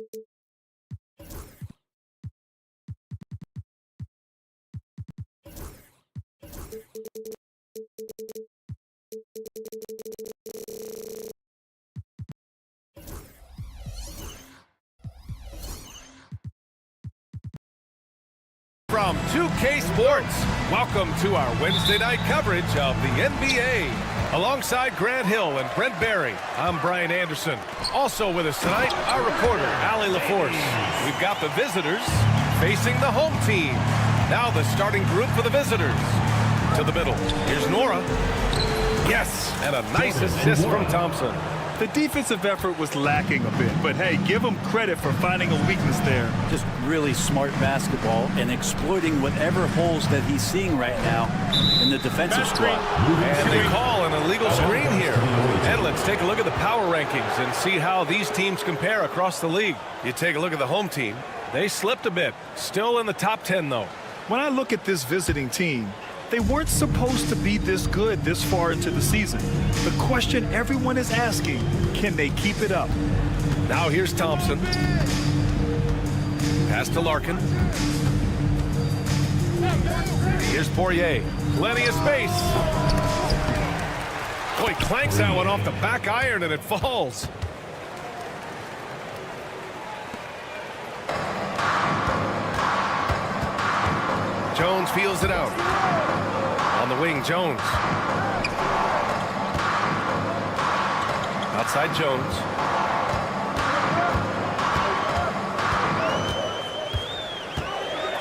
From 2K Sports, welcome to our Wednesday night coverage of the NBA. Alongside Grant Hill and Brent Barry, I'm Brian Anderson. Also with us tonight, our reporter, Allie LaForce. We've got the visitors facing the home team. Now the starting group for the visitors. To the middle, here's Nora. Yes, and a nice assist from Thompson. The defensive effort was lacking a bit, but hey, give him credit for finding a weakness there. Just really smart basketball and exploiting whatever holes that he's seeing right now in the defensive squad. And they call an illegal screen here. And let's take a look at the power rankings and see how these teams compare across the league. You take a look at the home team. They slipped a bit. Still in the top 10, though. When I look at this visiting team, they weren't supposed to be this good this far into the season. The question everyone is asking, can they keep it up? Now here's Thompson. Pass to Larkin. Here's Poirier. Plenty of space. Oh, he clanks that one off the back iron and it falls. Jones feels it out. On the wing, Jones. Outside Jones.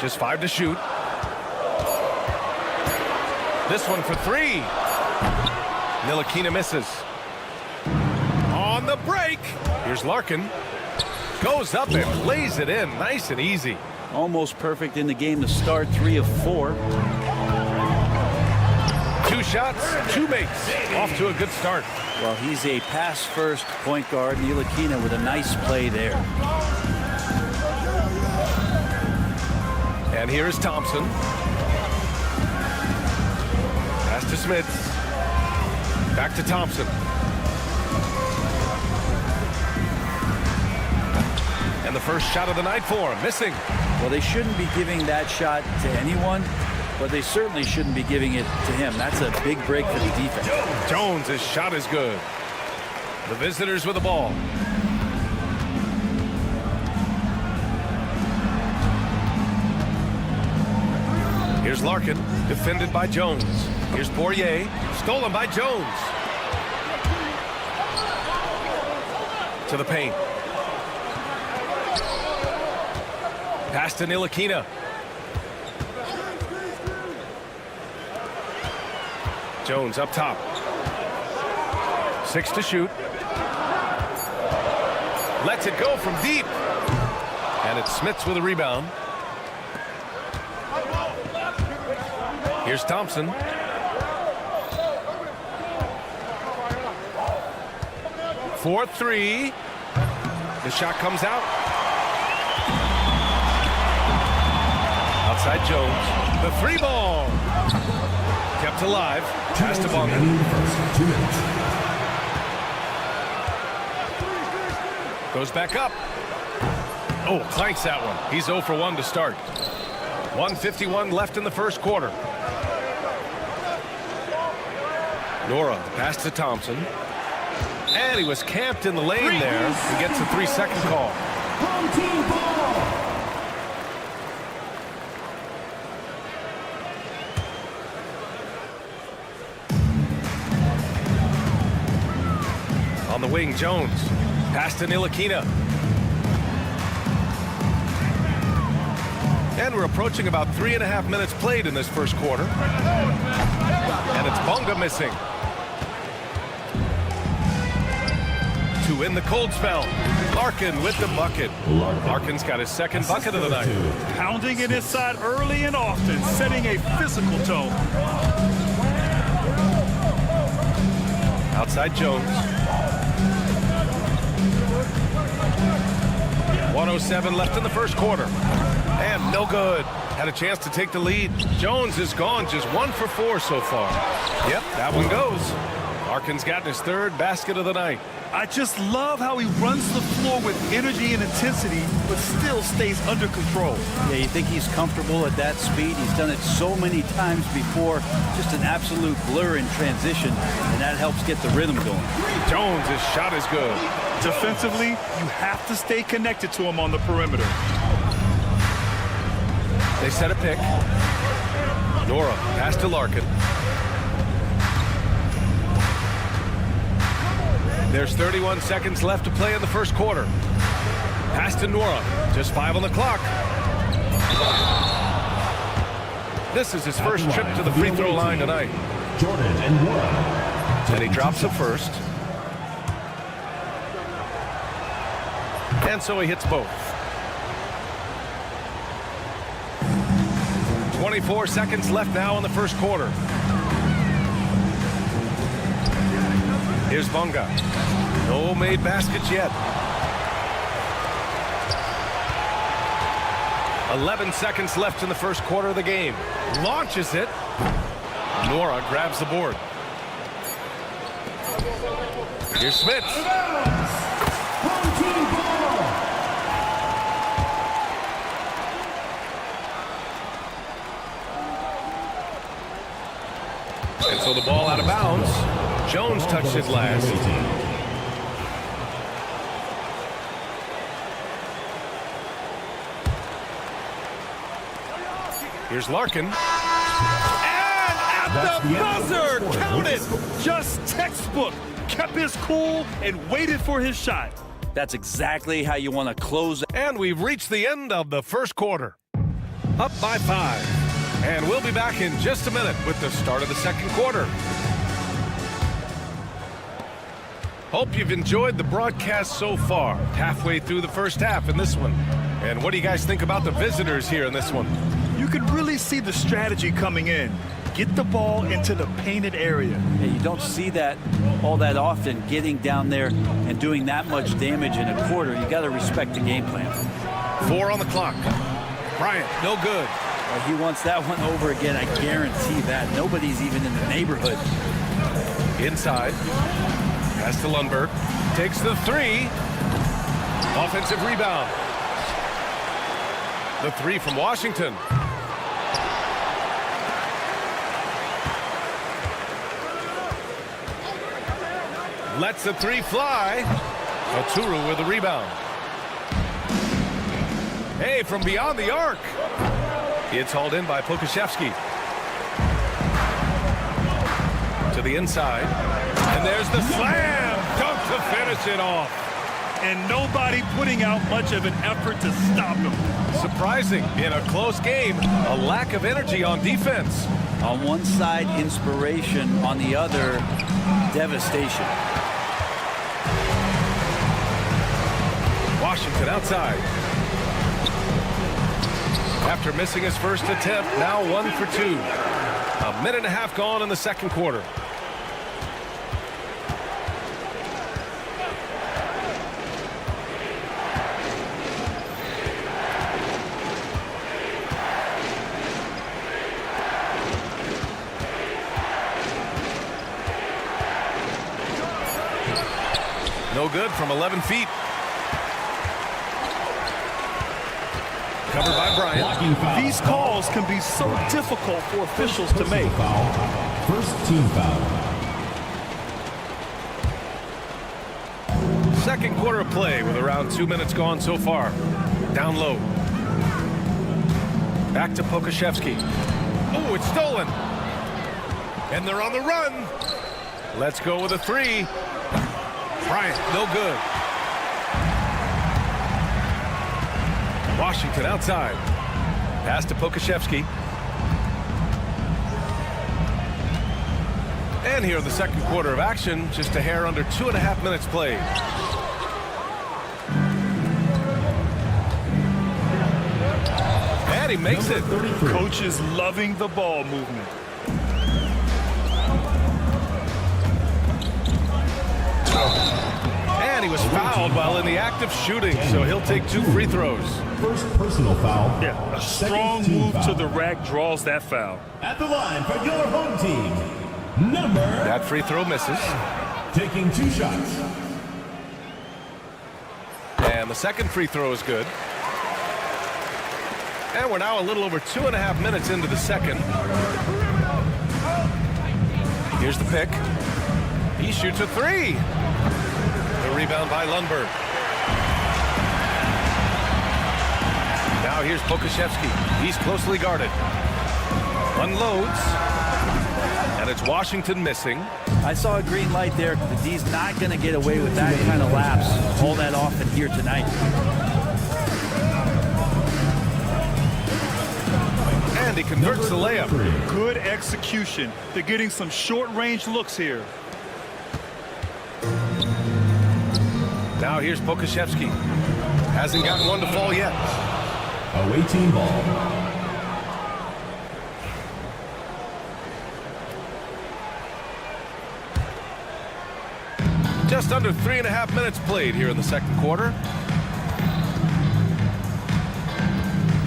Just 5 to shoot. This one for 3. Ntilikina misses. On the break. Here's Larkin. Goes up and lays it in. Nice and easy. Almost perfect in the game to start. 3 of 4. 2 shots, 2 makes. Off to a good start. Well, he's a pass-first point guard. Ntilikina with a nice play there. And here is Thompson. Pass to Smith. Back to Thompson. And the first shot of the night for him. Missing. Well, they shouldn't be giving that shot to anyone, but they certainly shouldn't be giving it to him. That's a big break for the defense. Jones' shot is good. The visitors with the ball. Here's Larkin, defended by Jones. Here's Poirier, stolen by Jones. To the paint. Pass to Ntilikina. Jones up top. 6 to shoot. Lets it go from deep. And it's Smits with a rebound. Here's Thompson. For 3. The shot comes out. Outside Jones. The 3 ball. Kept alive. Pass to Bonga. Goes back up. Oh, clanks that one. He's 0 for 1 to start. 1:51 left in the first quarter. Nora, pass to Thompson. And he was camped in the lane there. He gets a 3-second call. Home team ball. On the wing, Jones. Pass to Ntilikina. And we're approaching about 3.5 minutes played in this first quarter. And it's Bonga missing. To win the cold spell. Larkin with the bucket. Larkin's got his second bucket of the night. Pounding it inside early and often, setting a physical tone. Outside Jones. 1:07 left in the first quarter. And no good. Had a chance to take the lead. Jones is gone, just 1 for 4 so far. Yep, that one goes. Larkin's gotten his third basket of the night. I just love how he runs the floor with energy and intensity, but still stays under control. Yeah, you think he's comfortable at that speed. He's done it so many times before. Just an absolute blur in transition, and that helps get the rhythm going. Jones' shot is good. Defensively, you have to stay connected to him on the perimeter. They set a pick. Nora pass to Larkin. There's 31 seconds left to play in the first quarter. Pass to Nora. Just 5 on the clock. This is his first trip to the free throw line tonight. Jordan and Nora. And he drops the first. And so he hits both. 24 seconds left now in the first quarter. Here's Bunga. No made baskets yet. 11 seconds left in the first quarter of the game. Launches it. Nora grabs the board. Here's Smith. Home team ball. And so the ball out of bounds. Jones touched it last. Here's Larkin. And at the buzzer, count it! Just textbook. Kept his cool and waited for his shot. That's exactly how you want to close. And we've reached the end of the first quarter. Up by 5. And we'll be back in just a minute with the start of the second quarter. Hope you've enjoyed the broadcast so far. Halfway through the first half in this one. And what do you guys think about the visitors here in this one? You can really see the strategy coming in. Get the ball into the painted area. And you don't see that all that often, getting down there and doing that much damage in a quarter. You got to respect the game plan. 4 on the clock. Bryant, no good. Well, he wants that one over again. I guarantee that. Nobody's even in the neighborhood. Inside. Pass to Lundberg. Takes the 3. Offensive rebound. The 3 from Washington. Lets the 3 fly. Oturu with the rebound. Hey, from beyond the arc. It's hauled in by Pokashevsky. To the inside. And there's the slam dunk to finish it off. And nobody putting out much of an effort to stop him. Surprising in a close game, a lack of energy on defense. On one side, inspiration. On the other, devastation. Washington outside. After missing his first attempt, now 1 for 2. A minute and a half gone in the second quarter. No good from 11 feet. Covered by Bryant. These calls can be so difficult for officials to make. First team foul. Second quarter of play with around 2 minutes gone so far. Down low. Back to Pokashevsky. Oh, it's stolen. And they're on the run. Let's go with a 3. Bryant, no good. Washington outside. Pass to Pokashevsky. And here in the second quarter of action, just a hair under 2.5 minutes played. And he makes it. Coach is loving the ball movement. And he was fouled while in the act of shooting, so he'll take 2 free throws. First personal foul. Yeah, a Second strong team move foul. to the rack draws that foul. At the line for your home team, number. That free throw misses. Taking 2 shots. And the second free throw is good. And we're now a little over 2.5 minutes into the second. Here's the pick. He shoots a 3. The rebound by Lundberg. Now here's Pokashevsky. He's closely guarded. Unloads. And it's Washington missing. I saw a green light there. The D's not going to get away with that kind of lapse all that often here tonight. And he converts the layup. Good execution. They're getting some short-range looks here. Now here's Pokashevsky. Hasn't gotten one to fall yet. Away team ball. Just under 3.5 minutes played here in the second quarter.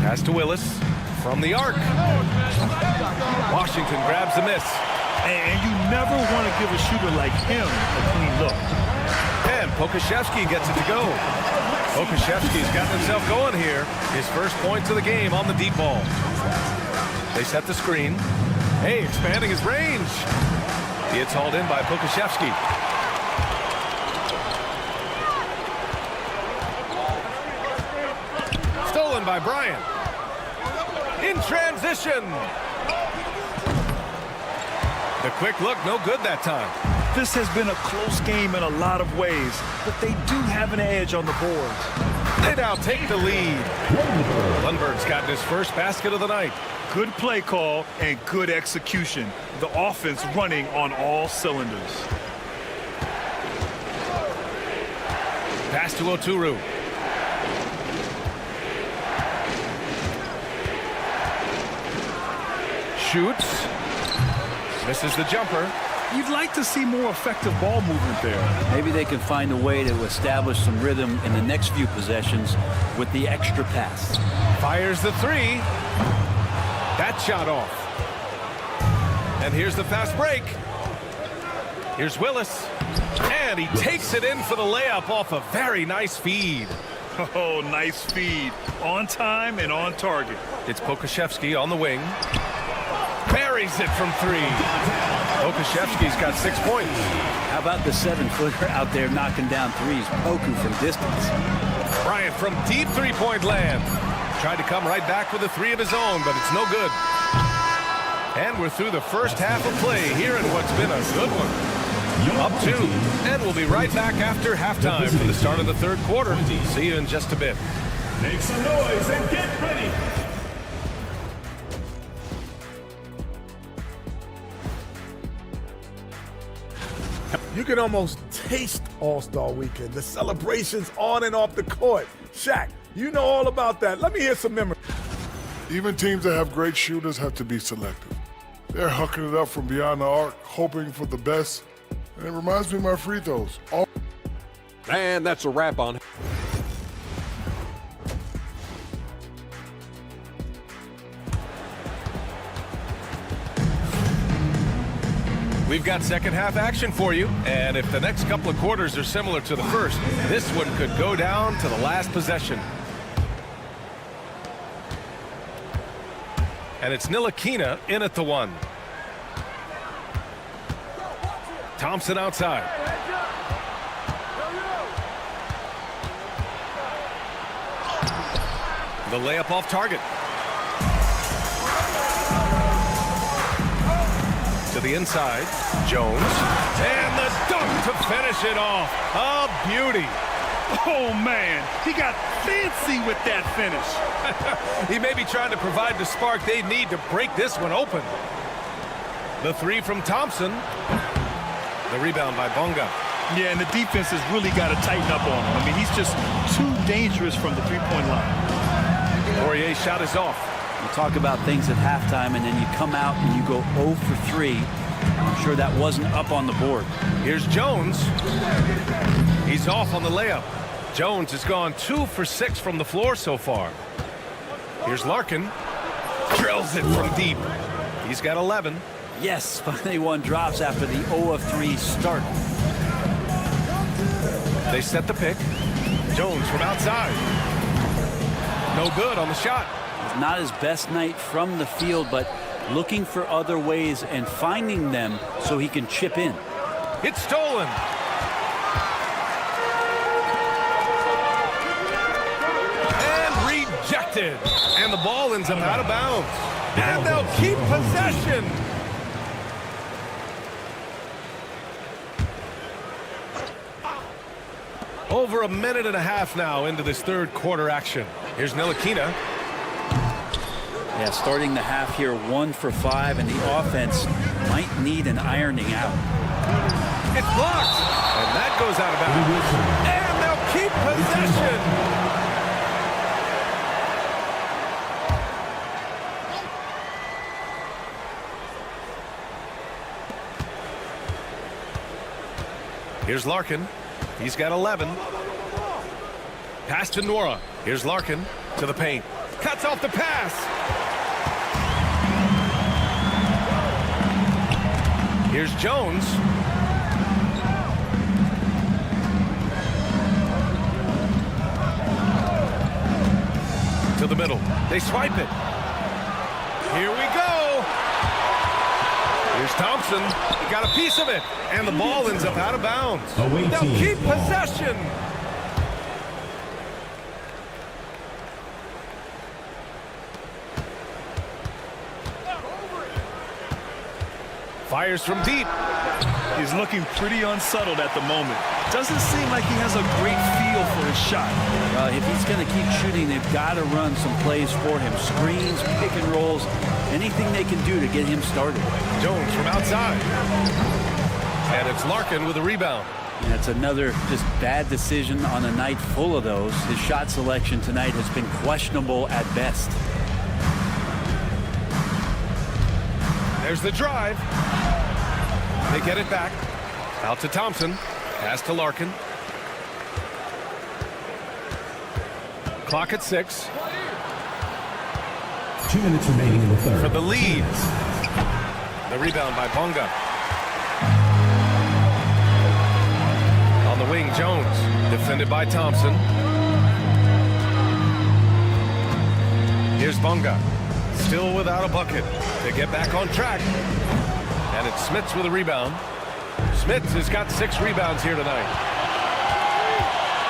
Pass to Willis from the arc. Washington grabs the miss. And you never want to give a shooter like him a clean look. And Pokashevsky gets it to go. Pokashevsky's gotten himself going here. His first points of the game on the deep ball. They set the screen. Hey, expanding his range. It's hauled in by Pokashevsky. Stolen by Bryant. In transition. The quick look, no good that time. This has been a close game in a lot of ways, but they do have an edge on the boards. They now take the lead. Lundberg's gotten his first basket of the night. Good play call and good execution. The offense running on all cylinders. Pass to Oturu. Shoots. Misses the jumper. You'd like to see more effective ball movement there. Maybe they can find a way to establish some rhythm in the next few possessions with the extra pass. Fires the 3. That shot off. And here's the fast break. Here's Willis. And he takes it in for the layup off a very nice feed. Oh, nice feed. On time and on target. It's Pokashevsky on the wing. Buries it from 3. Pokashevsky's got 6 points. How about the 7-footer out there knocking down threes, poking from distance? Bryant from deep three-point land. Tried to come right back with a 3 of his own, but it's no good. And we're through the first half of play here in what's been a good one. Up 2. And we'll be right back after halftime for the start of the third quarter. See you in just a bit. Make some noise and get ready. You can almost taste All-Star Weekend, the celebrations on and off the court. Shaq, you know all about that. Let me hear some memories. Even teams that have great shooters have to be selective. They're hucking it up from beyond the arc, hoping for the best. And it reminds me of my free throws. And that's a wrap on. We've got second half action for you, and if the next couple of quarters are similar to the first, this one could go down to the last possession. And it's Ntilikina in at the 1. Thompson outside. The layup off target. To the inside, Jones, and the dunk to finish it off. A beauty. Oh, man, he got fancy with that finish. He may be trying to provide the spark they need to break this one open. The 3 from Thompson. The rebound by Bonga. Yeah, and the defense has really got to tighten up on him. I mean, he's just too dangerous from the three-point line. Poirier's shot is off. You talk about things at halftime, and then you come out and you go 0 for 3. I'm sure that wasn't up on the board. Here's Jones. He's off on the layup. Jones has gone 2 for 6 from the floor so far. Here's Larkin. Drills it from deep. He's got 11. Yes, finally one drops after the 0 of 3 start. They set the pick. Jones from outside. No good on the shot. It's not his best night from the field, but looking for other ways and finding them so he can chip in. It's stolen. And rejected. And the ball ends up out of bounds. And they'll keep possession. Over a minute and a half now into this third quarter action. Here's Ntilikina. Yeah, starting the half here 1 for 5, and the offense might need an ironing out. It's blocked. And that goes out of bounds. And they'll keep possession. Here's Larkin. He's got 11. Pass to Nora. Here's Larkin to the paint. Cuts off the pass. Here's Jones. To the middle. They swipe it. Here we go. Here's Thompson. He got a piece of it. And the ball ends up out of bounds. They'll keep possession. Fires from deep. He's looking pretty unsettled at the moment. Doesn't seem like he has a great feel for his shot. If he's going to keep shooting, they've got to run some plays for him. Screens, pick and rolls, anything they can do to get him started. Jones from outside. And it's Larkin with a rebound. That's another just bad decision on a night full of those. His shot selection tonight has been questionable at best. There's the drive. They get it back. Out to Thompson. Pass to Larkin. Clock at 6. 2 minutes remaining in the third. For the lead. The rebound by Bonga. On the wing, Jones. Defended by Thompson. Here's Bonga. Still without a bucket. To get back on track. And it's Smits with a rebound. Smits has got 6 rebounds here tonight.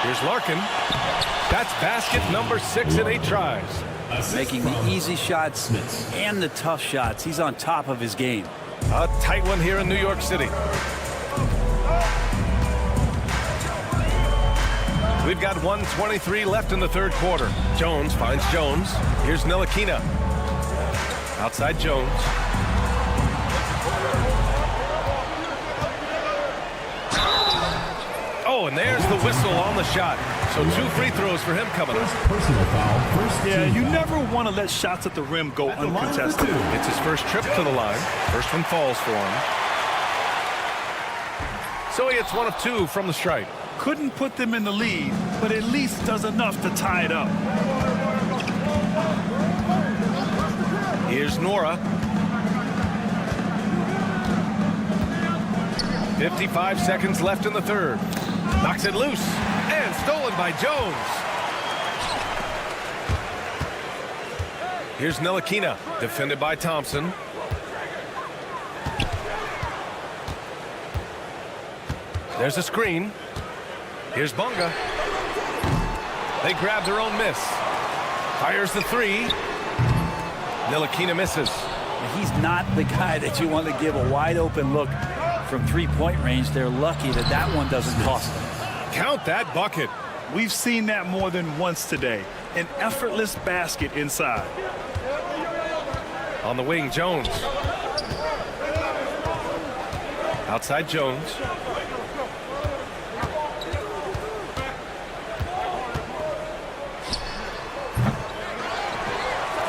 Here's Larkin. That's basket number 6 in 8 tries. Making the easy shots and the tough shots. He's on top of his game. A tight one here in New York City. We've got 1:23 left in the third quarter. Jones finds Jones. Here's Ntilikina. Outside Jones. Oh, and there's the whistle on the shot. So 2 free throws for him coming up. Personal foul. Yeah, you never want to let shots at the rim go uncontested. It's his first trip to the line. First one falls for him. So he hits 1 of 2 from the stripe. Couldn't put them in the lead, but at least does enough to tie it up. Here's Nora. 55 seconds left in the third. Knocks it loose. And stolen by Jones. Here's Ntilikina. Defended by Thompson. There's a screen. Here's Bonga. They grab their own miss. Fires the 3. Ntilikina misses. He's not the guy that you want to give a wide open look from 3-point range. They're lucky that that one doesn't cost them. Count that bucket. We've seen that more than once today. An effortless basket inside. On the wing, Jones. Outside Jones.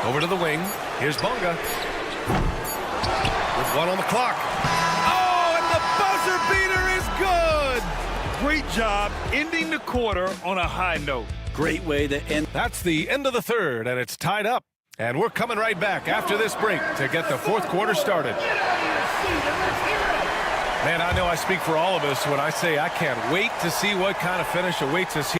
Over to the wing. Here's Bonga. With 1 on the clock. Oh, and the buzzer beater is good! Great job ending the quarter on a high note. Great way to end. That's the end of the third, and it's tied up. And we're coming right back after this break to get the fourth quarter started. Man, I know I speak for all of us when I say I can't wait to see what kind of finish awaits us here.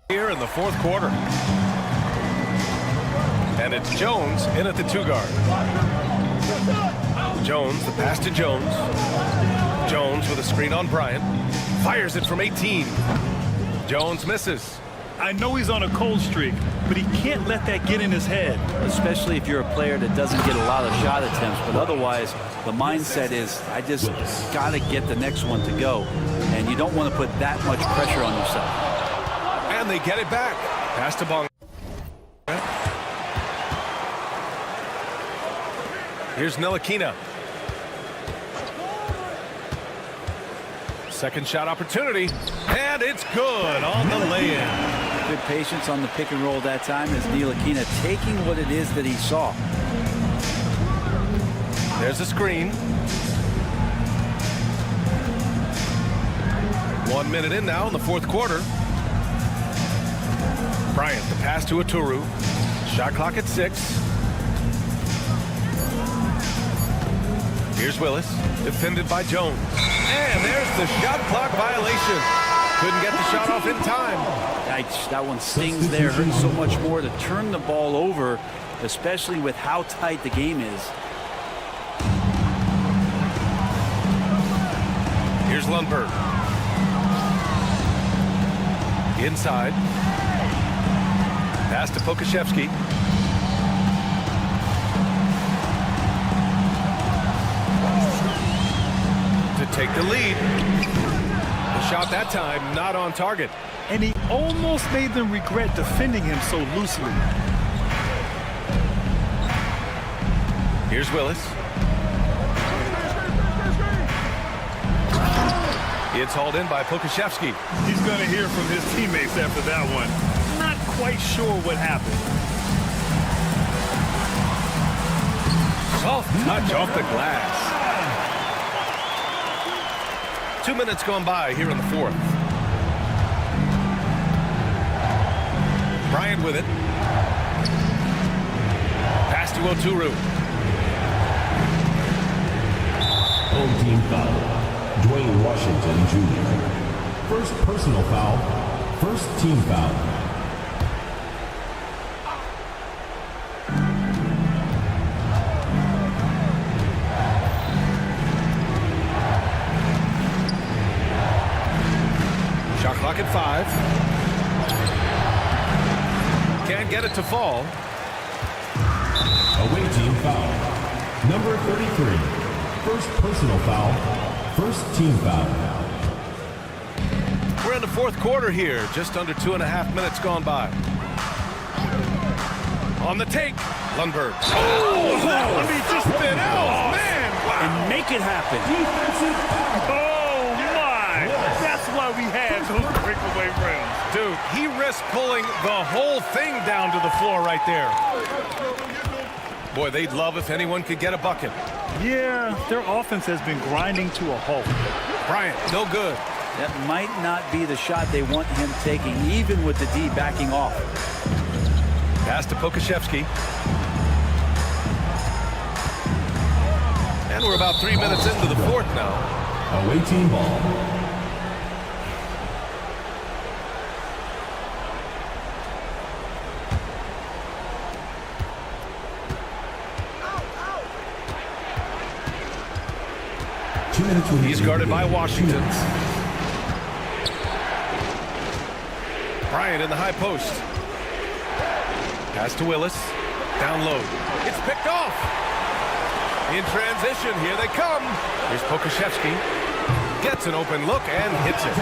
Here in the fourth quarter. And it's Jones in at the 2 guard. Jones, the pass to Jones. Jones with a screen on Bryant. Fires it from 18. Jones misses. I know he's on a cold streak, but he can't let that get in his head. Especially if you're a player that doesn't get a lot of shot attempts, but otherwise the mindset is I just got to get the next one to go, and you don't want to put that much pressure on yourself. And they get it back. Pass to Bong. Here's Ntilikina. Second shot opportunity, and it's good on the lay-in. Good patience on the pick and roll that time as Ntilikina taking what it is that he saw. There's a screen. 1 minute in now in the fourth quarter. Bryant, the pass to Aturu. Shot clock at 6. Here's Willis, defended by Jones. And there's the shot clock violation. Couldn't get the shot off in time. That one stings there. Hurts so much more to turn the ball over, especially with how tight the game is. Here's Lundberg. Inside. Pass to Pokashevsky. To take the lead. The shot that time not on target. And he almost made them regret defending him so loosely. Here's Willis. It's hauled in by Pokashevsky. He's going to hear from his teammates after that one. Not quite sure what happened. Soft touch off the glass. 2 minutes gone by here in the fourth. Bryant with it. Pass to Oturu. Home team foul. Dwayne Washington Jr. First personal foul. First team foul. Shot clock at 5. Can't get it to fall. Away team foul. Number 33. First personal foul. First team foul. We're in the fourth quarter here. Just under 2.5 minutes gone by. On the take. Lundberg. Oh, let me just spin out. Man, wow. And make it happen. Oh, my. That's why we had those breakaway rims. Dude, he risked pulling the whole thing down to the floor right there. Boy, they'd love if anyone could get a bucket. Yeah, their offense has been grinding to a halt. Bryant, no good. That might not be the shot they want him taking, even with the D backing off. Pass to Pokashevsky. And we're about 3 minutes into the fourth now. Away team ball. 2 minutes remaining. He's guarded by Washington. Bryant in the high post. Pass to Willis. Down low. It's picked off. In transition, here they come. Here's Pokashevsky. Gets an open look and hits it.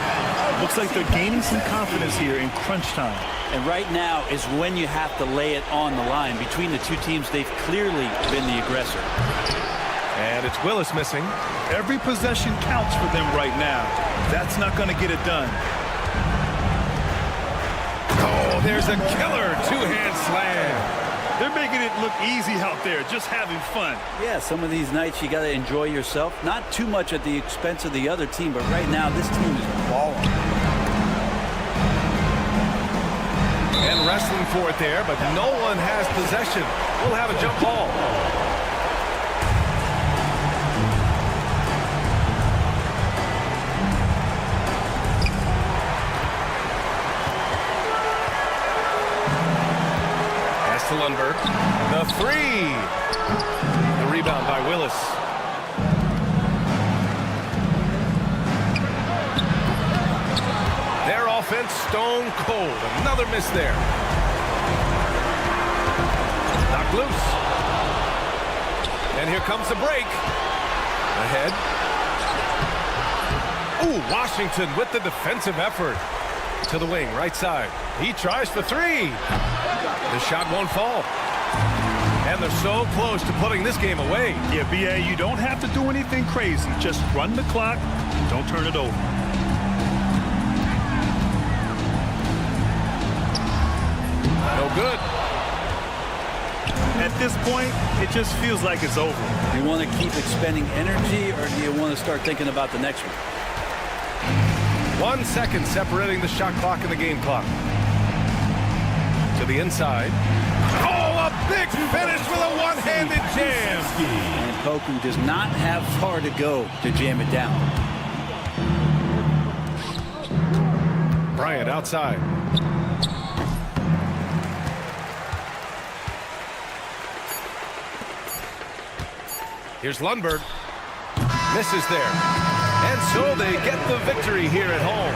Looks like they're gaining some confidence here in crunch time. And right now is when you have to lay it on the line. Between the two teams, they've clearly been the aggressor. And it's Willis missing. Every possession counts for them right now. That's not going to get it done. Oh, there's a killer two-hand slam. They're making it look easy out there, just having fun. Yeah, some of these nights you got to enjoy yourself. Not too much at the expense of the other team, but right now this team is balling. And wrestling for it there, but no one has possession. We'll have a jump ball. To Lundberg. The three. The rebound by Willis. Their offense stone cold. Another miss there. Knocked loose. And here comes the break. Ahead. Ooh, Washington with the defensive effort. To the wing, right side. He tries for three. The shot won't fall. And they're so close to putting this game away. Yeah, B.A., you don't have to do anything crazy. Just run the clock. Don't turn it over. No good. At this point, it just feels like it's over. Do you want to keep expending energy, or do you want to start thinking about the next one? 1 second separating the shot clock and the game clock. To the inside. Oh, a big finish with a one-handed jam. And Poku does not have far to go to jam it down. Bryant outside. Here's Lundberg. Misses there. And so they get the victory here at home.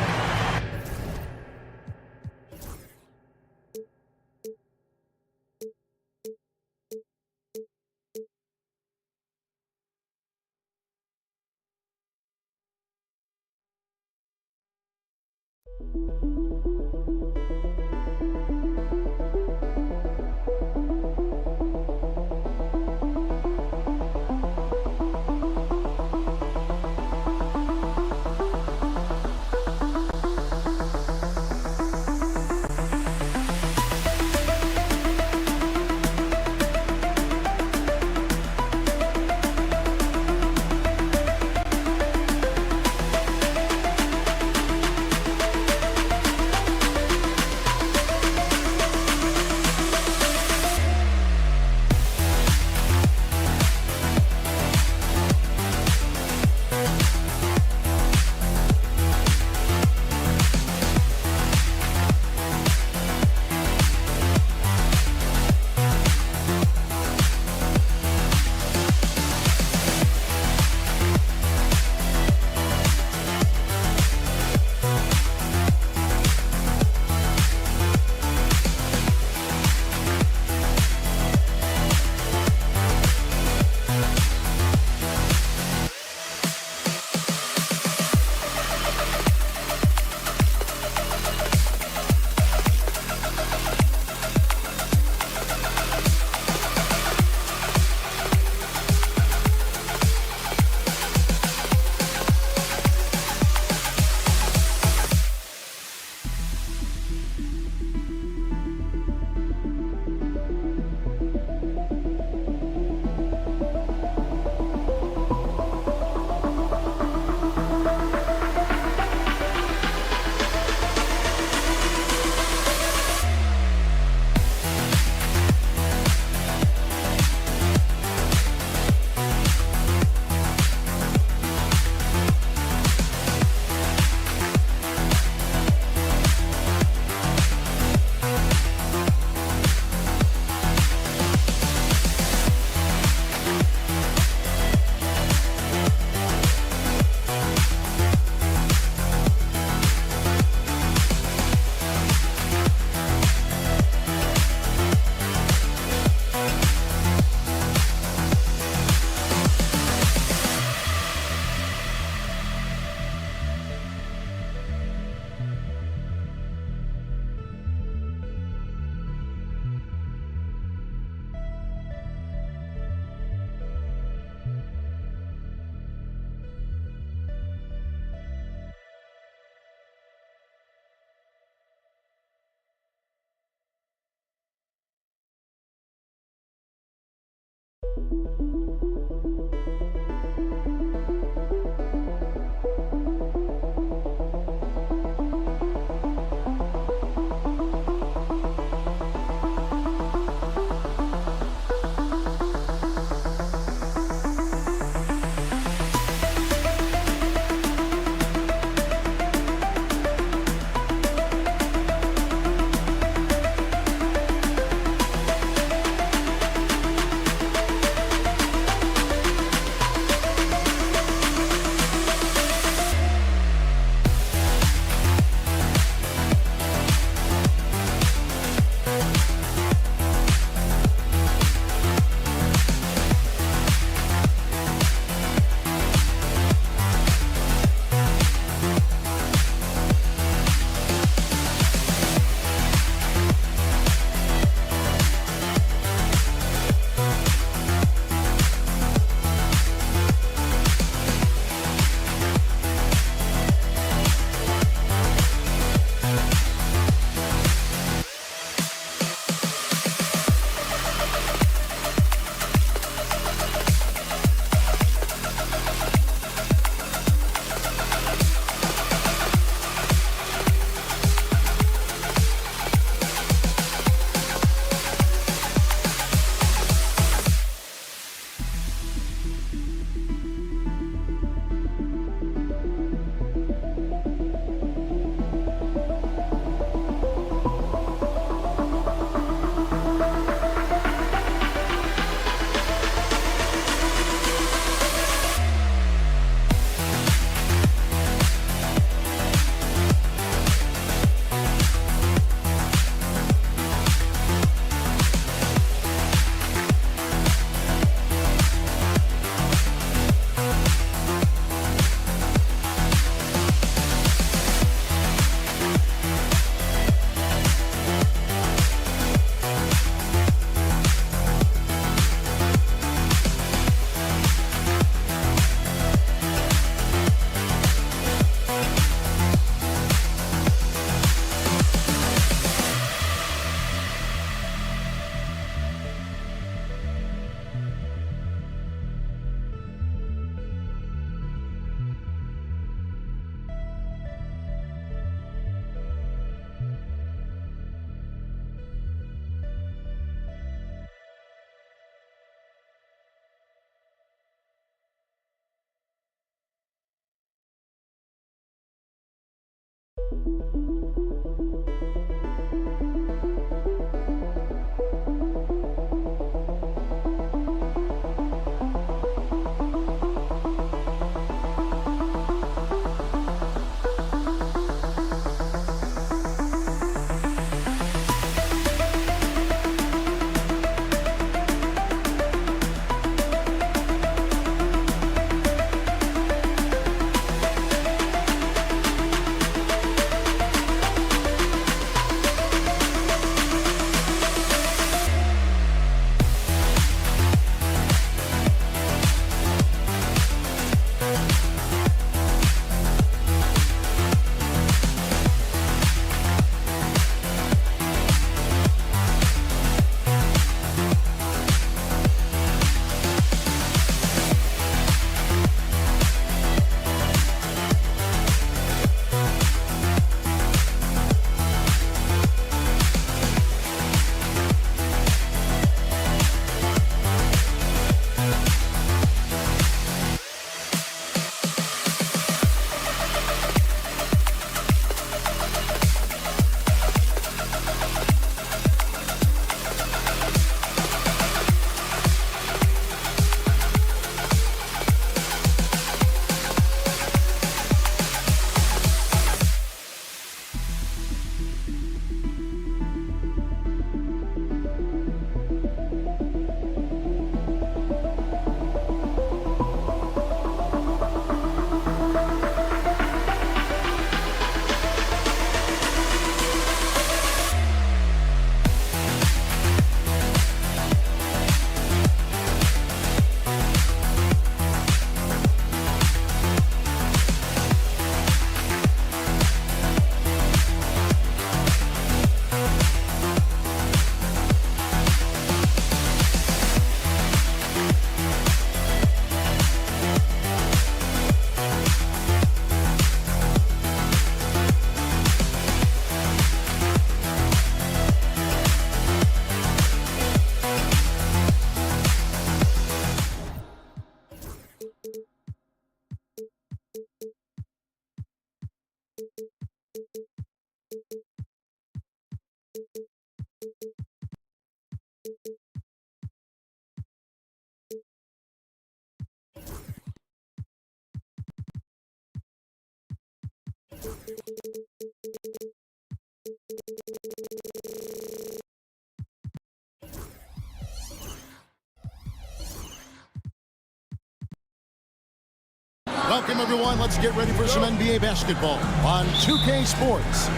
Welcome, everyone. Let's get ready for some NBA basketball on 2K Sports.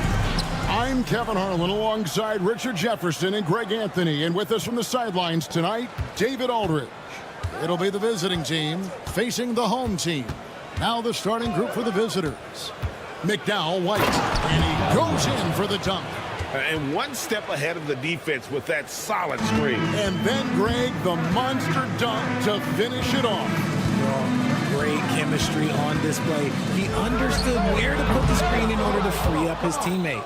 I'm Kevin Harlan alongside Richard Jefferson and Greg Anthony. And with us from the sidelines tonight, David Aldridge. It'll be the visiting team facing the home team. Now the starting group for the visitors. McDowell White, and he goes in for the dunk. And one step ahead of the defense with that solid screen. And then, Greg, the monster dunk to finish it off. Great chemistry on display. He understood where to put the screen in order to free up his teammate.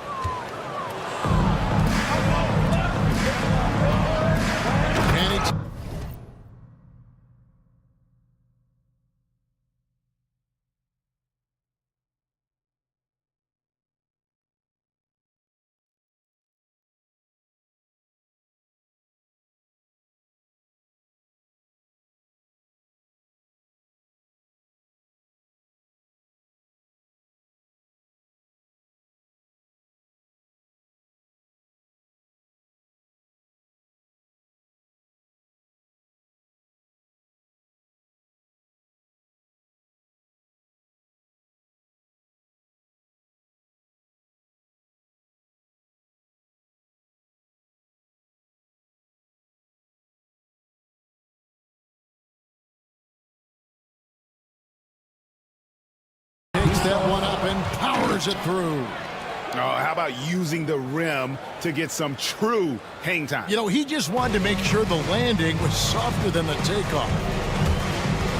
Takes that one up and powers it through. How about using the rim to get some true hang time? You know, he just wanted to make sure the landing was softer than the takeoff.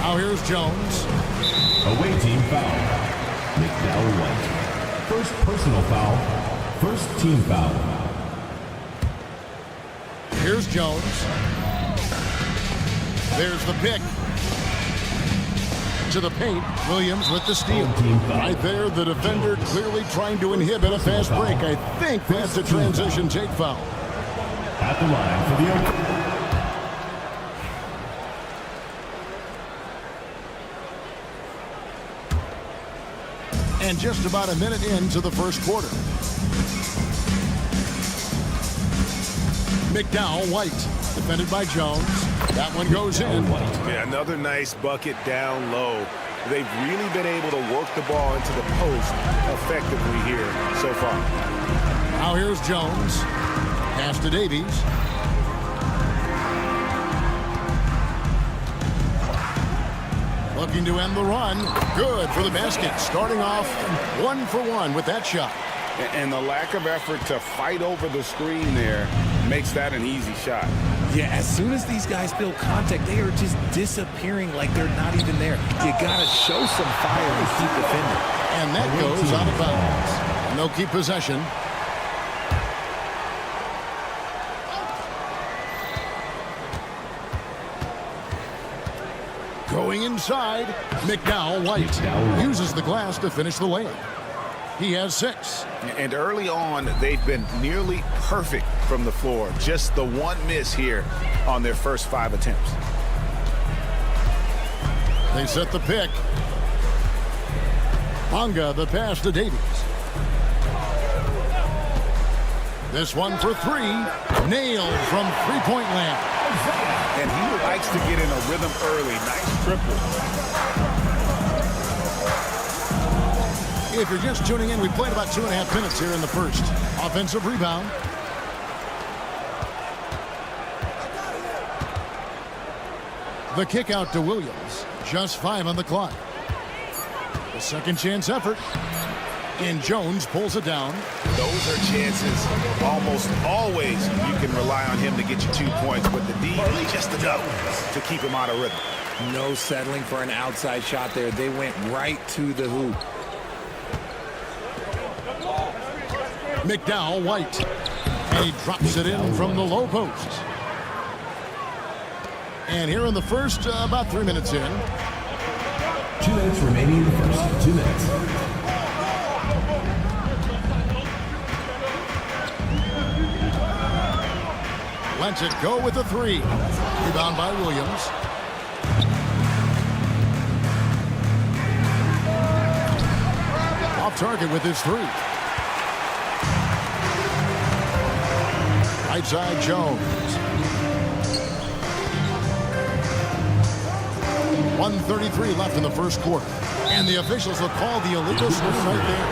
Now here's Jones. Away team foul. McDowell White. First personal foul. First team foul. Here's Jones. There's the pick. To the paint, Williams with the steal. Right there, the defender clearly trying to inhibit a fast break. I think that's a transition take foul. At the line for the open. And just about a minute into the first quarter. McDowell White, defended by Jones. That one goes in. Yeah, another nice bucket down low. They've really been able to work the ball into the post effectively here so far. Now here's Jones. Pass to Davies. Looking to end the run. Good for the basket. Starting off 1 for 1 with that shot. And the lack of effort to fight over the screen there makes that an easy shot. Yeah, as soon as these guys feel contact, they are just disappearing like they're not even there. You got to show some fire and keep defending. And that goes out of bounds. And they'll keep possession. Going inside, McDowell White uses the glass to finish the layup. He has 6. And early on, they've been nearly perfect from the floor. Just the one miss here on their first 5 attempts. They set the pick. Bonga, the pass to Davies. This one for 3. Nailed from three-point land. And he likes to get in a rhythm early. Nice triple. If you're just tuning in, we played about 2.5 minutes here in the first. Offensive rebound. The kick out to Williams. Just 5 on the clock. The second chance effort. And Jones pulls it down. Those are chances almost always you can rely on him to get you 2 points, but the D just enough to keep him out of rhythm. No settling for an outside shot there. They went right to the hoop. McDowell White. And he drops it in from the low post. And here in the first, about 3 minutes in. 2 minutes remaining in the first. 2 minutes. Lets it go with a 3. Rebound by Williams. target with his three. Right side, Jones. 1:33 left in the first quarter. And the officials will call the illegal swing right there.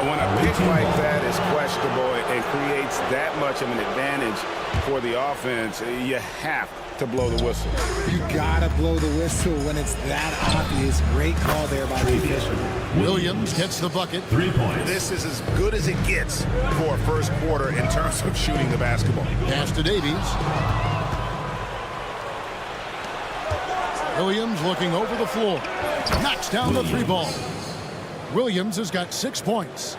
When a pick like that is questionable and creates that much of an advantage for the offense, you have to blow the whistle. You gotta blow the whistle when it's that obvious. Great call there by the official. Williams gets the bucket. 3 points. This is as good as it gets for a first quarter in terms of shooting the basketball. Pass to Davies. Williams looking over the floor. Knocks down the three ball. Williams has got 6 points.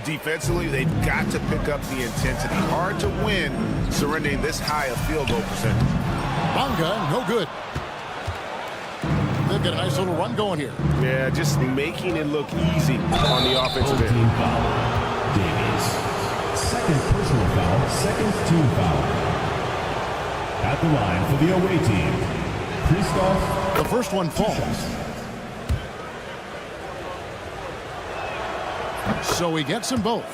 Defensively, they've got to pick up the intensity. Hard to win surrendering this high a field goal percentage. Bonga, no good. They've got a nice little run going here. Yeah, just making it look easy on the offensive end. Team foul. Davies. Second personal foul. Second team foul. At the line for the away team. Christoph. The first one falls. So he gets them both.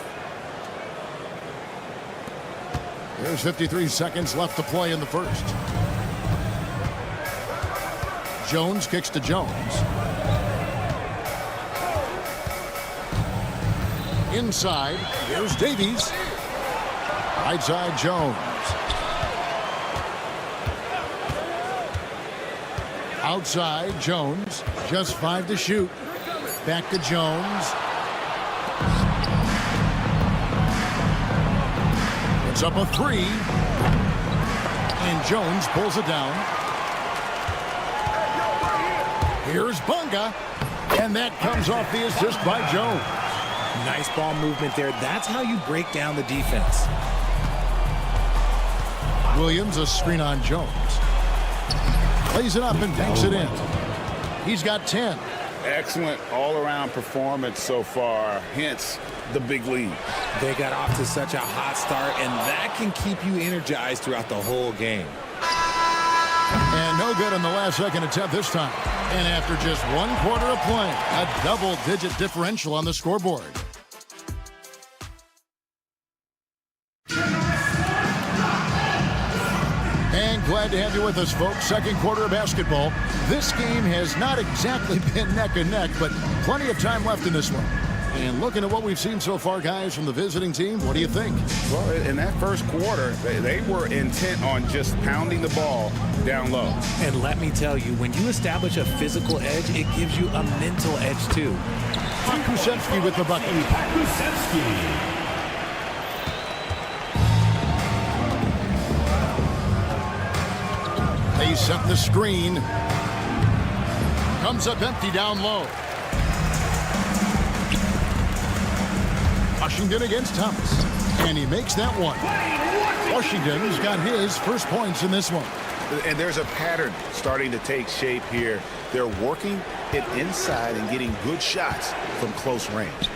There's 53 seconds left to play in the first. Jones kicks to Jones. Inside, here's Davies. Right side, Jones. Outside, Jones. Just 5 to shoot. Back to Jones. It's up a 3. And Jones pulls it down. Here's Bonga. And that comes off the assist by Jones. Nice ball movement there. That's how you break down the defense. Williams, a screen on Jones. Plays it up and banks it in. He's got 10. Excellent all-around performance so far, hence the big lead. They got off to such a hot start, and that can keep you energized throughout the whole game. And no good on the last second attempt this time. And after just 1 quarter of play, a double-digit differential on the scoreboard. And glad to have you with us, folks. Second quarter of basketball. This game has not exactly been neck and neck, but plenty of time left in this one. And looking at what we've seen so far, guys, from the visiting team, what do you think? Well, in that first quarter, they were intent on just pounding the ball down low. And let me tell you, when you establish a physical edge, it gives you a mental edge, too. Kusevsky with the bucket. Kusevsky. They set the screen. Comes up empty down low. Washington against Thomas. And he makes that one. Washington's got his first points in this one. And there's a pattern starting to take shape here. They're working it inside and getting good shots from close range.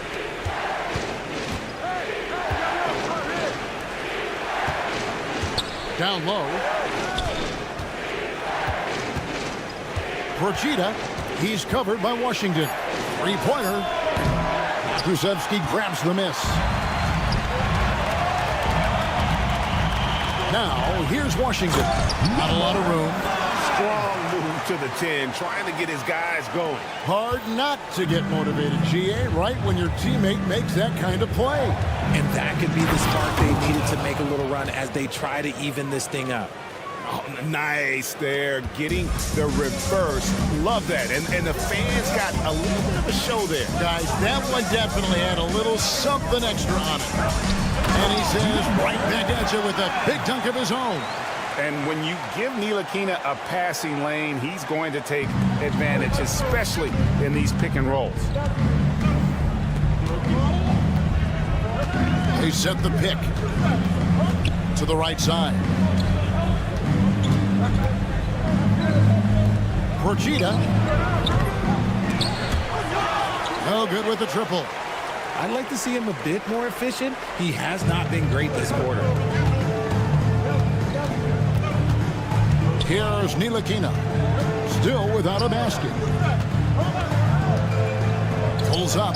Down low. Procida, he's covered by Washington. Three-pointer. Kusevsky grabs the miss. Now, here's Washington. Not a lot of room. Strong move to the 10, trying to get his guys going. Hard not to get motivated, GA, right when your teammate makes that kind of play. And that could be the spark they needed to make a little run as they try to even this thing up. Oh, nice there, getting the reverse. Love that. And the fans got a little bit of a show there. Guys, that one definitely had a little something extra on it. And he says right back at you with a big dunk of his own. And when you give Ntilikina a passing lane, he's going to take advantage, especially in these pick and rolls. They set the pick to the right side. Procida. No good with the triple. I'd like to see him a bit more efficient. He has not been great this quarter. Here's Ntilikina. Still without a basket. Pulls up.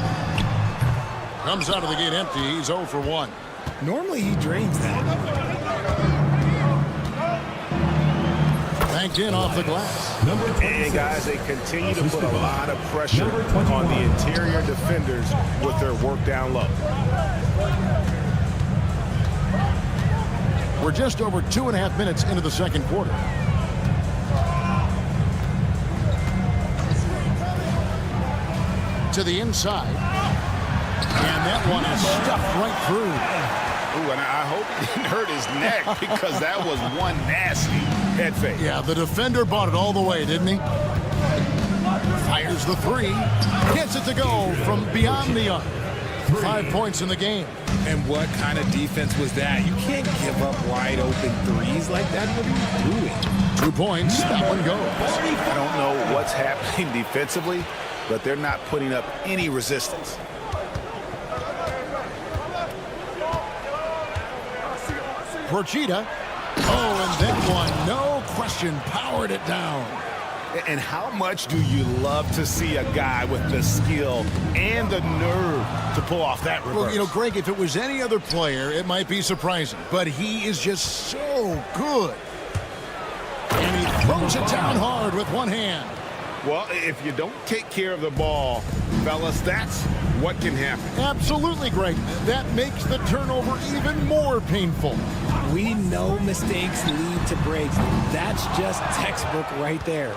Comes out of the gate empty. He's 0 for 1. Normally he drains that. Banked in off the glass. And guys, they continue to put a lot of pressure on the interior defenders with their work down low. We're just over 2.5 minutes into the second quarter. To the inside. And that one is stuffed right through. Ooh, and I hope he didn't hurt his neck because that was one nasty head fake. Yeah, the defender bought it all the way, didn't he? Fires the three. Gets it to go from beyond the arc. 5 points in the game. And what kind of defense was that? You can't give up wide open threes like that. What are you doing? 2 points. That one goes. I don't know what's happening defensively, but they're not putting up any resistance. Porchita. Oh, and that one, no question, powered it down. And how much do you love to see a guy with the skill and the nerve to pull off that reverse? Well, you know, Greg, if it was any other player, it might be surprising. But he is just so good. And he throws it down hard with one hand. Well, if you don't take care of the ball, fellas, that's what can happen. Absolutely, Greg. That makes the turnover even more painful. We know mistakes lead to breaks. That's just textbook right there.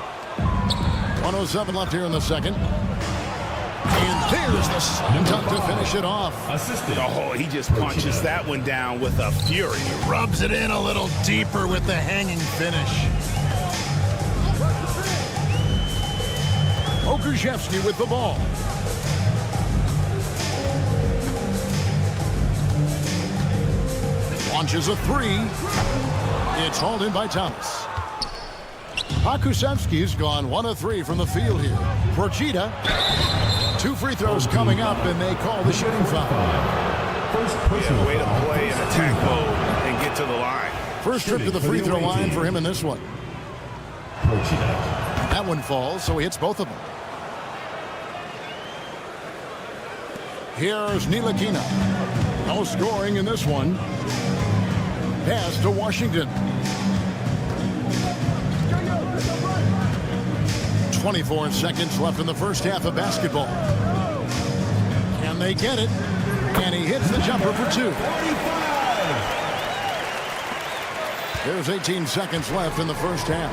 1:07 left here in the second. And there's the slam dunk to finish it off. Oh, he just punches that one down with a fury. Rubs it in a little deeper with the hanging finish. Okushevsky with the ball. Launches a three. It's hauled in by Thomas. Okushevsky's gone 1 of 3 from the field here. Porchita. 2 free throws coming up, and they call the shooting foul. Yeah, way to play in attack mode and get to the line. First trip to the free throw line for him in this one. That one falls, so he hits both of them. Here's Ntilikina. No scoring in this one. Pass to Washington. 24 seconds left in the first half of basketball. Can they get it? And he hits the jumper for 2. There's 18 seconds left in the first half.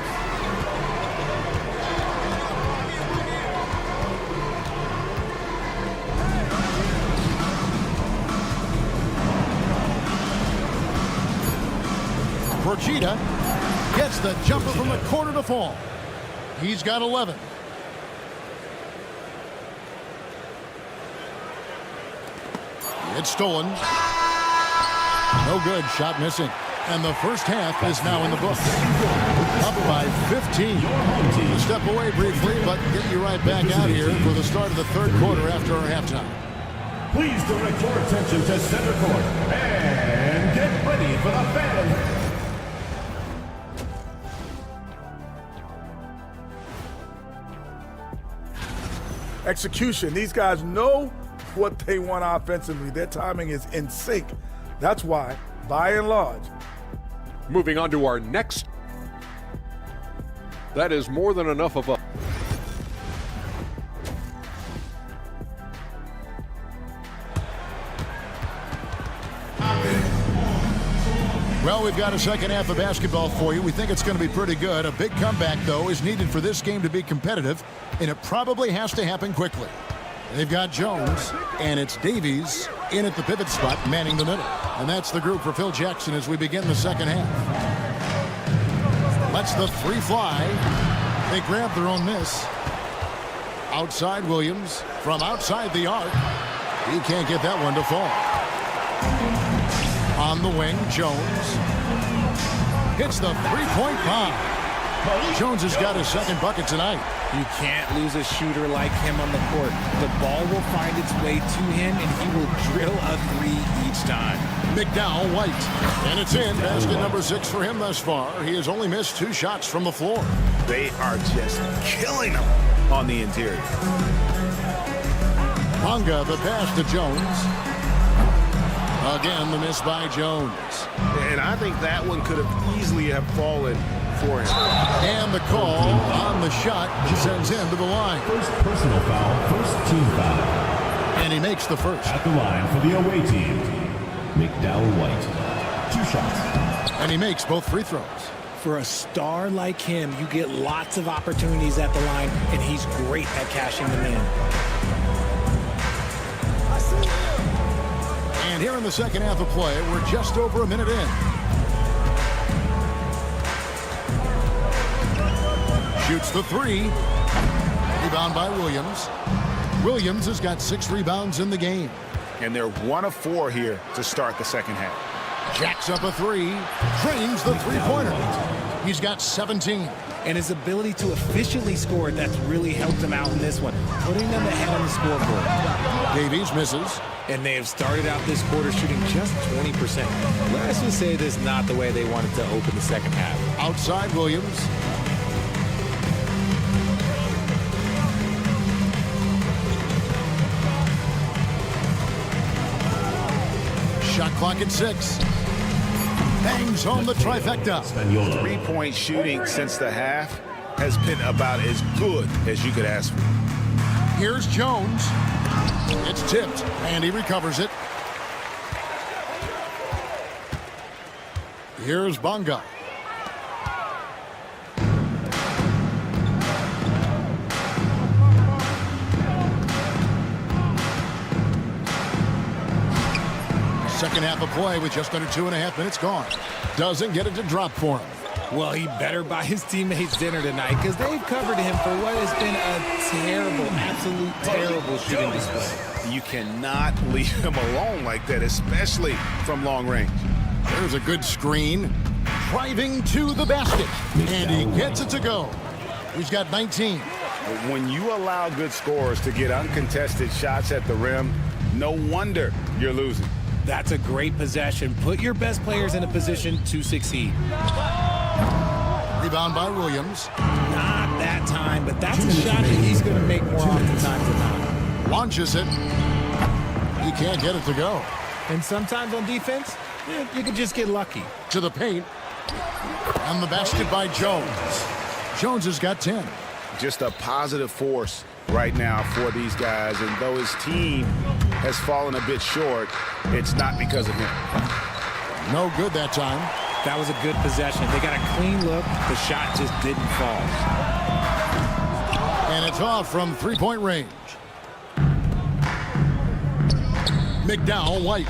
Porchita gets the jumper from the corner to fall. He's got 11. It's stolen. No good. Shot missing. And the first half is now in the books. Up by 15. We'll step away briefly, but get you right back out here for the start of the third quarter after our halftime. Please direct your attention to center court and get ready for the fan. Execution. These guys know what they want offensively. Their timing is in sync. That's why, by and large. Moving on to our next. That is more than enough of a. Well, we've got a second half of basketball for you. We think it's going to be pretty good. A big comeback, though, is needed for this game to be competitive, and it probably has to happen quickly. They've got Jones, and it's Davies in at the pivot spot, manning the middle. And that's the group for Phil Jackson as we begin the second half. Lets the three fly. They grab their own miss. Outside Williams from outside the arc. He can't get that one to fall. On the wing, Jones hits the three-point bomb. Jones has got his second bucket tonight. You can't lose a shooter like him on the court. The ball will find its way to him, and he will drill a three each time. McDowell White. And it's in. Basket number 6 for him thus far. He has only missed 2 shots from the floor. They are just killing him on the interior. Bonga, the pass to Jones. Again, the miss by Jones. And I think that one could have easily have fallen for him. And the call on the shot sends him to the line. First personal foul, first team foul. And he makes the first. At the line for the away team, McDowell White. 2 shots. And he makes both free throws. For a star like him, you get lots of opportunities at the line, and he's great at cashing them in. And here in the second half of play, we're just over a minute in. Shoots the 3. Rebound by Williams. Williams has got 6 rebounds in the game. And they're 1 of 4 here to start the second half. Jacks up a 3. Drains the three-pointer. He's got 17. And his ability to efficiently score, that's really helped him out in this one, putting them ahead on the scoreboard. Davies misses. And they have started out this quarter shooting just 20%. Let's just say this is not the way they wanted to open the second half. Outside Williams. Shot clock at 6. Bangs home the trifecta. 3-point shooting since the half has been about as good as you could ask for. Here's Jones. It's tipped, and he recovers it. Here's Bonga. Second half of play with just under 2.5 minutes gone. Doesn't get it to drop for him. Well, he better buy his teammates dinner tonight because they've covered him for what has been a terrible, absolute terrible shooting display. You cannot leave him alone like that, especially from long range. There's a good screen. Driving to the basket. And he gets it to go. He's got 19. When you allow good scorers to get uncontested shots at the rim, no wonder you're losing. That's a great possession. Put your best players in a position to succeed. Rebound by Williams. Not that time, but that's a shot that he's going to make more oftentimes than not. Launches it. He can't get it to go. And sometimes on defense, you can just get lucky. To the paint. And the basket by Jones. Jones has got 10. Just a positive force right now for these guys. And though his team has fallen a bit short, it's not because of him. No good that time. That was a good possession. They got a clean look. The shot just didn't fall. And it's off from three-point range. McDowell White.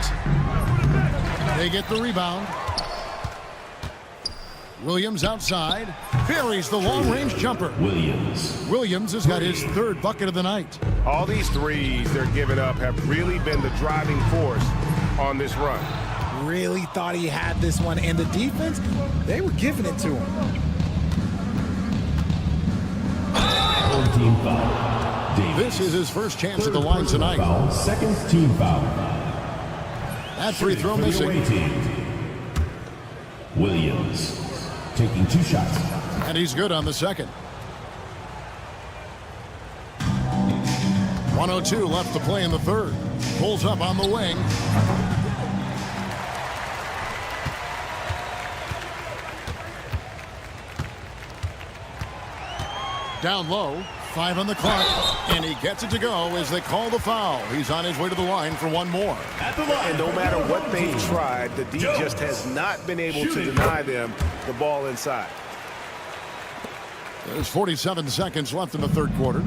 They get the rebound. Williams outside. Buries the long-range jumper. Williams has got his 3rd bucket of the night. All these threes they're giving up have really been the driving force on this run. Really thought he had this one, and the defense, they were giving it to him. Team foul. This is his first chance at the line tonight. Foul, second team foul. That free throw missing. Williams taking 2 shots. And he's good on the second. 1:02 left to play in the third. Pulls up on the wing. Down low, 5 on the clock, and he gets it to go as they call the foul. He's on his way to the line for one more. And no matter what they've tried, the D just has not been able to deny them the ball inside. There's 47 seconds left in the third quarter.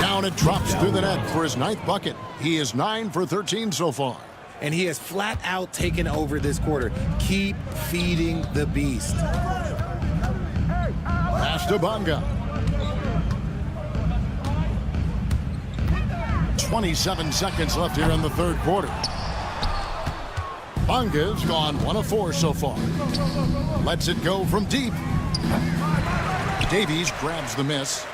Down it drops through the net for his 9th bucket. He is 9 for 13 so far. And he has flat out taken over this quarter. Keep feeding the beast. Pass to Bonga. 27 seconds left here in the third quarter. Bonga's gone 1 of 4 so far. Lets it go from deep. Davies grabs the miss.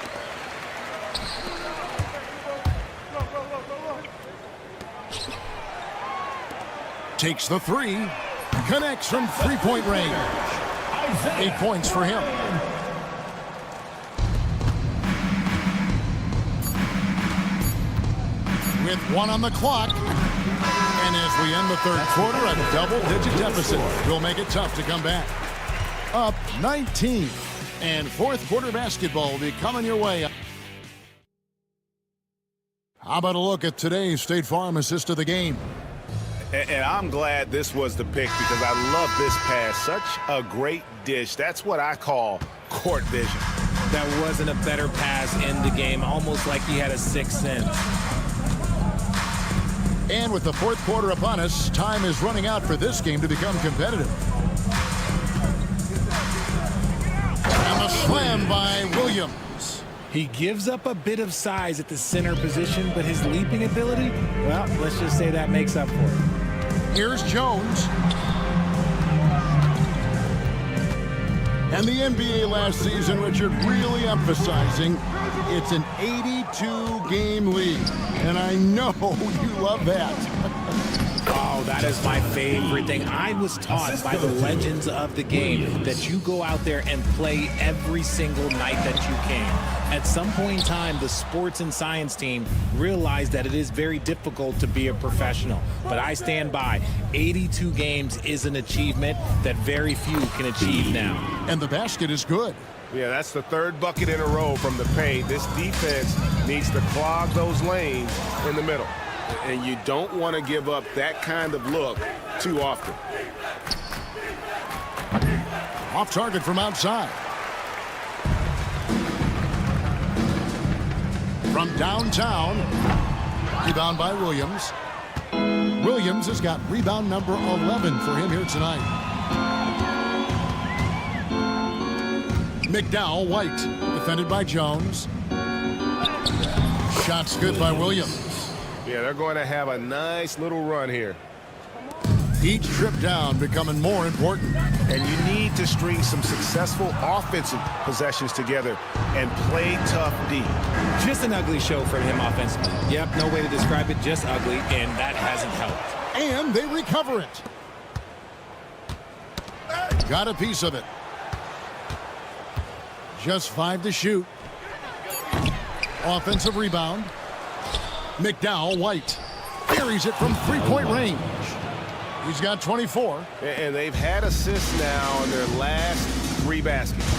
Takes the 3. Connects from three-point range. 8 points for him. with 1 on the clock. And as we end the third quarter, a double-digit deficit will make it tough to come back. Up 19. And fourth quarter basketball will be coming your way. How about a look at today's State Farm assist of the game? And I'm glad this was the pick because I love this pass. Such a great dish. That's what I call court vision. That wasn't a better pass in the game, almost like he had a sixth sense. And with the fourth quarter upon us, time is running out for this game to become competitive. And the slam by Williams. He gives up a bit of size at the center position, but his leaping ability, well, let's just say that makes up for it. Here's Jones. And the NBA last season, Richard, really emphasizing it's an 82-game league. And I know you love that. Oh, that is my favorite thing. I was taught by the legends of the game that you go out there and play every single night that you can. At some point in time, the sports and science team realized that it is very difficult to be a professional. But I stand by. 82 games is an achievement that very few can achieve now. And the basket is good. Yeah, that's the third bucket in a row from the paint. This defense needs to clog those lanes in the middle. And you don't want to give up that kind of look too often. Off target from outside. From downtown. Rebound by Williams. Williams has got rebound number 11 for him here tonight. McDowell, White, defended by Jones. Shots good by Williams. Yeah, they're going to have a nice little run here. Each trip down becoming more important. And you need to string some successful offensive possessions together and play tough D. Just an ugly show for him offensively. Yep, no way to describe it, just ugly, and that hasn't helped. And they recover it. Got a piece of it. Just 5 to shoot. Offensive rebound. McDowell, White, buries it from three-point range. He's got 24. And they've had assists now in their last 3 baskets.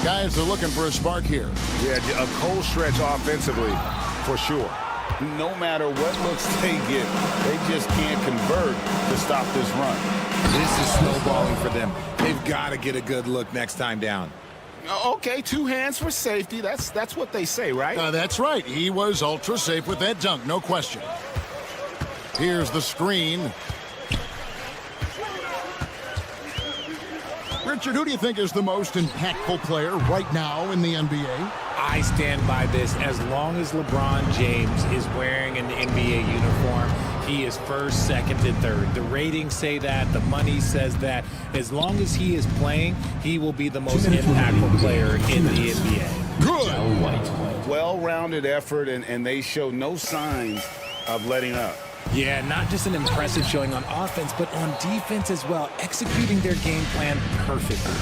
Guys are looking for a spark here. Yeah, a cold stretch offensively, for sure. No matter what looks they get, they just can't convert to stop this run. This is snowballing for them. They've got to get a good look next time down. Okay, 2 hands for safety. That's what they say, right? That's right. He was ultra safe with that dunk, no question. Here's the screen. Richard, who do you think is the most impactful player right now in the NBA? I stand by this. As long as LeBron James is wearing an NBA uniform, he is first, second, and third. The ratings say that. The money says that. As long as he is playing, he will be the most impactful player in the NBA. Good. Well-rounded effort, and they show no signs of letting up. Yeah, not just an impressive showing on offense, but on defense as well, executing their game plan perfectly.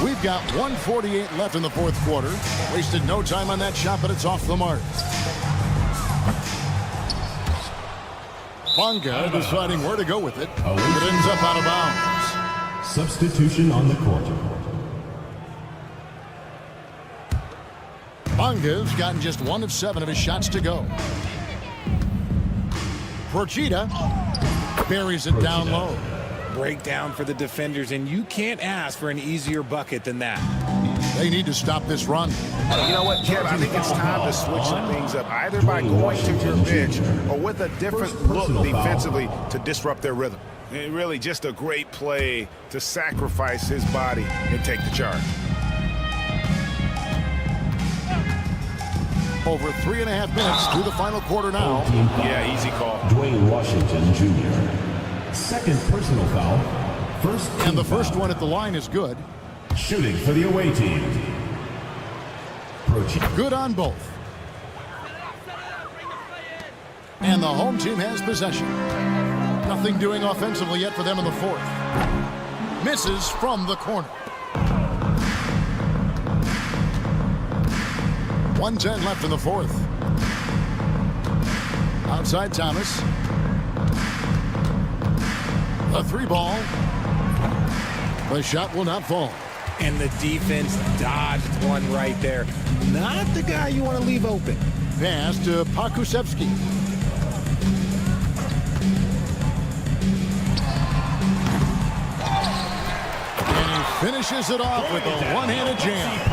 We've got 1:48 left in the fourth quarter. Wasted no time on that shot, but it's off the mark. Bonga deciding where to go with it. It ends up out of bounds. Substitution on the court. Bonga's gotten just 1 of 7 of his shots to go. Procida buries it down low. Breakdown for the defenders, and you can't ask for an easier bucket than that. They need to stop this run. You know what, Kev? I think it's time to switch some things up, either by going to your bench or with a different look defensively to disrupt their rhythm. And really just a great play to sacrifice his body and take the charge. Over 3.5 minutes through the final quarter now. Yeah, easy call. Dwayne Washington Jr. Second personal foul. And the first one at the line is good. Shooting for the away team. Good on both. And the home team has possession. Nothing doing offensively yet for them in the fourth. Misses from the corner. 1:10 left in the fourth. Outside Thomas. A 3-ball. The shot will not fall. And the defense dodged one right there. Not the guy you want to leave open. Pass to Pakusevsky. Finishes it off with a one-handed jam.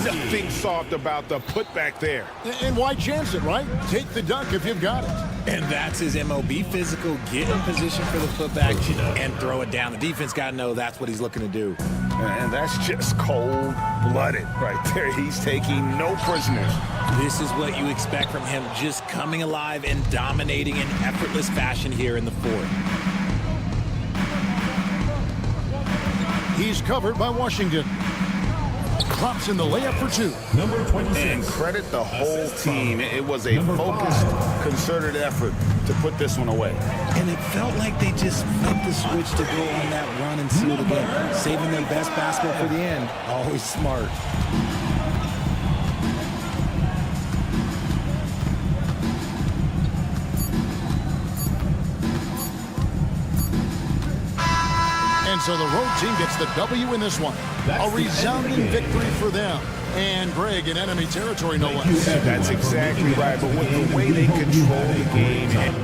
Nothing soft about the putback there. And why chance it, right? Take the dunk if you've got it. And that's his MO. Be physical, get in position for the putback, and throw it down. The defense got to know that's what he's looking to do. And that's just cold-blooded right there. He's taking no prisoners. This is what you expect from him, just coming alive and dominating in effortless fashion here in the fourth. He's covered by Washington. Drops in the layup for two. Number 26. And credit the whole team. It was a focused, concerted effort to put this one away. And it felt like they just flipped the switch to go on that run and seal the game. Saving their best basketball for the end. Always smart. And so the road team gets the W in this one. A resounding victory for them. And Greg in enemy territory, no less. That's exactly right. But with the way they control the game.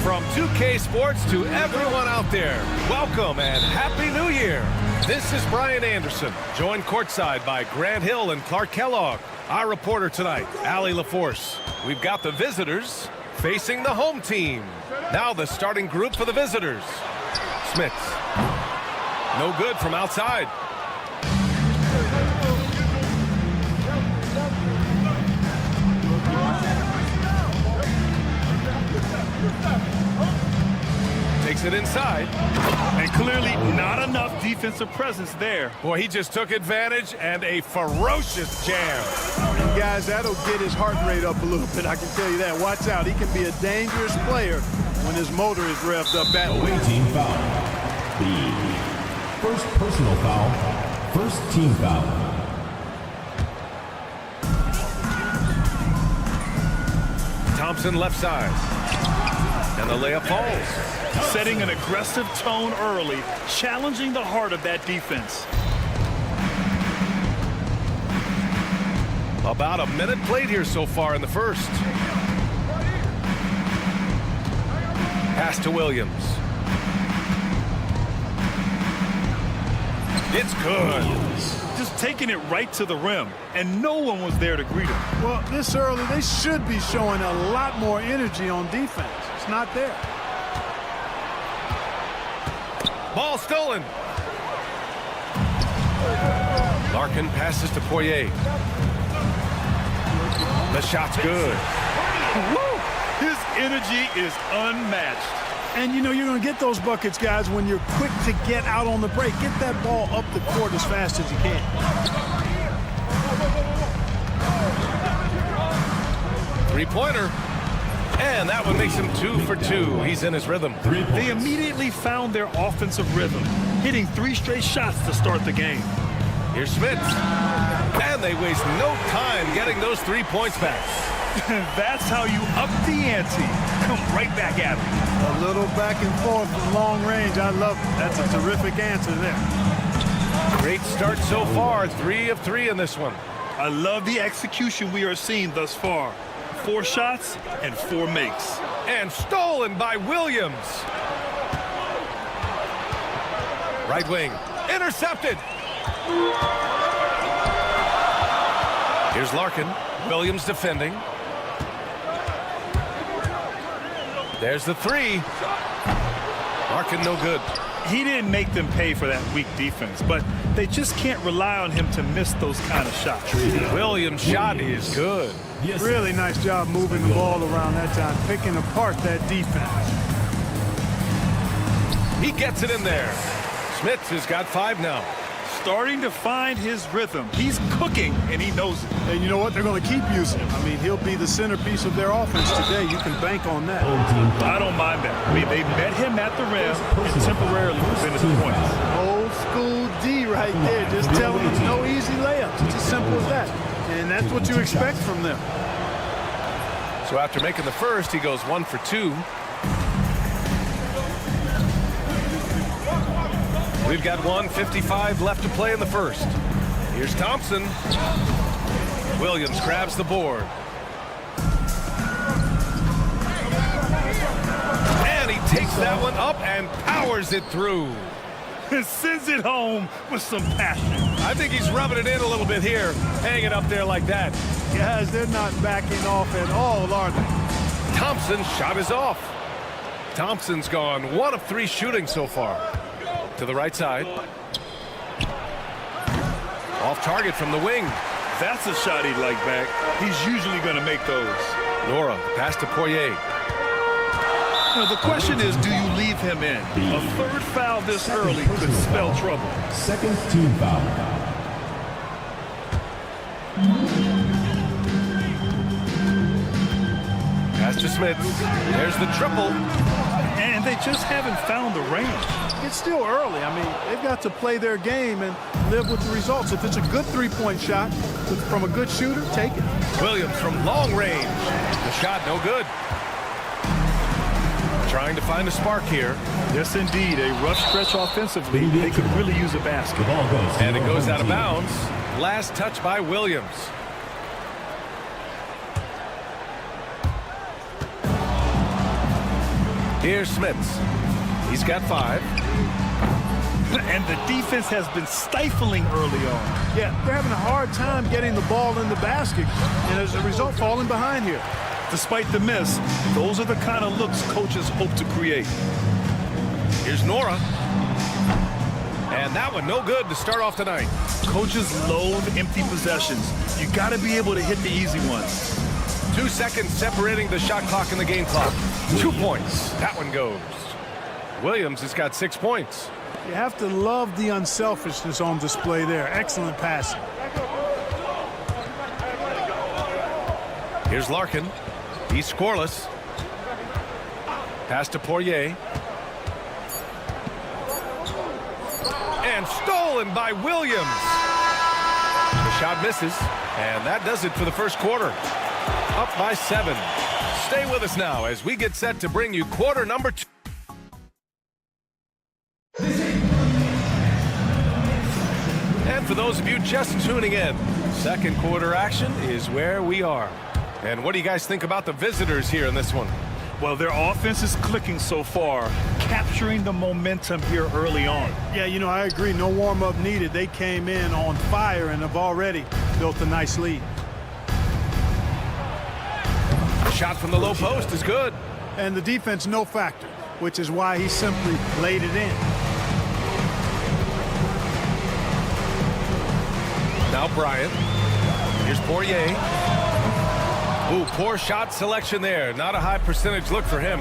From 2K Sports to everyone out there, welcome and Happy New Year. This is Brian Anderson, joined courtside by Grant Hill and Clark Kellogg. Our reporter tonight, Allie LaForce. We've got the visitors facing the home team. Now the starting group for the visitors. Smith. No good from outside. Takes it inside. And clearly not enough defensive presence there. Boy, he just took advantage and a ferocious jam. And guys, that'll get his heart rate up a little bit, I can tell you that. Watch out, he can be a dangerous player when his motor is revved up that way. Away team foul. B. First personal foul. First team foul. Thompson left side. And the layup falls. Setting an aggressive tone early, challenging the heart of that defense. About a minute played here so far in the first. Pass to Williams. It's good. Just taking it right to the rim, and no one was there to greet him. Well, this early, they should be showing a lot more energy on defense. It's not there. Ball stolen. Larkin passes to Poirier. The shot's good. Woo! His energy is unmatched. And, you know, you're going to get those buckets, guys, when you're quick to get out on the break. Get that ball up the court as fast as you can. Three-pointer. And that one makes him 2 for 2. He's in his rhythm. They immediately found their offensive rhythm, hitting 3 straight shots to start the game. Here's Smits. And they waste no time getting those 3 points back. That's how you up the ante. Come right back at him. A little back and forth from long range. I love it. That's a terrific answer there. Great start so far. 3 of 3 in this one. I love the execution we are seeing thus far. 4 shots and 4 makes. And stolen by Williams. Right wing. Intercepted. Here's Larkin. Williams defending. There's the 3. Larkin no good. He didn't make them pay for that weak defense, but they just can't rely on him to miss those kind of shots. Williams' shot is good. Really nice job moving the ball around that time, picking apart that defense. He gets it in there. Smits has got 5 now. Starting to find his rhythm. He's cooking, and he knows it. And you know what? They're going to keep using him. I mean, he'll be the centerpiece of their offense today. You can bank on that. I don't mind that. I mean, they met him at the rim and temporarily prevented the points. Old school D right there. Just telling them no easy layups. It's as simple as that. And that's what you expect from them. So after making the first, he goes 1 for 2. We've got 1:55 left to play in the first. Here's Thompson. Williams grabs the board. And he takes that one up and powers it through. Sends it home with some passion. I think he's rubbing it in a little bit here, hanging up there like that. Guys, they're not backing off at all, are they? Thompson's shot is off. Thompson's gone 1 of 3 shooting so far. To the right side. Off target from the wing. That's a shot he'd like back. He's usually going to make those. Nora, pass to Poirier. The question is, do you leave him in? A third foul this early could spell trouble. Second team foul. Pass to Smith. There's the triple. And they just haven't found the range. It's still early. I mean, they've got to play their game and live with the results. If it's a good 3-point shot from a good shooter, take it. Williams from long range. The shot no good. Trying to find a spark here. Yes, indeed. A rough stretch offensively. They could really use a basket. And it goes out of bounds. Last touch by Williams. Here's Smits. He's got 5. And the defense has been stifling early on. Yeah, they're having a hard time getting the ball in the basket, and as a result, falling behind here. Despite the miss, those are the kind of looks coaches hope to create. Here's Nora. And that one no good to start off tonight. Coaches loathe empty possessions. You got to be able to hit the easy ones. 2 seconds separating the shot clock and the game clock. 2 points. That one goes. Williams has got 6 points. You have to love the unselfishness on display there. Excellent passing. Here's Larkin. He's scoreless. Pass to Poirier. And stolen by Williams. The shot misses. And that does it for the first quarter. Up by 7. Stay with us now as we get set to bring you quarter number 2. And for those of you just tuning in, second quarter action is where we are. And what do you guys think about the visitors here in this one? Well, their offense is clicking so far, capturing the momentum here early on. Yeah, you know, I agree. No warm-up needed. They came in on fire and have already built a nice lead. Shot from the low post is good. And the defense, no factor, which is why he simply laid it in. Now Bryant. Here's Poirier. Ooh, poor shot selection there. Not a high percentage look for him.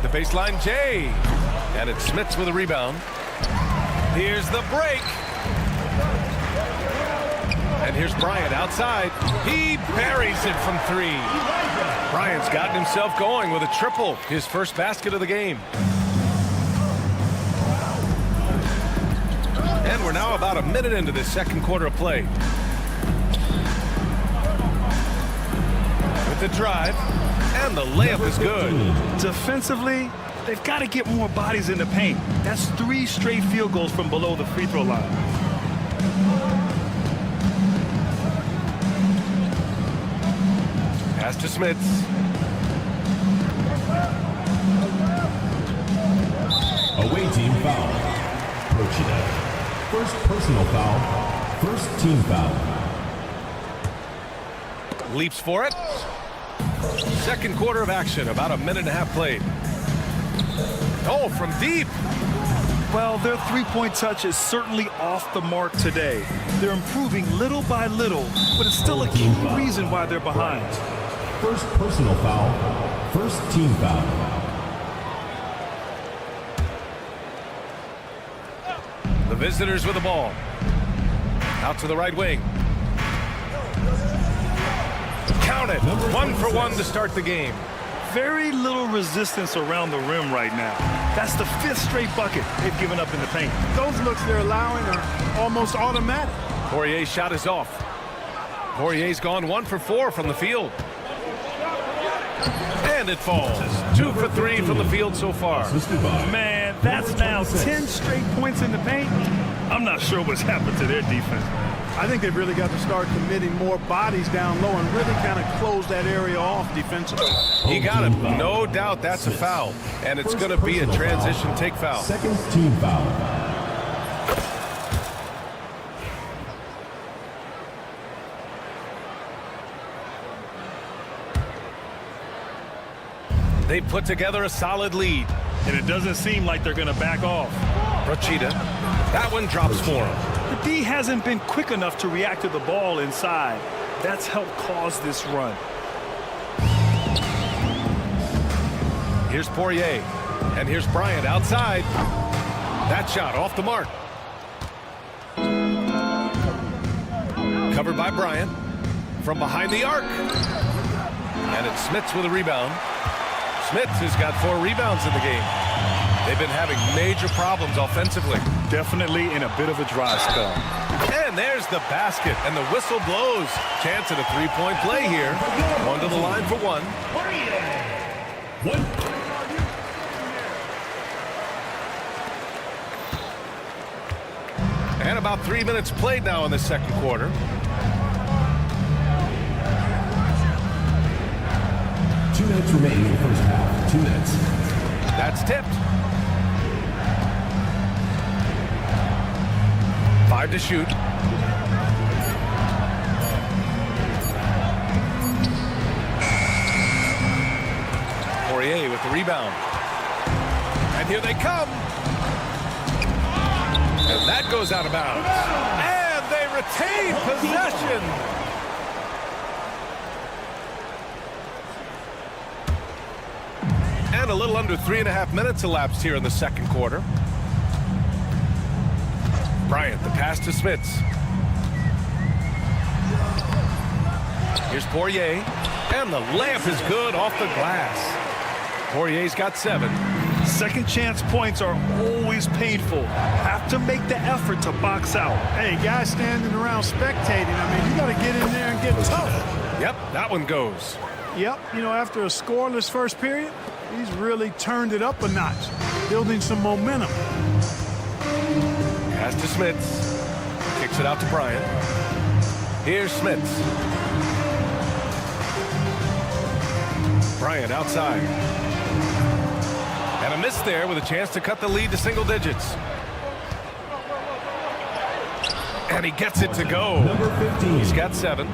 The baseline J. And it's Smits with a rebound. Here's the break. And here's Bryant outside. He buries it from 3. Bryant's gotten himself going with a triple, his first basket of the game. And we're now about a minute into this second quarter of play. With the drive, and the layup is good. Defensively, they've got to get more bodies in the paint. That's 3 straight field goals from below the free throw line. Pass to Smits. Away team foul. Prochita. First personal foul. First team foul. Leaps for it. Second quarter of action, about a minute and a half played. Oh, from deep. Well, their three-point touch is certainly off the mark today. They're improving little by little, but it's still a key reason why they're behind. First personal foul. First team foul. The visitors with the ball. Out to the right wing. Count it. 1 for 1 to start the game. Very little resistance around the rim right now. That's the 5th straight bucket they've given up in the paint. Those looks they're allowing are almost automatic. Poirier's shot is off. Poirier's gone 1 for 4 from the field. And it falls. 2 for 3 from the field so far. Man, that's now 10 straight points in the paint. I'm not sure what's happened to their defense. I think they've really got to start committing more bodies down low and really kind of close that area off defensively. He got it. No doubt that's a foul. And it's going to be a transition take foul. Second team foul. They put together a solid lead. And it doesn't seem like they're going to back off. Prochita. That one drops for him. The D hasn't been quick enough to react to the ball inside. That's helped cause this run. Here's Poirier. And here's Bryant outside. That shot off the mark. Covered by Bryant. From behind the arc. And it's Smits with a rebound. Smits has got 4 rebounds in the game. They've been having major problems offensively. Definitely in a bit of a dry spell. And there's the basket, and the whistle blows. Chance at a 3-point play here. 1 to the line for 1. And about 3 minutes played now in the second quarter. Two minutes remaining in the first half. 2 minutes. That's tipped. 5 to shoot. Poirier with the rebound. And here they come. And that goes out of bounds. And they retain possession. And a little under 3.5 minutes elapsed here in the second quarter. Bryant, the pass to Smits. Here's Poirier. And the layup is good off the glass. Poirier's got 7. Second chance points are always painful. Have to make the effort to box out. Hey, guys standing around spectating, I mean, you got to get in there and get tough. Yep, that one goes. Yep, you know, after a scoreless first period, he's really turned it up a notch, building some momentum. Pass to Smits. Kicks it out to Bryant. Here's Smits. Bryant outside. And a miss there with a chance to cut the lead to single digits. And he gets it to go. Number 15. He's got 7.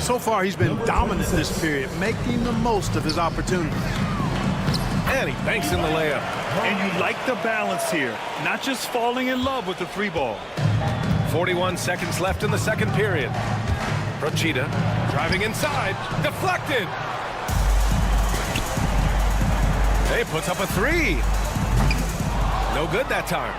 So far, he's been dominant this period, making the most of his opportunity. And he banks in the layup. And you like the balance here, not just falling in love with the 3-ball. 41 seconds left in the second period. Prochita driving inside. Deflected. He puts up a 3. No good that time.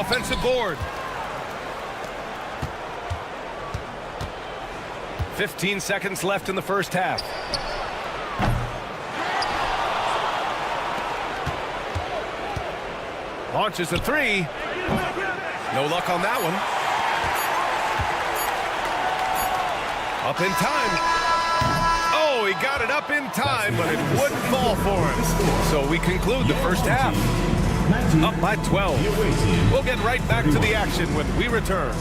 offensive board. 15 seconds left in the first half. Launches a three. No luck on that one. Up in time. Oh, he got it up in time, but it wouldn't fall for him. So we conclude the first half. Up by 12. We'll get right back to the action when we return.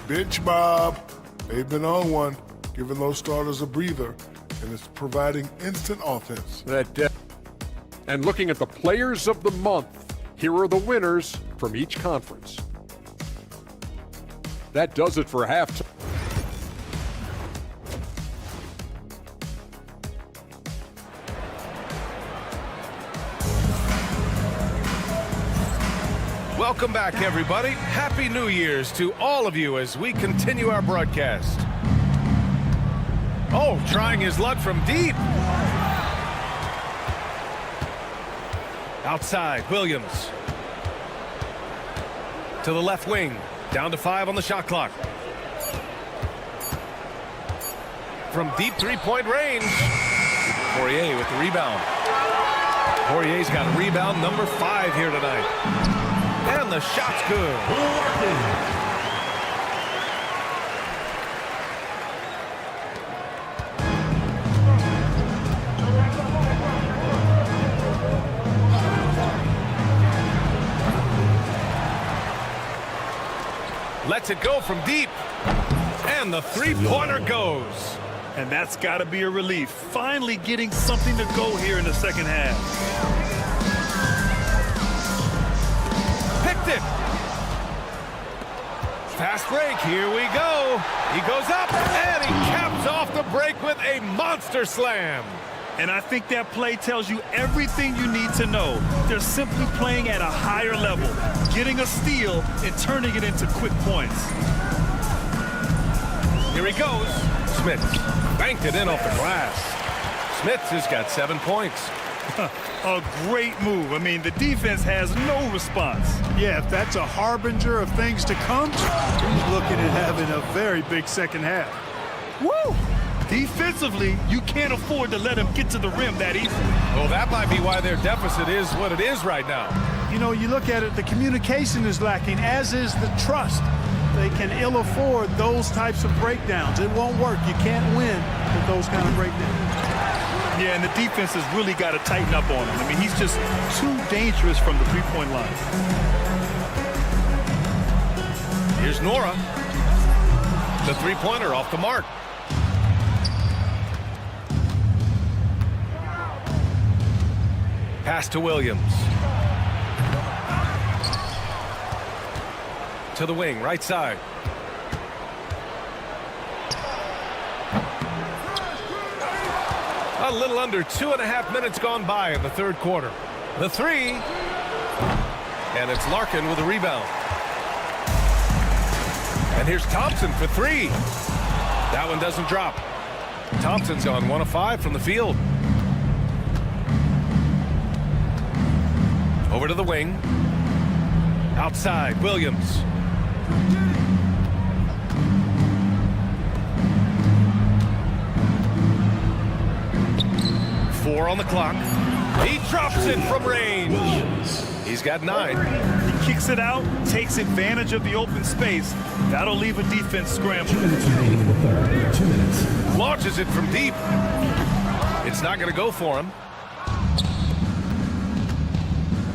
Bench Bob. They've been on one, giving those starters a breather, and it's providing instant offense. And looking at the players of the month, here are the winners from each conference. That does it for halftime. Welcome back, everybody. Happy New Year's to all of you as we continue our broadcast. Oh, trying his luck from deep. Outside, Williams. To the left wing. Down to 5 on the shot clock. From deep three-point range. Poirier with the rebound. Poirier's got rebound number 5 here tonight. And the shot's good. Lets it go from deep. And the three-pointer goes. And that's got to be a relief. Finally getting something to go here in the second half. Picked it. Fast break. Here we go. He goes up, and he caps off the break with a monster slam. And I think that play tells you everything you need to know. They're simply playing at a higher level, getting a steal and turning it into quick points. Here he goes. Smith banked it in off the glass. Smith has got 7 points. A great move. I mean, the defense has no response. Yeah, if that's a harbinger of things to come, he's looking at having a very big second half. Woo! Defensively, you can't afford to let him get to the rim that easily. Well, that might be why their deficit is what it is right now. You know, you look at it, the communication is lacking, as is the trust. They can ill afford those types of breakdowns. It won't work. You can't win with those kind of breakdowns. Yeah, and the defense has really got to tighten up on him. I mean, he's just too dangerous from the three-point line. Here's Nora. The three-pointer off the mark. Pass to Williams. To the wing, right side. A little under 2.5 minutes gone by in the third quarter. The three. And it's Larkin with a rebound. And here's Thompson for 3. That one doesn't drop. Thompson's gone 1 of 5 from the field. Over to the wing. Outside, Williams. Four on the clock. He drops it from range. He's got 9. He kicks it out, takes advantage of the open space. That'll leave a defense scramble. 2 minutes remaining in the third. 2 minutes. Launches it from deep. It's not going to go for him.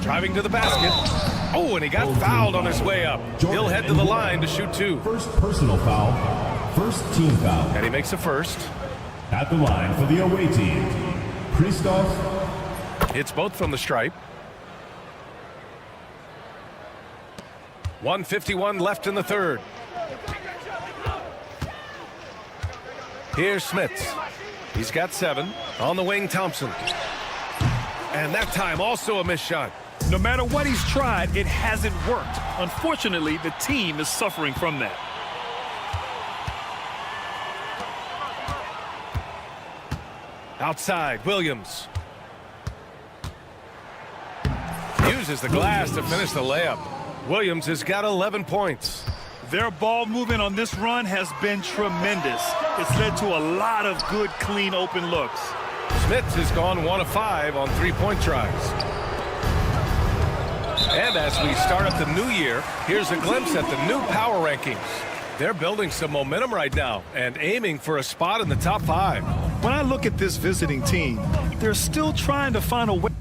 Driving to the basket. Oh, and he got fouled on his way up. He'll head to the line to shoot 2. First personal foul. First team foul. And he makes a first. At the line for the away team, Christoph. It's both from the stripe. 1:51 left in the third. Here's Smits. He's got 7. On the wing, Thompson. And that time also a missed shot. No matter what he's tried, it hasn't worked. Unfortunately, the team is suffering from that. Outside, Williams. Uses the glass to finish the layup. Williams has got 11 points. Their ball movement on this run has been tremendous. It's led to a lot of good, clean, open looks. Smith has gone 1 of 5 on three-point tries. And as we start up the new year, here's a glimpse at the new power rankings. They're building some momentum right now and aiming for a spot in the top 5. When I look at this visiting team, they're still trying to find a way.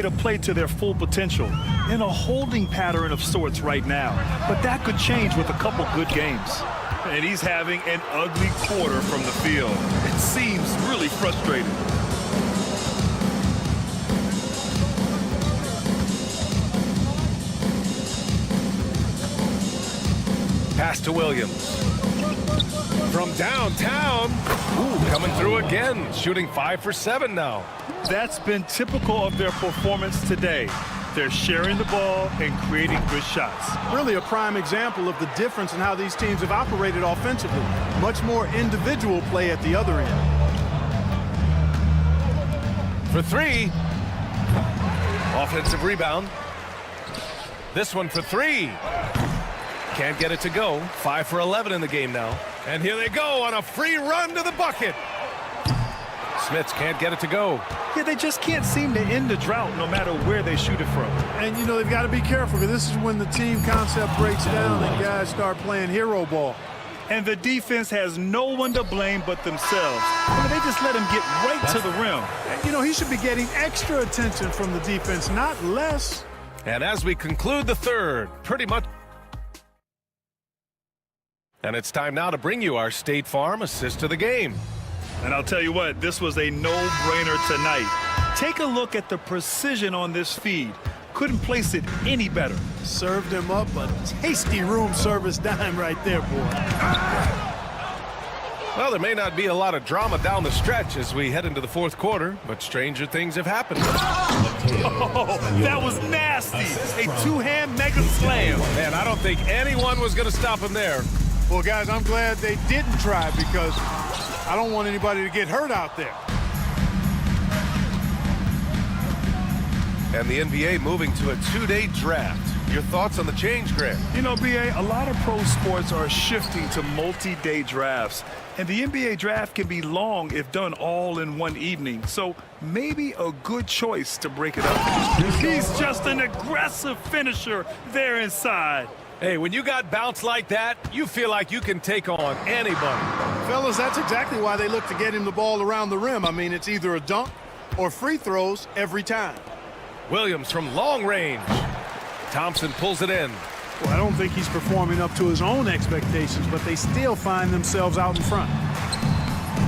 To play to their full potential in a holding pattern of sorts right now. But that could change with a couple good games. And he's having an ugly quarter from the field. It seems really frustrating. Pass to Williams. From downtown. Ooh, coming through again. Shooting 5 for 7 now. That's been typical of their performance today. They're sharing the ball and creating good shots. Really a prime example of the difference in how these teams have operated offensively. Much more individual play at the other end. For 3. Offensive rebound. This one for 3. Can't get it to go. 5 for 11 in the game now. And here they go on a free run to the bucket. Smits can't get it to go. Yeah, they just can't seem to end the drought no matter where they shoot it from. And, you know, they've got to be careful because this is when the team concept breaks down and guys start playing hero ball. And the defense has no one to blame but themselves. I mean, they just let him get right to the rim. And, you know, he should be getting extra attention from the defense, not less. And as we conclude the third, pretty much. And it's time now to bring you our State Farm assist of the game. And I'll tell you what, this was a no-brainer tonight. Take a look at the precision on this feed. Couldn't place it any better. Served him up a tasty room service dime right there, boy. Well, there may not be a lot of drama down the stretch as we head into the fourth quarter, but stranger things have happened. Oh, that was nasty. A two-hand mega slam. Man, I don't think anyone was going to stop him there. Well, guys, I'm glad they didn't try because I don't want anybody to get hurt out there. And the NBA moving to a 2-day draft. Your thoughts on the change, Grant? You know, B.A., a lot of pro sports are shifting to multi-day drafts. And the NBA draft can be long if done all in one evening. So maybe a good choice to break it up. He's just an aggressive finisher there inside. Hey, when you got bounce like that, you feel like you can take on anybody. Fellas, that's exactly why they look to get him the ball around the rim. I mean, it's either a dunk or free throws every time. Williams from long range. Thompson pulls it in. Well, I don't think he's performing up to his own expectations, but they still find themselves out in front.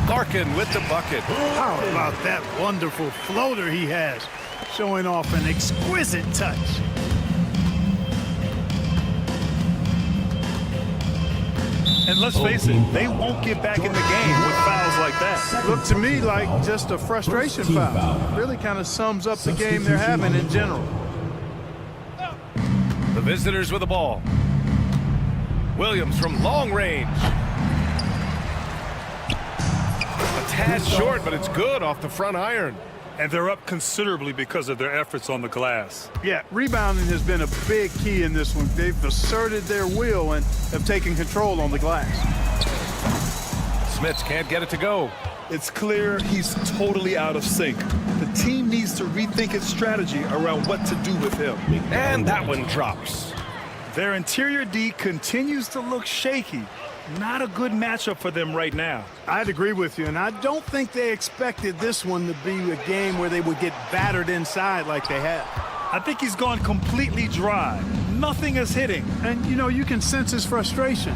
Larkin with the bucket. How about that wonderful floater he has, showing off an exquisite touch. And let's face it, they won't get back in the game with fouls like that. Looked to me like just a frustration foul. Really kind of sums up the game they're having in general. The visitors with the ball. Williams from long range. A tad short, but it's good off the front iron. And they're up considerably because of their efforts on the glass. Yeah, rebounding has been a big key in this one. They've asserted their will and have taken control on the glass. Smits can't get it to go. It's clear he's totally out of sync. The team needs to rethink its strategy around what to do with him. And that one drops. Their interior D continues to look shaky. Not a good matchup for them right now. I'd agree with you, and I don't think they expected this one to be a game where they would get battered inside like they have. I think he's gone completely dry. Nothing is hitting. And, you know, you can sense his frustration.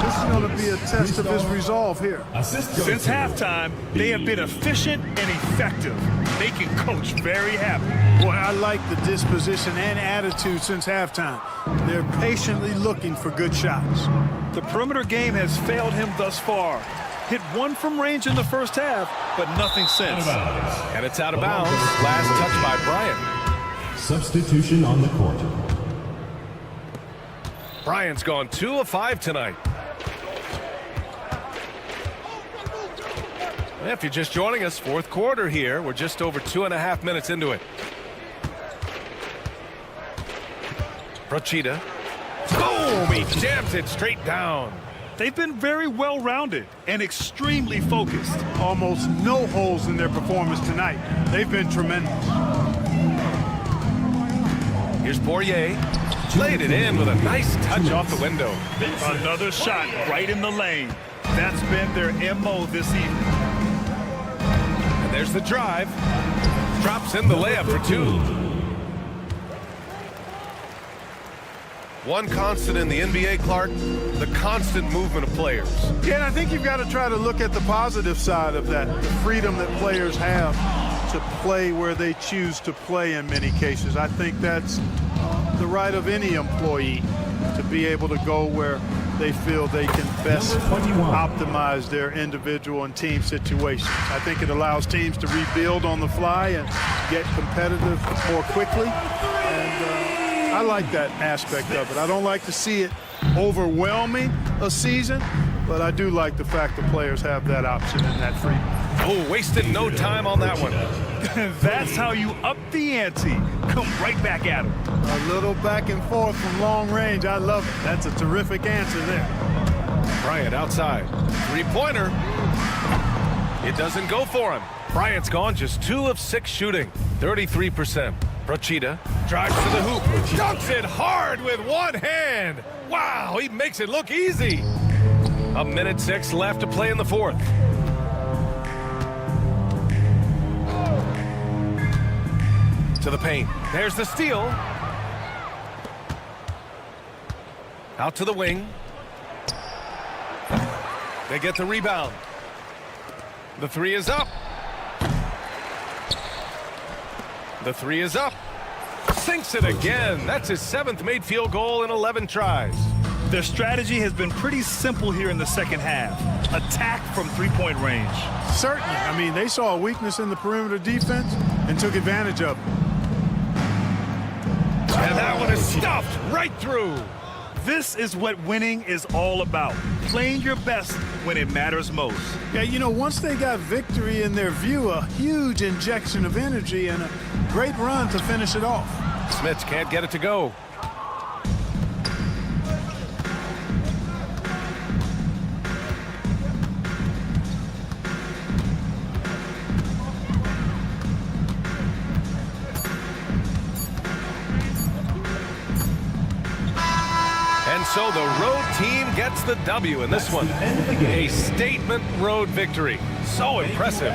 This is going to be a test of his resolve here. Since halftime, they have been efficient and effective, making Coach very happy. Boy, I like the disposition and attitude since halftime. They're patiently looking for good shots. The perimeter game has failed him thus far. Hit one from range in the first half, but nothing since. And it's out of bounds. Last touch by Bryant. Substitution on the court. Bryant's gone 2 of 5 tonight. If you're just joining us, fourth quarter here. We're just over 2.5 minutes into it. Procida. Boom! He jams it straight down. They've been very well-rounded and extremely focused. Almost no holes in their performance tonight. They've been tremendous. Here's Poirier. Played it in with a nice touch off the window. Another shot right in the lane. That's been their MO this evening. And there's the drive. Drops in the layup for 2. One constant in the NBA, Clark, the constant movement of players. Yeah, and I think you've got to try to look at the positive side of that, the freedom that players have to play where they choose to play in many cases. I think that's the right of any employee to be able to go where they feel they can best optimize their individual and team situations. I think it allows teams to rebuild on the fly and get competitive more quickly. And I like that aspect of it. I don't like to see it overwhelming a season, but I do like the fact that players have that option and that freedom. Oh, wasted no time on that one. That's how you up the ante. Come right back at him. A little back and forth from long range. I love it. That's a terrific answer there. Bryant outside. Three-pointer. It doesn't go for him. Bryant's gone just 2 of 6 shooting. 33%. Procida drives to the hoop. Dunks it hard with one hand. Wow, he makes it look easy. 1:06 left to play in the fourth. To the paint. There's the steal. Out to the wing. They get the rebound. The 3 is up. The 3 is up. Sinks it again. That's his 7th made field goal in 11 tries. Their strategy has been pretty simple here in the second half. Attack from three-point range. Certainly. I mean, they saw a weakness in the perimeter defense and took advantage of it. And that one is stuffed right through. This is what winning is all about. Playing your best when it matters most. Yeah, you know, once they got victory in their view, a huge injection of energy and a great run to finish it off. Smits can't get it to go. And so the road team gets the W in this one. A statement road victory. So impressive.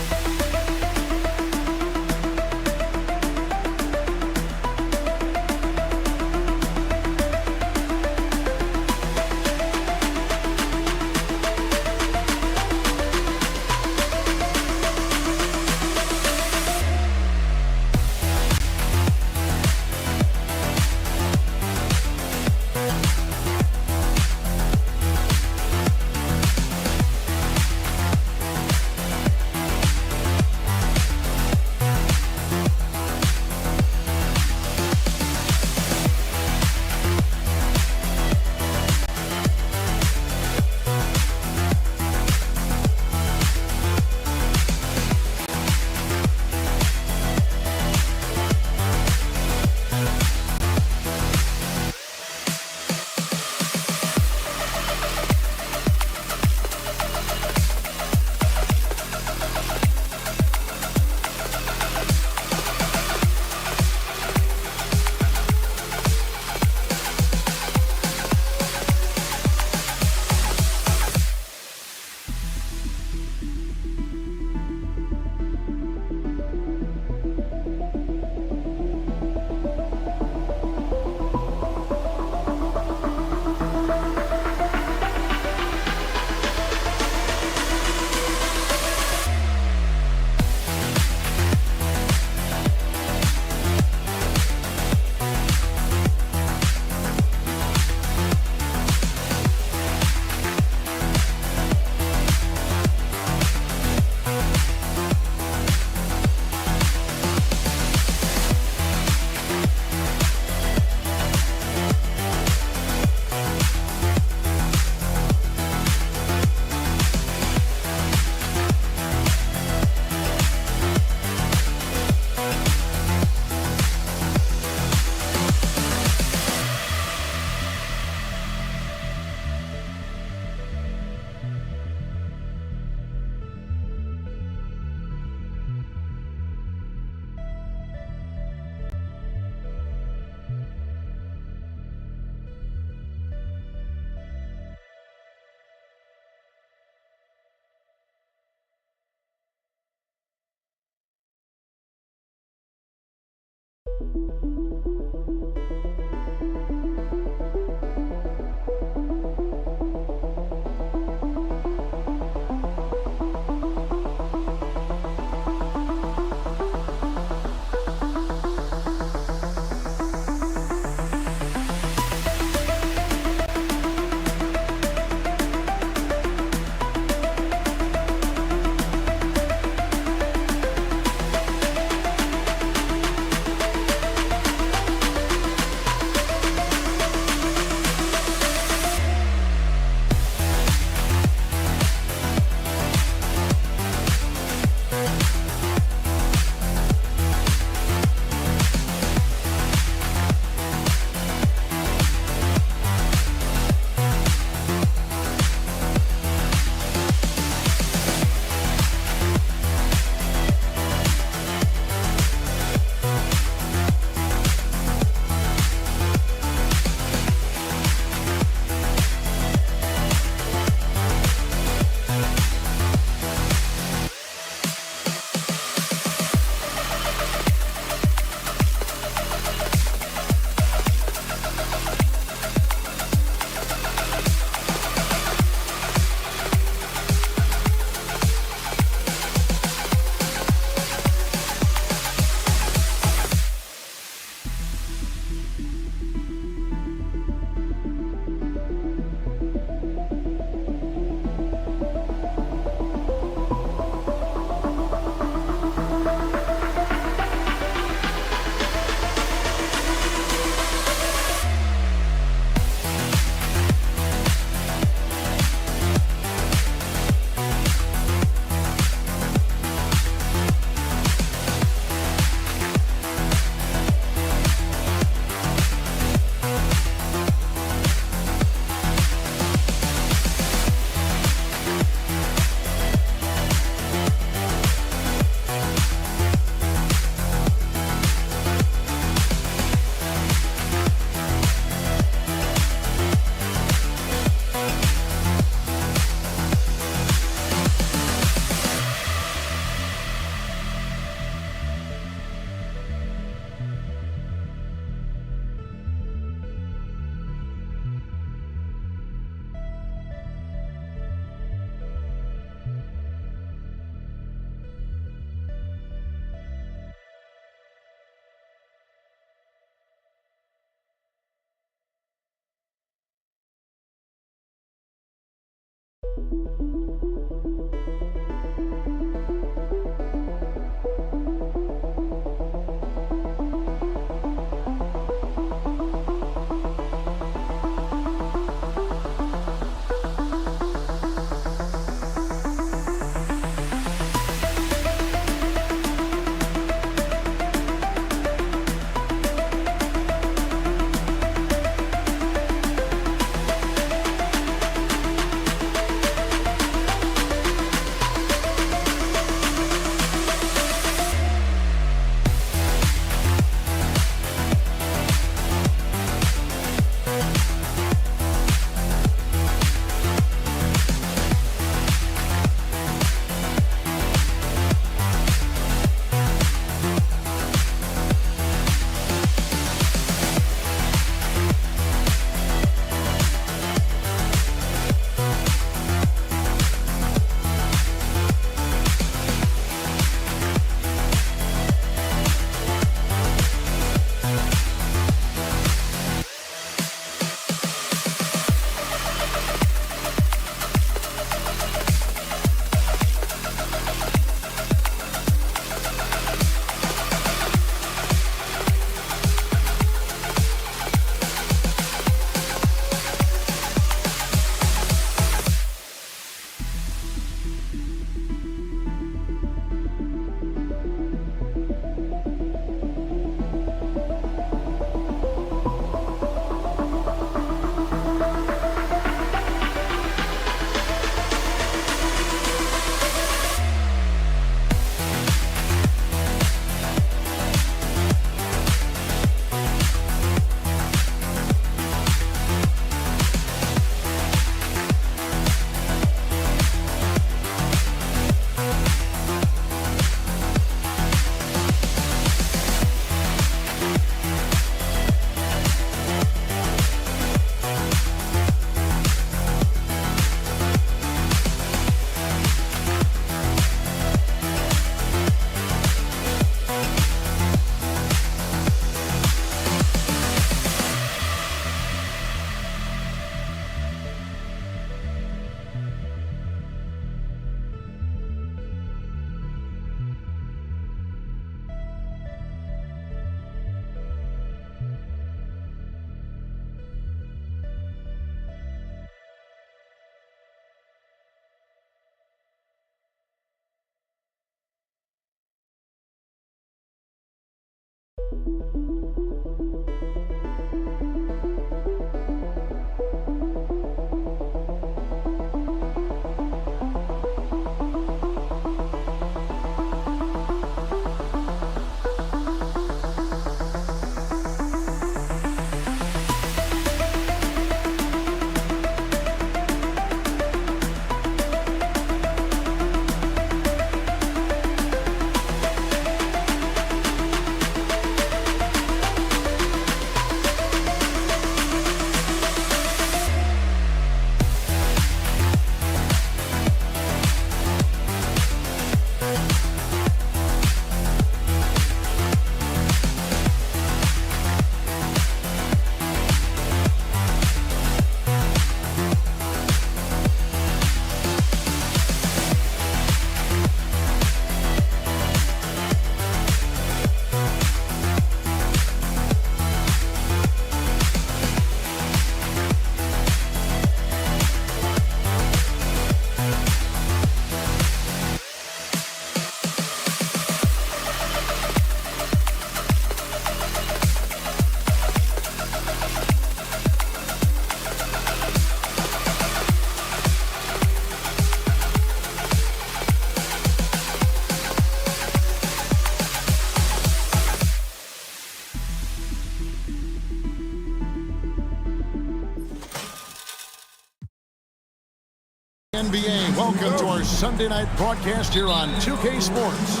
NBA. Welcome to our Sunday night broadcast here on 2K Sports.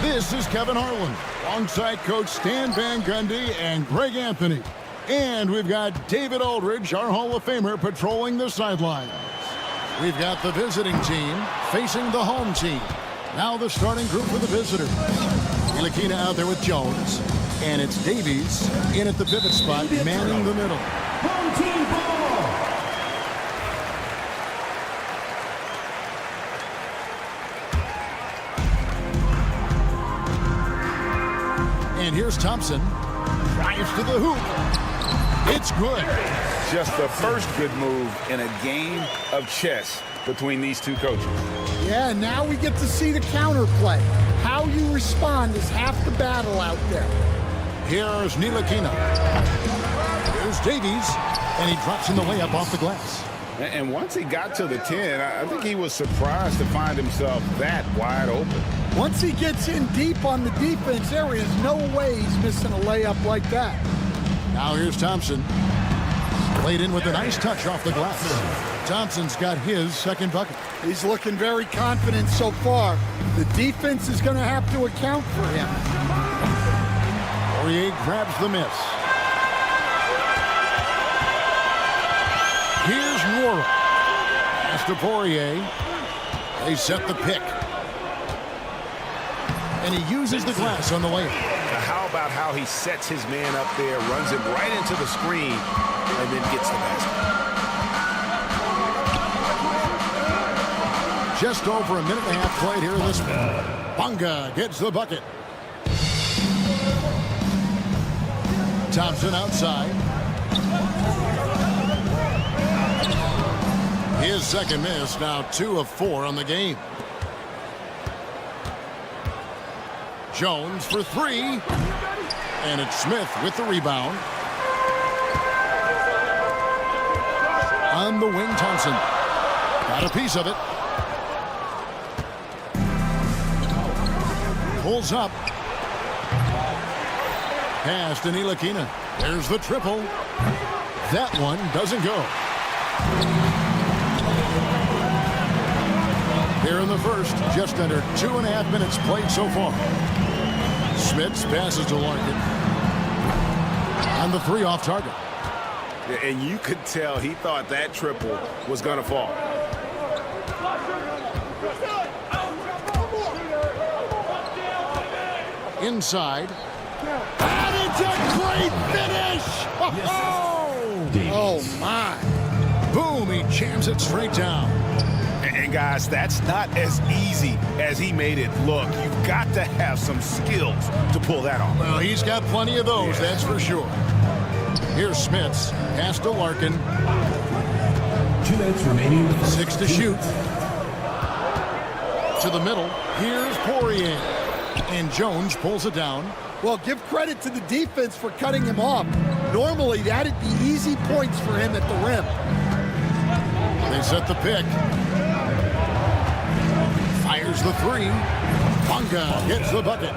This is Kevin Harlan, alongside Coach Stan Van Gundy and Greg Anthony. And we've got David Aldridge, our Hall of Famer, patrolling the sidelines. We've got the visiting team facing the home team. Now the starting group for the visitors. Ilakina out there with Jones. And it's Davies in at the pivot spot, manning the middle. Home team ball. And here's Thompson. Drives to the hoop. It's good. Just the first good move in a game of chess between these two coaches. Yeah, now we get to see the counterplay. How you respond is half the battle out there. Here's Ntilikina. Here's Davies, and he drops in the layup off the glass. And once he got to the 10, I think he was surprised to find himself that wide open. Once he gets in deep on the defense, there is no way he's missing a layup like that. Now here's Thompson. Played in with a nice touch off the glass. Thompson's got his second bucket. He's looking very confident so far. The defense is going to have to account for him. Poirier grabs the miss. Here's Nwora. Pass to Poirier. They set the pick. And he uses the glass on the layup. How about how he sets his man up there, runs him right into the screen, and then gets the basket. Just over a minute and a half played here in this one. Bonga gets the bucket. Thompson outside. His second miss, now 2 of 4 on the game. Jones for 3. And it's Smith with the rebound. On the wing, Thompson. Got a piece of it. Pulls up. Pass to Ntilikina. There's the triple. That one doesn't go. Here in the first, just under 2.5 minutes played so far. Smits passes to Larkin. And the 3 off target. And you could tell he thought that triple was going to fall. Inside. And it's a great finish! Oh, my. Boom, he jams it straight down. And guys, that's not as easy as he made it look. You've got to have some skills to pull that off. Well, he's got plenty of those, that's for sure. Here's Smits. Pass to Larkin. 2 minutes remaining. 6 to shoot. To the middle. Here's Poirier. And Jones pulls it down. Well, give credit to the defense for cutting him off. Normally, that'd be easy points for him at the rim. They set the pick. Fires the 3. Bonga gets the bucket.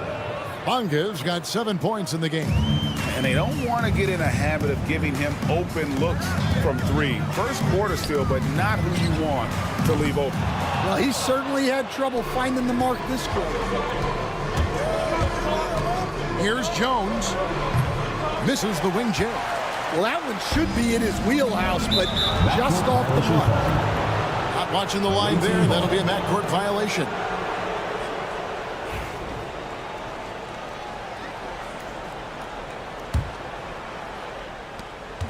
Bonga's got 7 points in the game. And they don't want to get in a habit of giving him open looks from 3. First quarter still, but not who you want to leave open. Well, he certainly had trouble finding the mark this quarter. Here's Jones. Misses the wing jab. Well, that one should be in his wheelhouse, but just off the mark. Not watching the line there. That'll be a backcourt violation.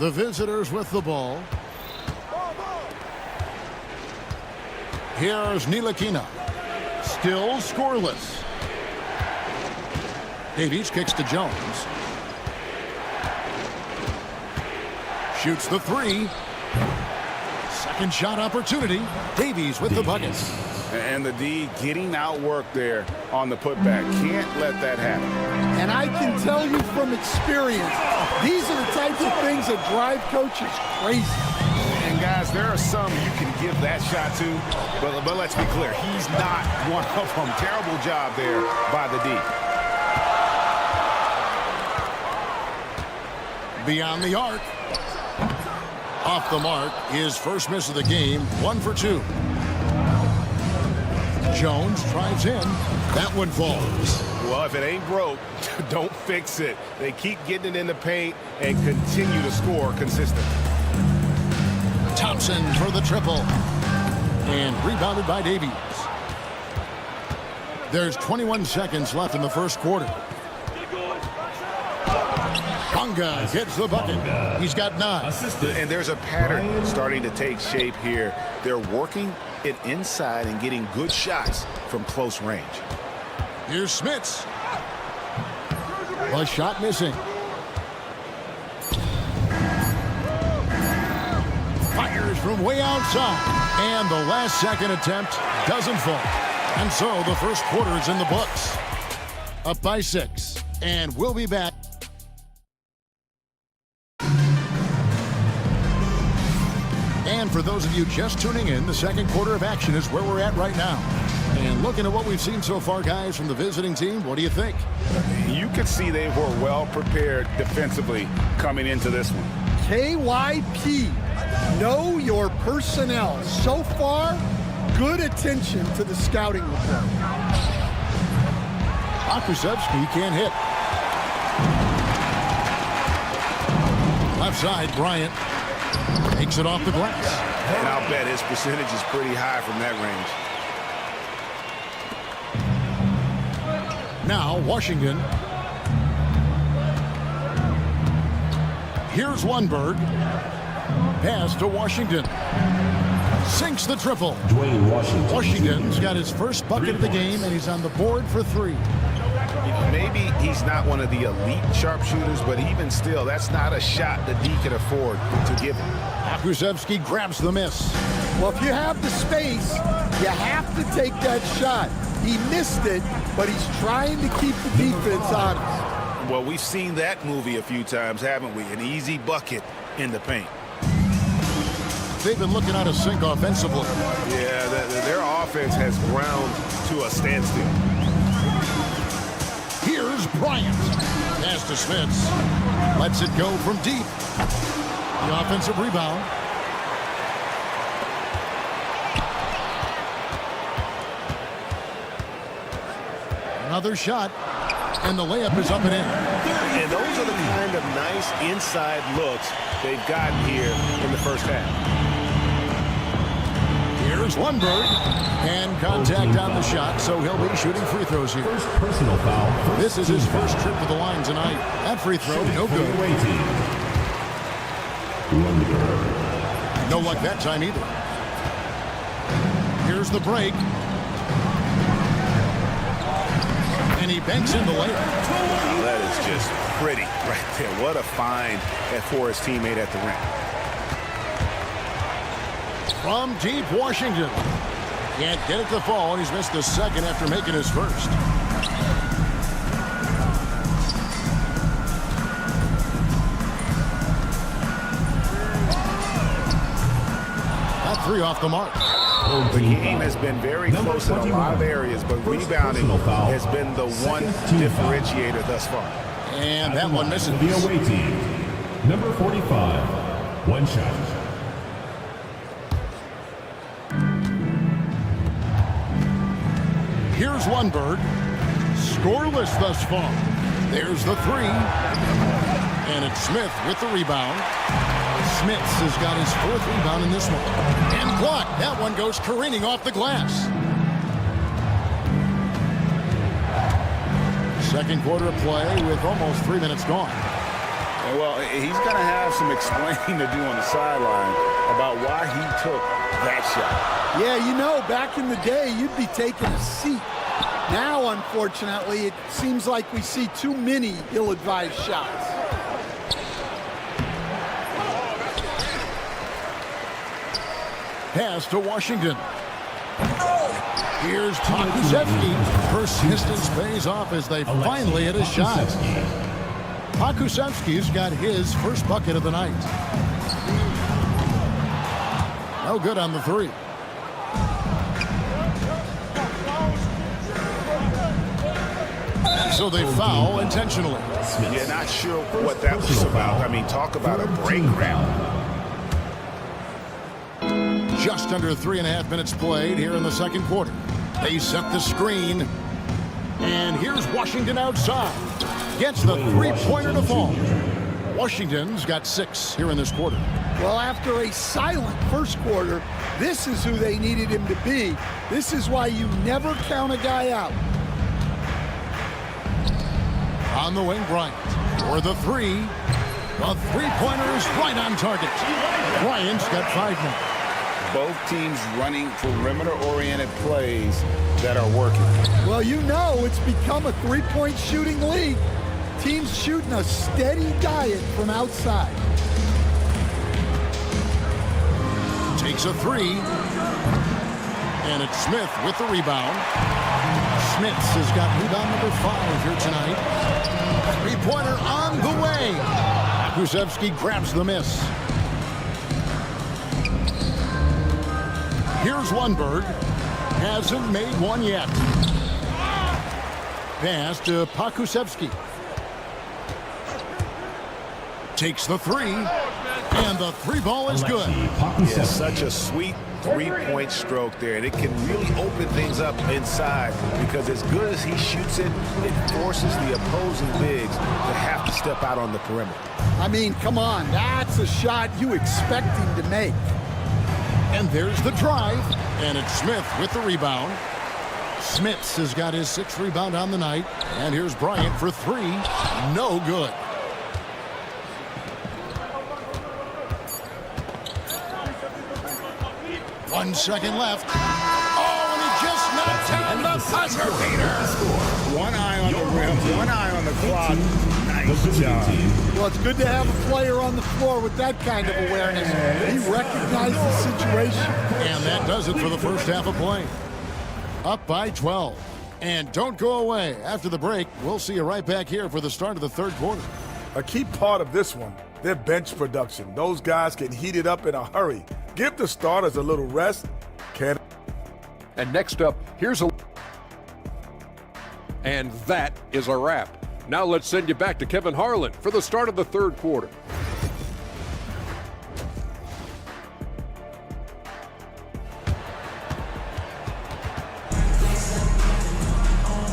The visitors with the ball. Here's Ntilikina. Still scoreless. Davies kicks to Jones. Shoots the 3. Second shot opportunity. Davies with the bucket. And the D getting outworked there on the putback. Can't let that happen. And I can tell you from experience, these are the types of things that drive coaches crazy. And guys, there are some you can give that shot to, but let's be clear, he's not one of them. Terrible job there by the D. Beyond the arc. Off the mark. His first miss of the game. 1 for 2. Jones drives in. That one falls. Well, if it ain't broke, don't fix it. They keep getting it in the paint and continue to score consistently. Thompson for the triple. And rebounded by Davies. There's 21 seconds left in the first quarter. Bonga gets the bucket. He's got 9. And there's a pattern starting to take shape here. They're working it inside and getting good shots from close range. Here's Smits. The shot missing. Fires from way outside. And the last second attempt doesn't fall. And so the first quarter is in the books. Up by 6. And we'll be back. And for those of you just tuning in, the second quarter of action is where we're at right now. And looking at what we've seen so far, guys, from the visiting team, what do you think? You could see they were well prepared defensively coming into this one. KYP, know your personnel. So far, good attention to the scouting report. Akusevsky can't hit. Left side, Bryant takes it off the glass. And I'll bet his percentage is pretty high from that range. Now, Washington. Here's Lundberg. Pass to Washington. Sinks the triple. Dwayne Washington. Washington's got his first bucket of the game, and he's on the board for 3. Maybe he's not one of the elite sharpshooters, but even still, that's not a shot that he can afford to give him. Akusevsky grabs the miss. Well, if you have the space, you have to take that shot. He missed it, but he's trying to keep the defense honest. Well, we've seen that movie a few times, haven't we? An easy bucket in the paint. They've been looking out of sync offensively. Yeah, their offense has ground to a standstill. Here's Bryant. Pass to Smits. Lets it go from deep. The offensive rebound. Another shot. And the layup is up and in. And those are the kind of nice inside looks they've gotten here in the first half. Here's Lundberg. And contact on the shot, so he'll be shooting free throws here. First personal foul. This is his first trip to the line tonight. That free throw, no good. No luck that time either. Here's the break. And he banks in the layup. That is just pretty right there. What a find for his teammate at the rim. From deep, Washington. Can't get it to fall. He's missed the second after making his first. That 3 off the mark. The game has been very close in a lot of areas, but rebounding has been the one differentiator thus far. And that one misses. The away team. Number 45. One shot. Here's Lundberg. Scoreless thus far. There's the 3. And it's Smith with the rebound. Smith has got his 4th rebound in this one. And blocked. That one goes careening off the glass. Second quarter of play with almost 3 minutes gone. Well, he's going to have some explaining to do on the sideline about why he took that shot. Yeah, you know, back in the day, you'd be taking a seat. Now, unfortunately, it seems like we see too many ill-advised shots. Pass to Washington. Here's Akusevsky. Persistence pays off as they finally hit a shot. Akusevsky's got his first bucket of the night. No good on the 3. So they foul intentionally. Yeah, not sure what that was about. I mean, talk about a break round. Just under 3.5 minutes played here in the second quarter. They set the screen. And here's Washington outside. Gets the 3-pointer to fall. Washington's got 6 here in this quarter. Well, after a silent first quarter, this is who they needed him to be. This is why you never count a guy out. On the wing, Bryant for the 3. The 3-pointer is right on target. Bryant's got 5 now. Both teams running perimeter-oriented plays that are working. Well, you know it's become a 3-point shooting league. team's shooting a steady diet from outside. Takes a three. And it's Smith with the rebound. Smith has got rebound number 5 here tonight. Three-pointer on the way. Kuszewski grabs the miss. Here's Lundberg. Hasn't made one yet. Pass to Pakusevski. Takes the three. And the three ball is good. Yeah, such a sweet three-point stroke there. And it can really open things up inside because as good as he shoots it, it forces the opposing bigs to have to step out on the perimeter. I mean, come on. That's a shot you expect him to make. And there's the drive. And it's Smith with the rebound. Smith has got his 6th rebound on the night. And here's Bryant for 3. No good. One second left. Oh, and he just knocked down the buzzer beater. One eye on the rim, one eye on the clock. Nice job. Well, it's good to have a player on the floor with that kind of awareness. He recognized the situation. And that does it for the first half of play. Up by 12. And don't go away. After the break, we'll see you right back here for the start of the third quarter. A key part of this one, their bench production. Those guys can heat it up in a hurry. Give the starters a little rest. And next up, here's a... And that is a wrap. Now let's send you back to Kevin Harlan for the start of the third quarter.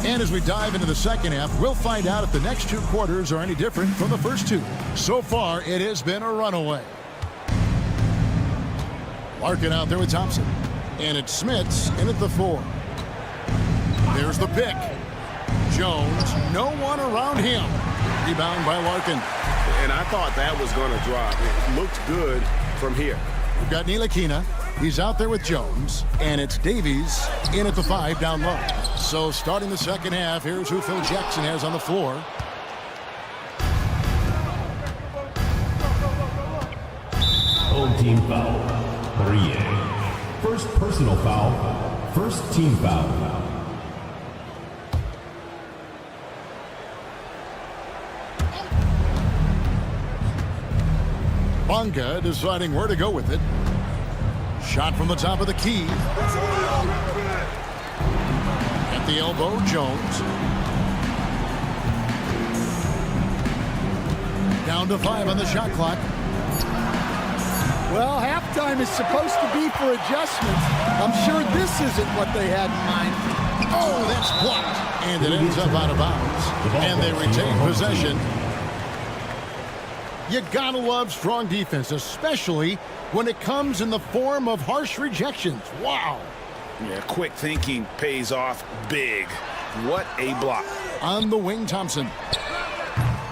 And as we dive into the second half, we'll find out if the next 2 quarters are any different from the first 2. So far, it has been a runaway. Larkin out there with Thompson. And it's Smits in at the 4. There's the pick. Jones, no one around him. Rebound by Larkin. And I thought that was going to drop. It looked good from here. We've got Ntilikina. He's out there with Jones. And it's Davies in at the 5 down low. So starting the second half, here's who Phil Jackson has on the floor. Home team foul. 3A. First personal foul. First team foul. Bonga deciding where to go with it. Shot from the top of the key. At the elbow, Jones. Down to 5 on the shot clock. Well, halftime is supposed to be for adjustments. I'm sure this isn't what they had in mind. Oh, that's blocked. And it ends up out of bounds. And they retain possession. You gotta love strong defense, especially when it comes in the form of harsh rejections. Wow. Yeah, quick thinking pays off big. What a block. On the wing, Thompson.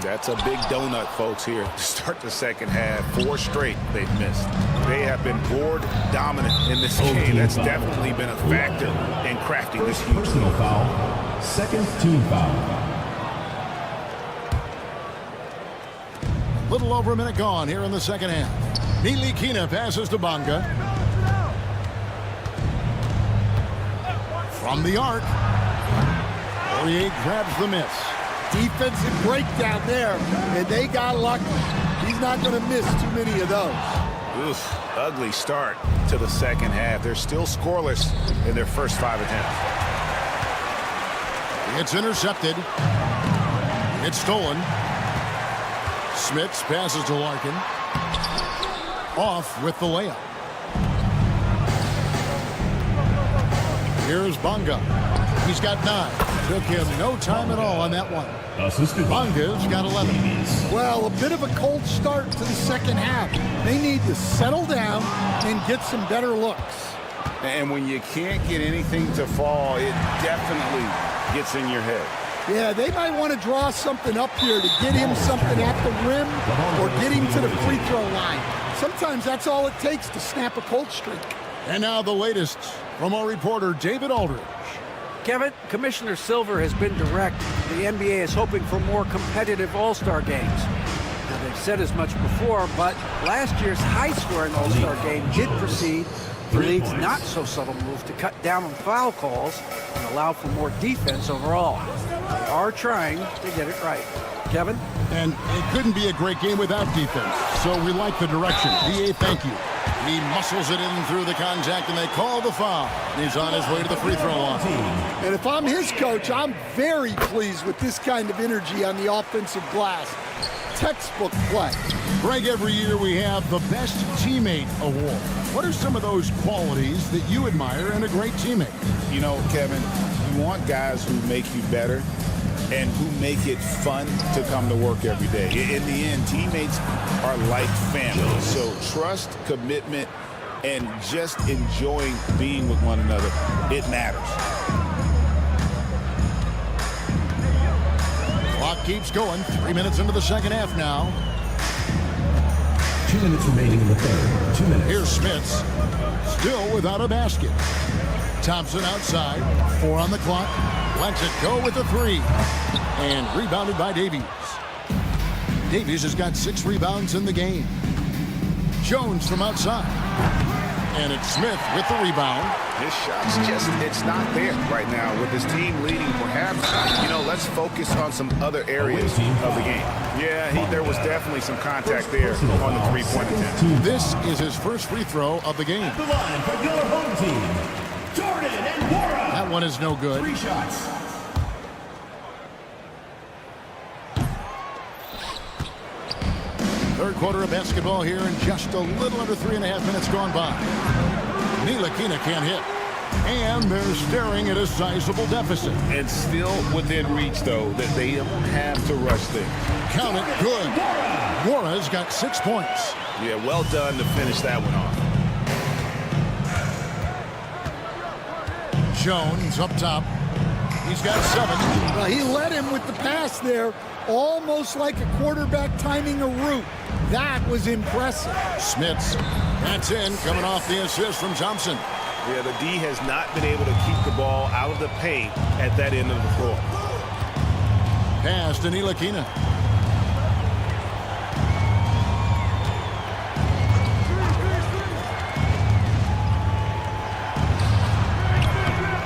That's a big donut, folks, here to start the second half. 4 straight they've missed. They have been board dominant in this game. That's definitely been a factor in crafting this huge personal foul. Second team foul. Little over a minute gone here in the second half. Ntilikina passes to Bonga. From the arc. Poirier grabs the miss. Defensive breakdown there, and they got lucky. He's not going to miss too many of those. Oof, ugly start to the second half. They're still scoreless in their first 5 attempts. It's intercepted. It's stolen. Smits passes to Larkin. Off with the layup. Here's Bonga. He's got 9. Took him no time at all on that one. Bonga's got 11. Well, a bit of a cold start to the second half. They need to settle down and get some better looks. And when you can't get anything to fall, it definitely gets in your head. Yeah, they might want to draw something up here to get him something at the rim or get him to the free throw line. Sometimes that's all it takes to snap a cold streak. And now the latest from our reporter, David Aldridge. Kevin, Commissioner Silver has been direct. The NBA is hoping for more competitive All-Star games. Now, they've said as much before, but last year's high-scoring All-Star game did precede the league's not-so-subtle move to cut down on foul calls and allow for more defense overall. They are trying to get it right. Kevin? And it couldn't be a great game without defense, so we like the direction. DA, thank you. He muscles it in through the contact, and they call the foul. He's on his way to the free throw line. And if I'm his coach, I'm very pleased with this kind of energy on the offensive glass. Textbook play. Greg, every year we have the Best Teammate Award. What are some of those qualities that you admire in a great teammate? You know, Kevin, you want guys who make you better and who make it fun to come to work every day. In the end, teammates are like family. So trust, commitment, and just enjoying being with one another, it matters. Clock keeps going. 3 minutes into the second half now. 2 minutes remaining in the third. 2 minutes. Here's Smits, still without a basket. Thompson outside, 4 on the clock. Lets it go with the 3. And rebounded by Davies. Davies has got 6 rebounds in the game. Jones from outside. And it's Smith with the rebound. His shot's just, it's not there right now. With his team leading, perhaps, you know, let's focus on some other areas of the game. Yeah, there was definitely some contact there on the three-point attempt. This is his first free throw of the game. At the line for your home team, Jordan and Wara. That one is no good. 3 shots. Third quarter of basketball here, and just a little under 3.5 minutes gone by. Ntilikina can't hit. And they're staring at a sizable deficit. And still within reach, though, that they don't have to rush things. Count it, good. Wara's got 6 points. Yeah, well done to finish that one off. Jones up top. He's got 7. Well, he led him with the pass there, almost like a quarterback timing a route. That was impressive. Smits, that's in, coming off the assist from Thompson. Yeah, the D has not been able to keep the ball out of the paint at that end of the floor. Pass to Ntilikina.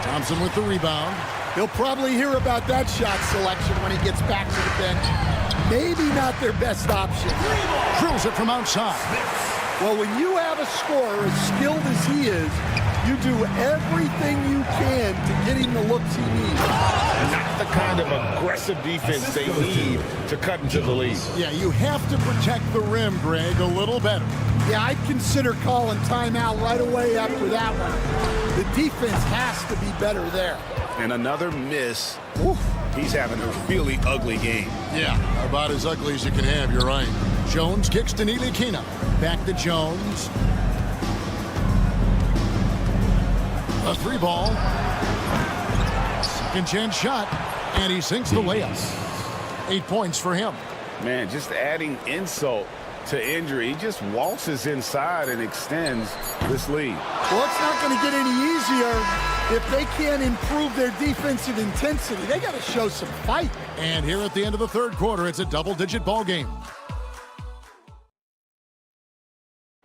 Thompson with the rebound. He'll probably hear about that shot selection when he gets back to the bench. Maybe not their best option. Drills it from outside. Well, when you have a scorer as skilled as he is, you do everything you can to get him the looks he needs. Not the kind of aggressive defense they need to cut into the lead. Yeah, you have to protect the rim, Greg, a little better. Yeah, I'd consider calling timeout right away after that one. The defense has to be better there. And another miss. Oof. He's having a really ugly game. Yeah, about as ugly as you can have, you're right. Jones kicks to Ntilikina. Back to Jones. A 3 ball. Second chance shot. And he sinks the layup. 8 points for him. Man, just adding insult to injury. He just waltzes inside and extends this lead. Well, it's not going to get any easier if they can't improve their defensive intensity. They got to show some fight. And here at the end of the third quarter, it's a double-digit ball game.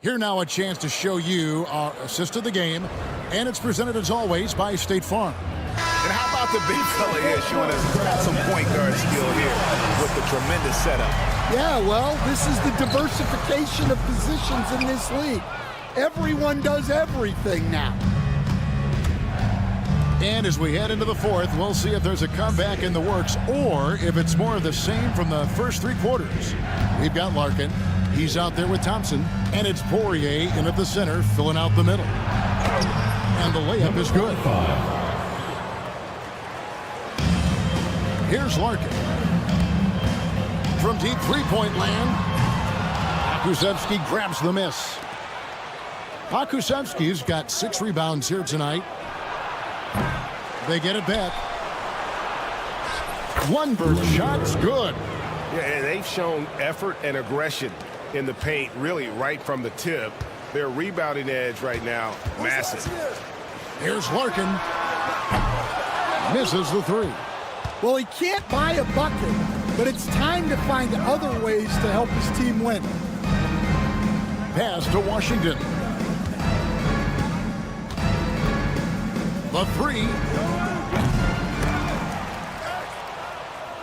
Here now a chance to show you our assist of the game, and it's presented as always by State Farm. And how about the big fella here showing us some point guard skill here with the tremendous setup? Yeah, well, this is the diversification of positions in this league. Everyone does everything now. And as we head into the fourth, we'll see if there's a comeback in the works or if it's more of the same from the first 3 quarters. We've got Larkin. He's out there with Thompson. And it's Poirier in at the center, filling out the middle. And the layup is good. Here's Larkin. From deep three-point land, Pokusevski grabs the miss. Pokusevski's got 6 rebounds here tonight. They get it back. One burst shot's good. Yeah, and they've shown effort and aggression in the paint, really right from the tip. Their rebounding edge right now, massive. Here's Larkin. misses the three. Well, he can't buy a bucket, but it's time to find other ways to help his team win. Pass to Washington. The three.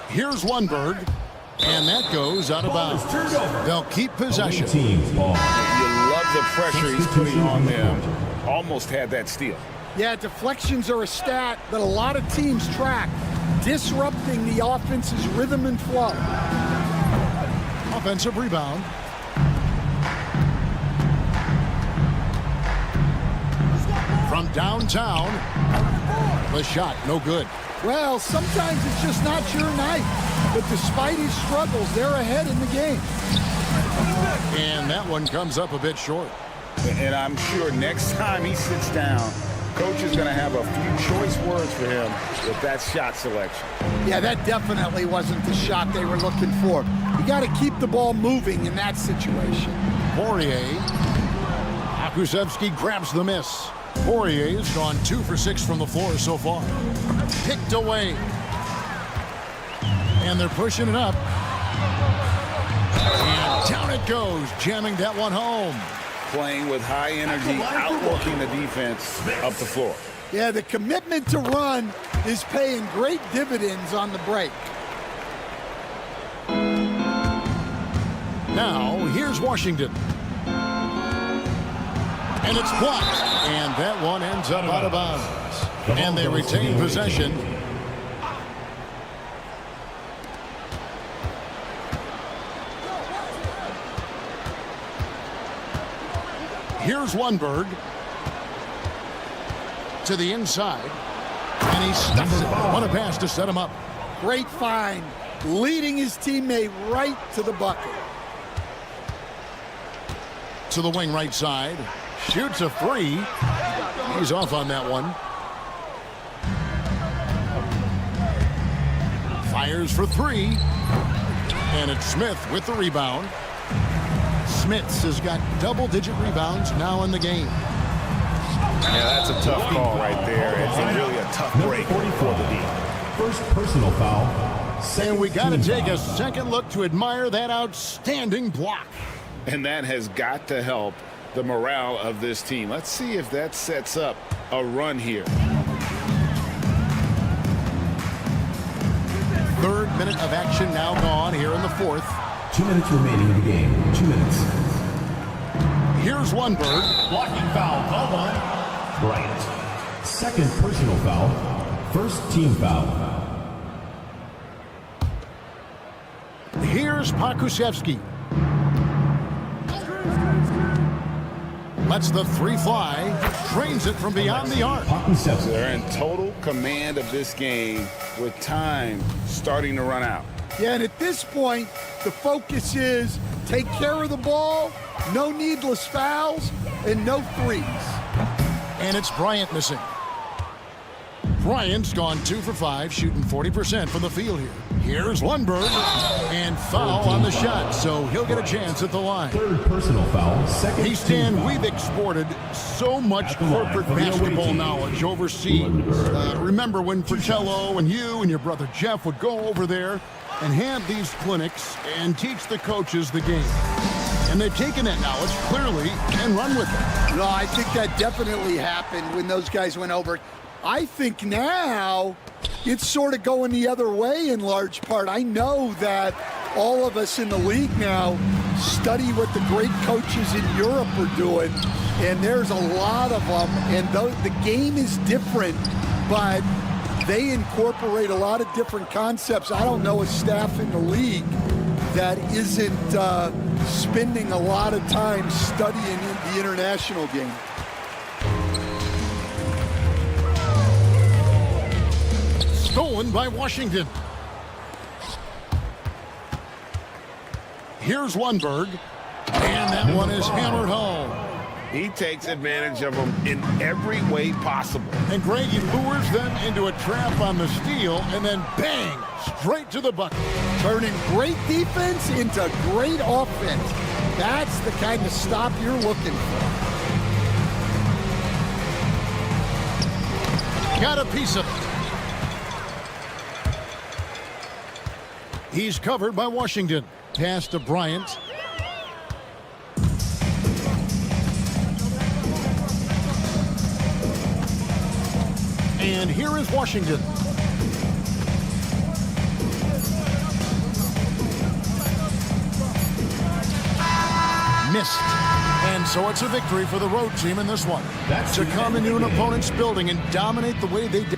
Here's Lundberg, and that goes out of bounds. They'll keep possession. You love the pressure he's putting on them. Almost had that steal. Yeah, deflections are a stat that a lot of teams track, disrupting the offense's rhythm and flow. Offensive rebound. From downtown, the shot no good. Well, sometimes it's just not your night, but despite his struggles, they're ahead in the game. And that one comes up a bit short. And I'm sure next time he sits down, coach is going to have a few choice words for him with that shot selection. Yeah, that definitely wasn't the shot they were looking for. You got to keep the ball moving in that situation. Poirier. Akusevsky grabs the miss. Poirier's gone 2 for 6 from the floor so far. Picked away. And they're pushing it up. And down it goes, jamming that one home. Playing with high energy, outworking the defense up the floor. Yeah, the commitment to run is paying great dividends on the break. Now, here's Washington. And it's blocked. And that one ends up out of bounds. And they retain possession. Here's Lundberg to the inside, and he stuffs it. What a pass to set him up. Great find, leading his teammate right to the bucket. To the wing right side, shoots a three. He's off on that one. Fires for three, and it's Smith with the rebound. Smits has got double-digit rebounds now in the game. Yeah, that's a tough call right there. It's really a tough break for the D. First personal foul. And we got to take a second look to admire that outstanding block. And that has got to help the morale of this team. Let's see if that sets up a run here. Third minute of action now gone here in the fourth. 2 minutes remaining in the game. 2 minutes. Here's Lundberg. Blocking foul. Called on Bryant. Second personal foul. First team foul. Here's Pakusevsky. Lets the three fly. Trains it from beyond the arc. They're in total command of this game with time starting to run out. Yeah, and at this point, the focus is take care of the ball, no needless fouls, and no threes. And it's Bryant missing. Bryant's gone 2 for 5, shooting 40% from the field here. Here's Lundberg, and foul on the shot, so he'll get a chance at the line. Third personal foul. Second. Hey, Stan, we've exported so much corporate basketball knowledge overseas. Remember when Fratello and you and your brother Jeff would go over there and have these clinics and teach the coaches the game? And they've taken that knowledge clearly and run with it. No, I think that definitely happened when those guys went over. I think now it's sort of going the other way in large part. I know that all of us in the league now study what the great coaches in Europe are doing, and there's a lot of them, and the game is different, but they incorporate a lot of different concepts. I don't know a staff in the league that isn't spending a lot of time studying the international game. Stolen by Washington. Here's Lundberg, and that one is hammered home. He takes advantage of them in every way possible. And Greg, he lures them into a trap on the steal, and then bang, straight to the bucket. Turning great defense into great offense. That's the kind of stop you're looking for. Got a piece of it. He's covered by Washington. Pass to Bryant. And here is Washington. Missed. And so it's a victory for the road team in this one. To come into an opponent's building and dominate the way they did.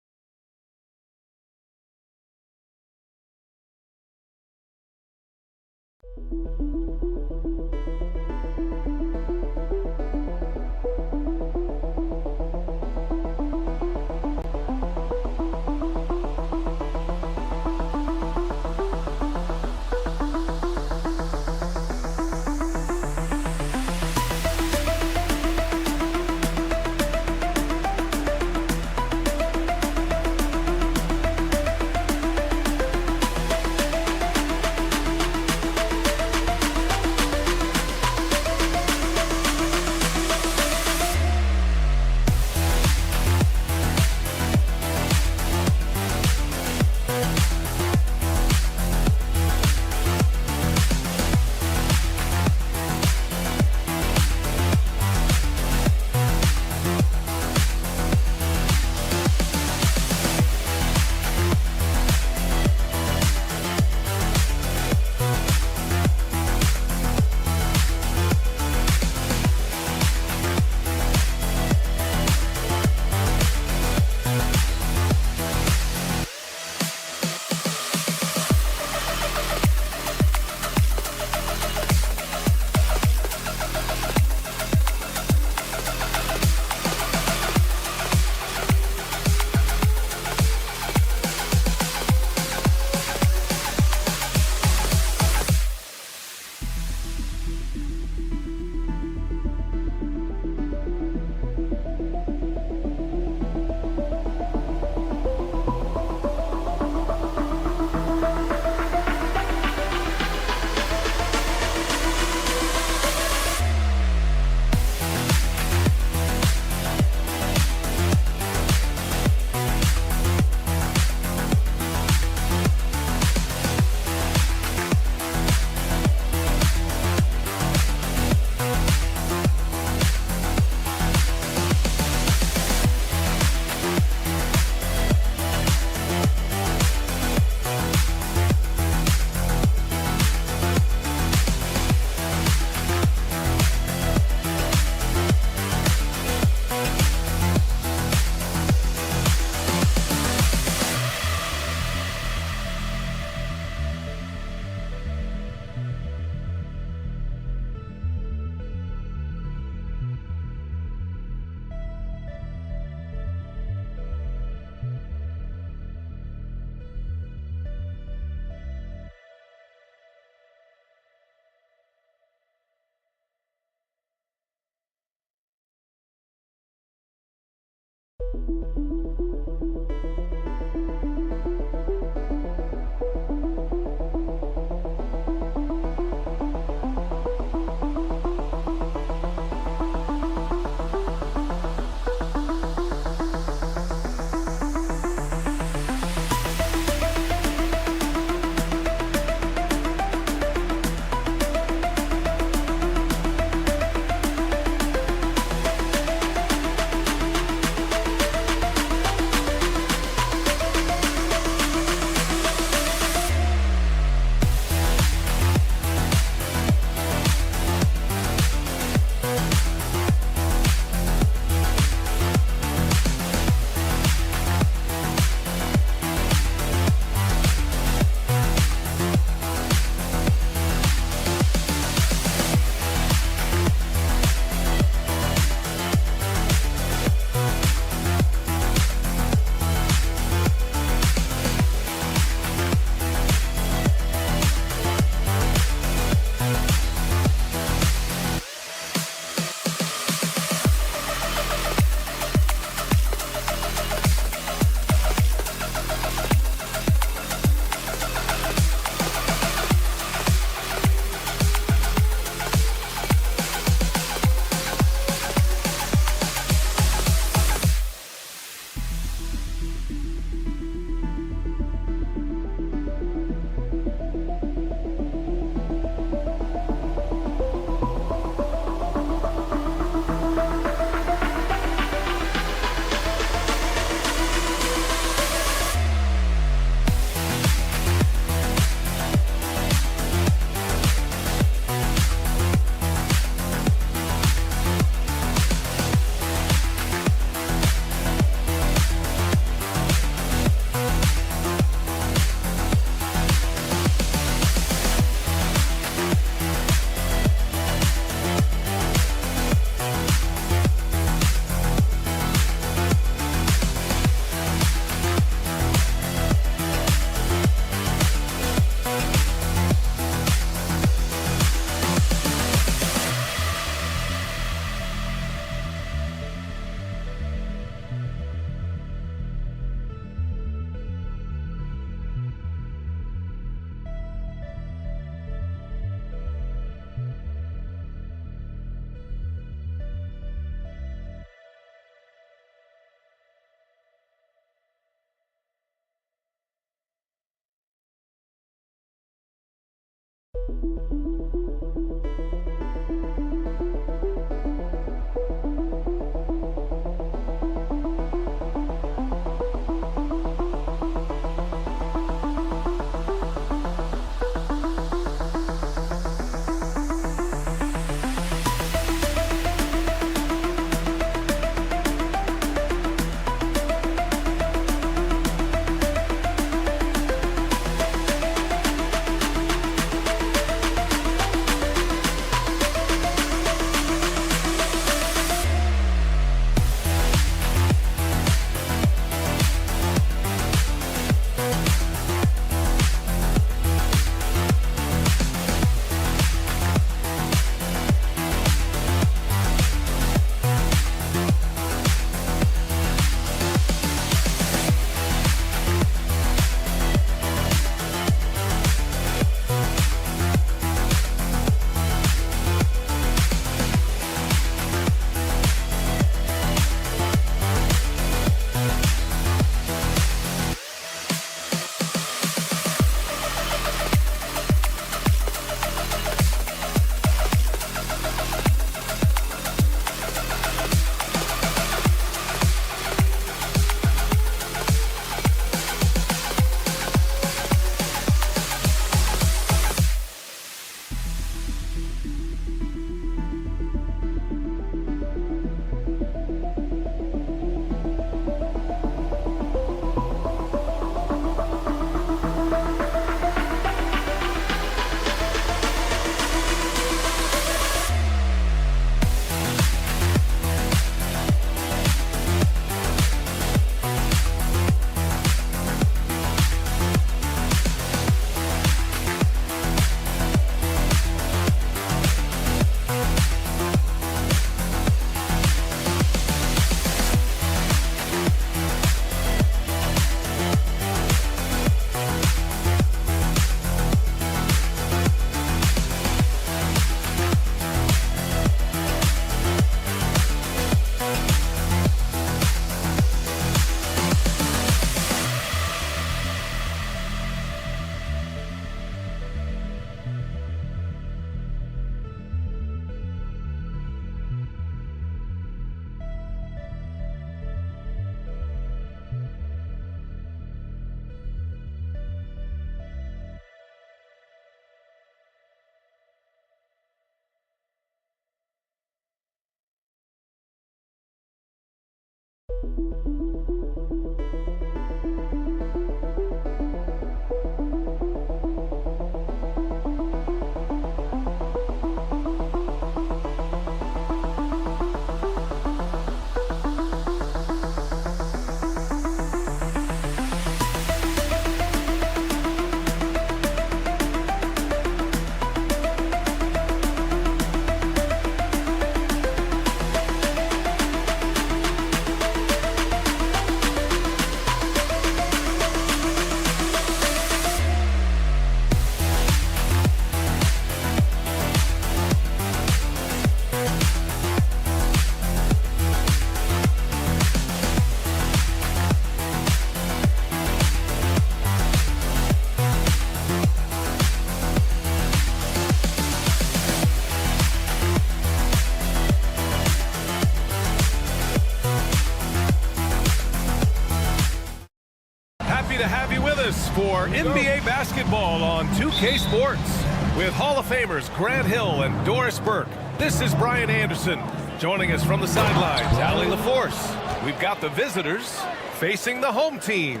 To have you with us for NBA basketball on 2K Sports with Hall of Famers Grant Hill and Doris Burke. This is Brian Anderson joining us from the sidelines. Allie LaForce. We've got the visitors facing the home team.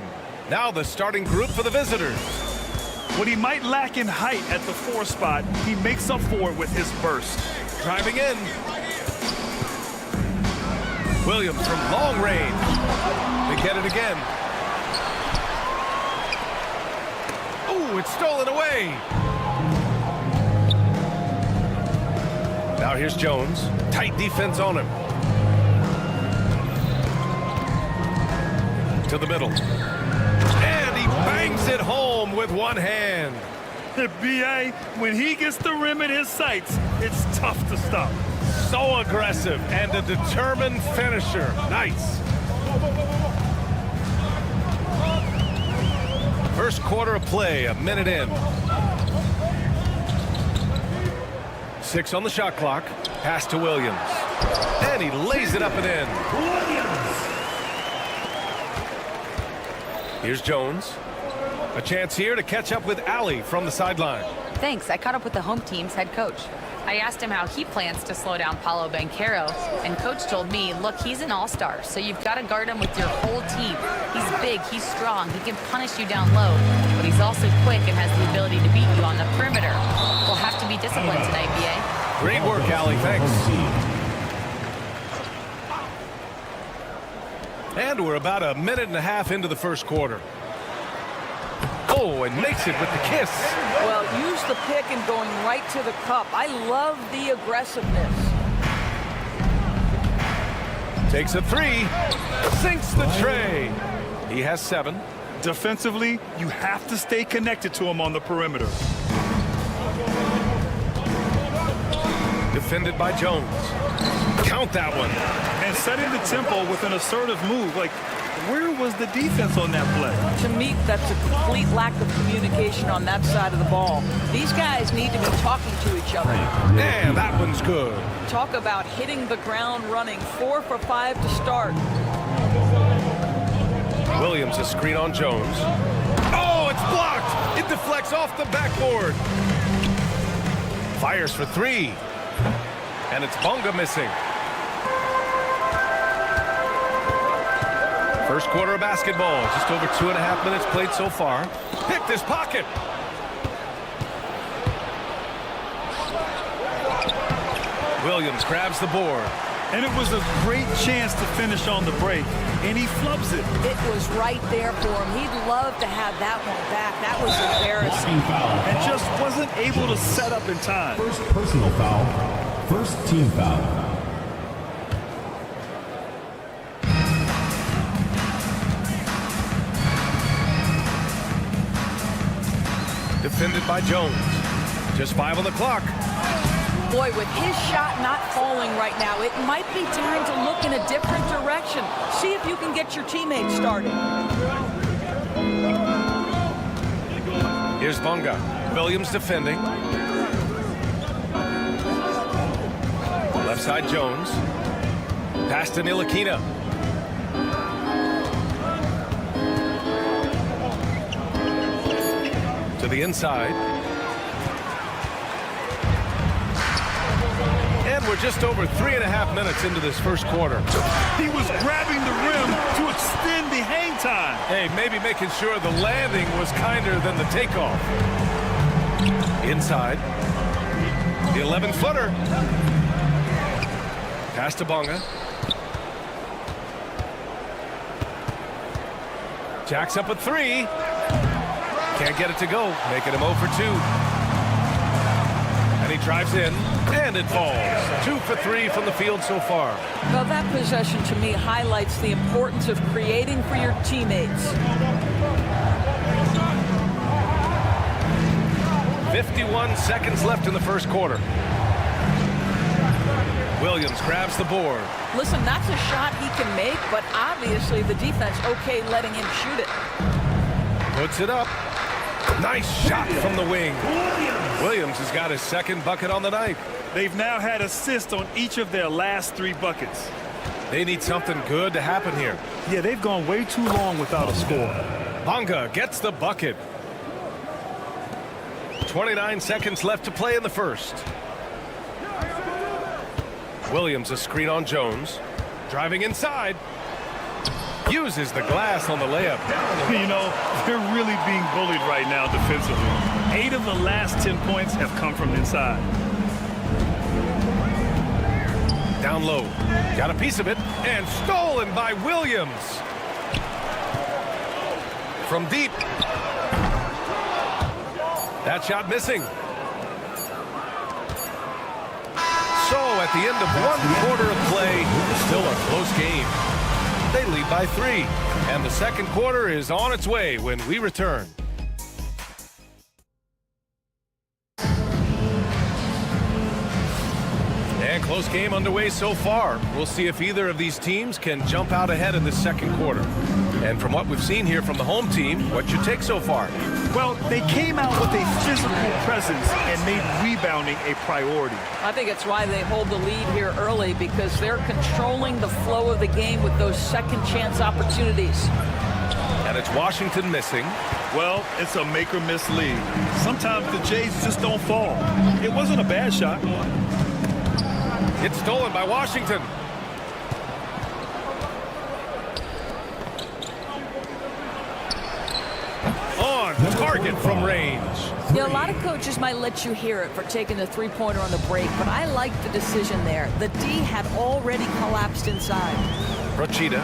Now the starting group for the visitors. What he might lack in height at the 4 spot, he makes up for it with his burst. Driving in. Williams from long range. They get it again. It's stolen away. Now here's Jones. Tight defense on him. To the middle. And he bangs it home with one hand. B.A., when he gets the rim in his sights, it's tough to stop. So aggressive and a determined finisher. Nice. First quarter of play, a minute in. 6 on the shot clock. Pass to Williams. And he lays it up and in. Here's Jones. A chance here to catch up with Allie from the sideline. Thanks. I caught up with the home team's head coach. I asked him how he plans to slow down Paolo Banchero, and coach told me, look, he's an all-star, so you've got to guard him with your whole team. He's big, he's strong, he can punish you down low, but he's also quick and has the ability to beat you on the perimeter. We'll have to be disciplined tonight, B.A. Great work, Allie. Thanks. And we're about a minute and a half into the first quarter. Oh, and makes it with the kiss. Well, use the pick and going right to the cup. I love the aggressiveness. Takes a 3. Sinks the tray. He has 7. Defensively, you have to stay connected to him on the perimeter. Defended by Jones. Count that one. And setting the tempo with an assertive move. Like, where was the defense on that play? To me, that's a complete lack of communication on that side of the ball. These guys need to be talking to each other. Man, that one's good. Talk about hitting the ground running. 4 for 5 to start. Williams, a screen on Jones. Oh, it's blocked. It deflects off the backboard. Fires for 3. And it's Bunga missing. First quarter of basketball, just over 2.5 minutes played so far. Picked his pocket. Williams grabs the board. And it was a great chance to finish on the break, and he flubs it. It was right there for him. He'd love to have that one back. That was embarrassing. And just wasn't able to set up in time. First personal foul. First team foul. Defended by Jones. Just 5 on the clock. Boy, with his shot not falling right now, it might be time to look in a different direction. See if you can get your teammates started. Here's Bunga. Williams defending. Left side Jones. Pass to Ntilikina. To the inside. And we're just over 3.5 minutes into this first quarter. He was grabbing the rim Hey, maybe making sure the landing was kinder than the takeoff. Inside. The 11-footer. Pass to Bonga. Jacks up a 3. Can't get it to go, making him 0 for 2. And he drives in, and it falls. 2 for 3 from the field so far. Well, that possession to me highlights the importance of creating for your teammates. 51 seconds left in the first quarter. Williams grabs the board. Listen, that's a shot he can make, but obviously the defense okay letting him shoot it. Puts it up. Nice shot from the wing. Williams has got his second bucket on the night. They've now had assists on each of their last 3 buckets. They need something good to happen here. Yeah, they've gone way too long without a score. Bonga gets the bucket. 29 seconds left to play in the first. Williams a screen on Jones. Driving inside. Uses the glass on the layup. You know, they're really being bullied right now defensively. 8 of the last 10 points have come from inside. Down low. Got a piece of it. And stolen by Williams. From deep. That shot missing. So at the end of 1 quarter of play, still a close game. They lead by 3. And the second quarter is on its way when we return. And close game underway so far. We'll see if either of these teams can jump out ahead in the second quarter. And from what we've seen here from the home team, what's your take so far? Well, they came out with a physical presence and made rebounding a priority. I think it's why they hold the lead here early, because they're controlling the flow of the game with those second chance opportunities. And it's Washington missing. Well, it's a make or miss league. Sometimes the Jays just don't fall. It wasn't a bad shot. It's stolen by Washington. On target from range. Yeah, a lot of coaches might let you hear it for taking the three-pointer on the break, but I like the decision there. The D had already collapsed inside. Procida.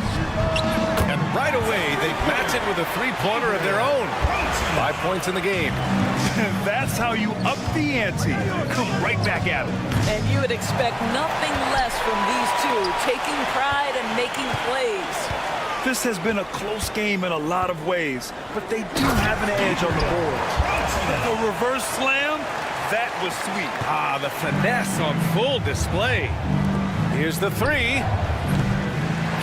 And right away, they match it with a three-pointer of their own. 5 points in the game. That's how you up the ante. Come right back at it. And you would expect nothing less from these two, taking pride and making plays. This has been a close game in a lot of ways, but they do have an edge on the boards. A reverse slam, that was sweet. Ah, the finesse on full display. Here's the 3.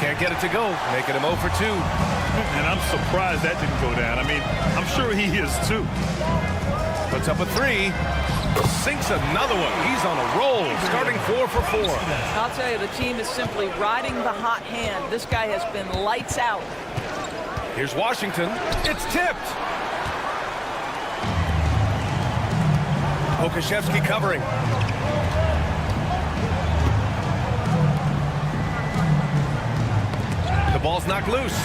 Can't get it to go, making him 0 for 2. And I'm surprised that didn't go down. I mean, I'm sure he is too. Puts up a 3. Sinks another one. He's on a roll, starting 4 for 4. I'll tell you, the team is simply riding the hot hand. This guy has been lights out. Here's Washington. It's tipped. Okashevsky covering. The ball's knocked loose.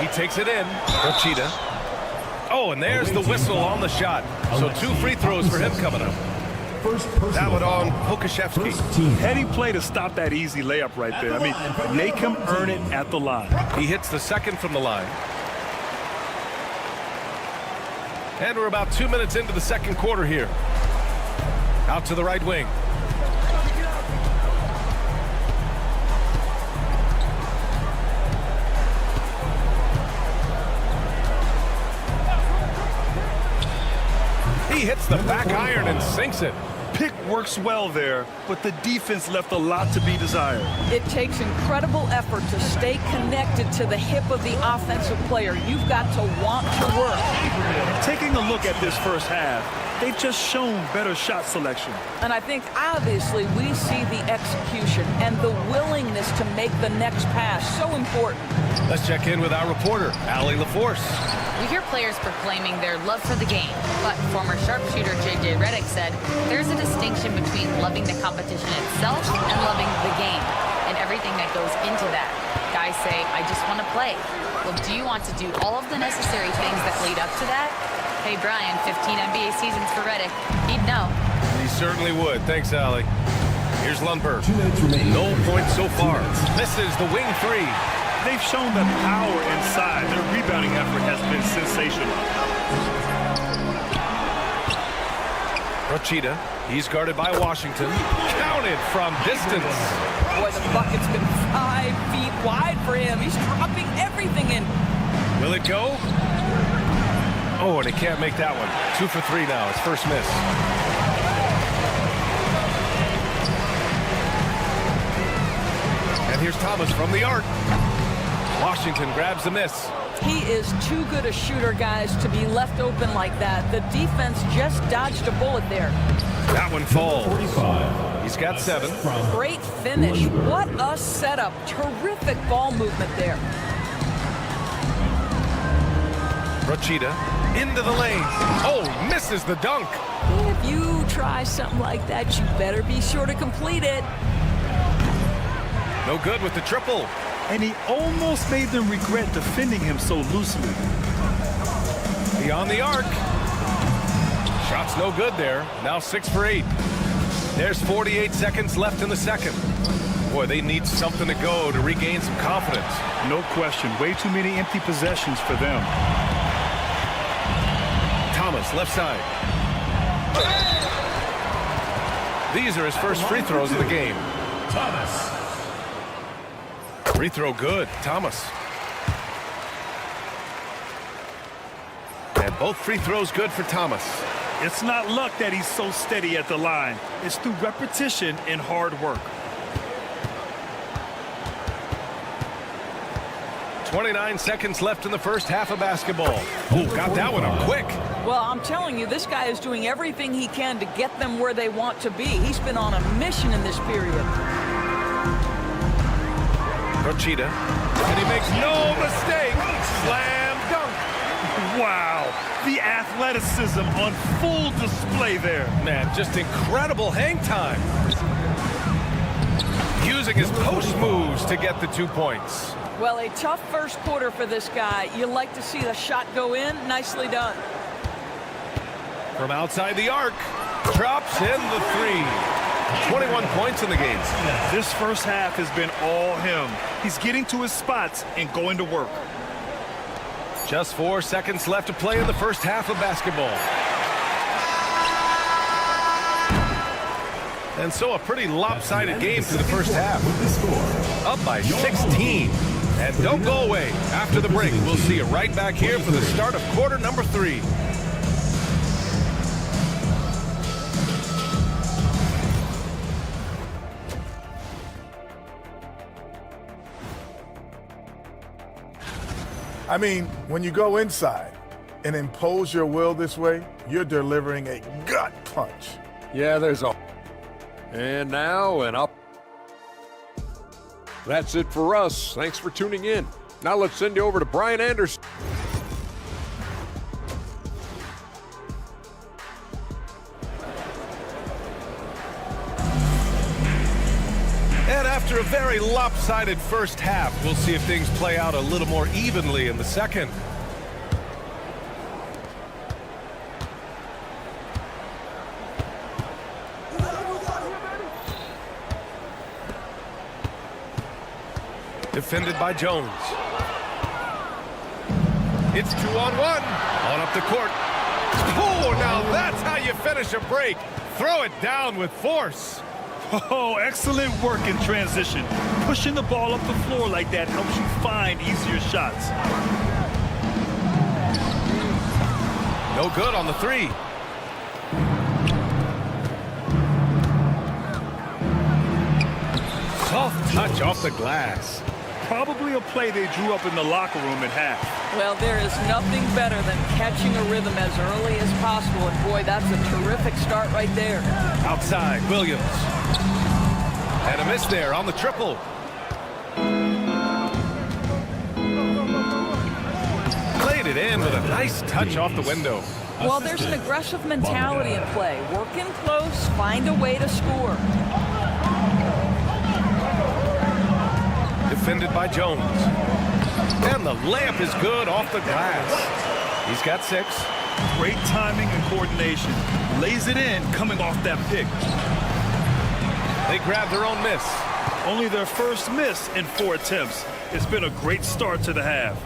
He takes it in. Procida. Oh, and there's the whistle on the shot. So 2 free throws for him coming up. That one on Okashevsky. Heady play to stop that easy layup right there. I mean, make him earn it at the line. He hits the second from the line. And we're about 2 minutes into the second quarter here. Out to the right wing. He hits the back iron and sinks it. Pick works well there, but the defense left a lot to be desired. It takes incredible effort to stay connected to the hip of the offensive player. You've got to want to work. Taking a look at this first half, they've just shown better shot selection. And I think obviously we see the execution and the willingness to make the next pass so important. Let's check in with our reporter, Allie LaForce. We hear players proclaiming their love for the game, but former sharpshooter J.J. Redick said there's a distinction between loving the competition itself and loving the game. And everything everything that goes into that. Guys say, I just want to play. Well, do you want to do all of the necessary things that lead up to that? Hey, Brian, 15 NBA seasons for Redick. He'd know. He certainly would. Thanks, Allie. Here's Lundberg. No points so far. Misses the wing three. They've shown the power inside. Their rebounding effort has been sensational. Rochita, he's guarded by Washington. Counted from distance. Boy, the bucket's been 5 feet wide for him. He's dropping everything in. Will it go? Oh, and he can't make that one. 2 for 3 now. His first miss. And here's Thomas from the arc. Washington grabs the miss. He is too good a shooter, guys, to be left open like that. The defense just dodged a bullet there. That one falls. He's got 7. Great finish. What a setup. Terrific ball movement there. Rochita into the lane. Oh, misses the dunk. If you try something like that, you better be sure to complete it. No good with the triple. And he almost made them regret defending him so loosely. Beyond the arc. Shot's no good there. Now 6 for 8. There's 48 seconds left in the second. Boy, they need something to go to regain some confidence. No question. Way too many empty possessions for them. Thomas, left side. These are his first free throws of the game. Thomas. Free throw good, Thomas. And both free throws good for Thomas. It's not luck that he's so steady at the line. It's through repetition and hard work. 29 seconds left in the first half of basketball. Oh, got that one up quick. Well, I'm telling you, this guy is doing everything he can to get them where they want to be. He's been on a mission in this period. Rochita, and he makes no mistake. Slam dunk. Wow, the athleticism on full display there. Man, just incredible hang time. Using his post moves to get the 2 points. Well, a tough first quarter for this guy. You like to see the shot go in. Nicely done. From outside the arc, drops in the 3. 21 points in the game. This first half has been all him. He's getting to his spots and going to work. Just 4 seconds left to play in the first half of basketball. And so a pretty lopsided game through the first half. Up by 16. And don't go away. After the break, we'll see you right back here for the start of quarter number 3. I mean, when you go inside and impose your will this way, you're delivering a gut punch. Yeah, there's a... And now and up. That's it for us. Thanks for tuning in. Now let's send you over to Brian Anderson. And after a very lopsided first half, we'll see if things play out a little more evenly in the second. Defended by Jones. It's 2-on-1. On up the court. Oh, now that's how you finish a break. Throw it down with force. Oh, excellent work in transition. Pushing the ball up the floor like that helps you find easier shots. No good on the 3. Soft touch off the glass. Probably a play they drew up in the locker room at half. Well, there is nothing better than catching a rhythm as early as possible. And boy, that's a terrific start right there. Outside, Williams. And a miss there on the triple. Played it in with a nice touch off the window. Well, there's an aggressive mentality in play. Work in close, find a way to score. by Jones. And the layup is good off the glass. He's got 6. Great timing and coordination. Lays it in coming off that pick. They grab their own miss. Only their first miss in 4 attempts. It's been a great start to the half.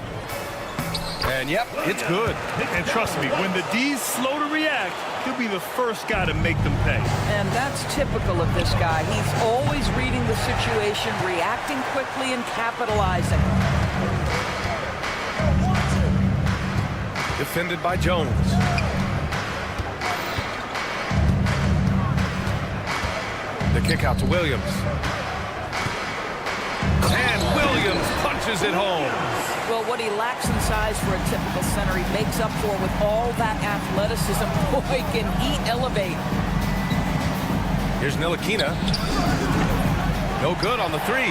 And yep, it's good. And trust me, when the D's slow to react, he'll be the first guy to make them pay. And that's typical of this guy. He's always reading the situation, reacting quickly, and capitalizing. Defended by Jones. The kick out to Williams. And Williams punches it home. Well, what he lacks in size for a typical center, he makes up for with all that athleticism. Boy, can he elevate. Here's Ntilikina. No good on the 3.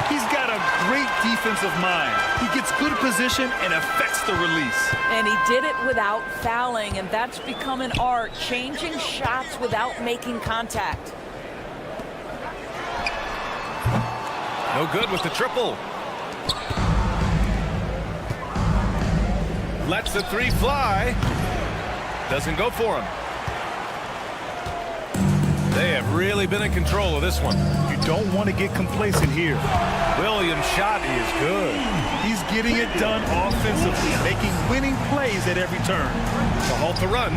He's got a great defensive mind. He gets good position and affects the release. And he did it without fouling, and that's become an art, changing shots without making contact. No good with the triple. Lets the 3 fly. Doesn't go for him. They have really been in control of this one. You don't want to get complacent here. Williams' shot is good. He's getting it done offensively, making winning plays at every turn. To halt the run.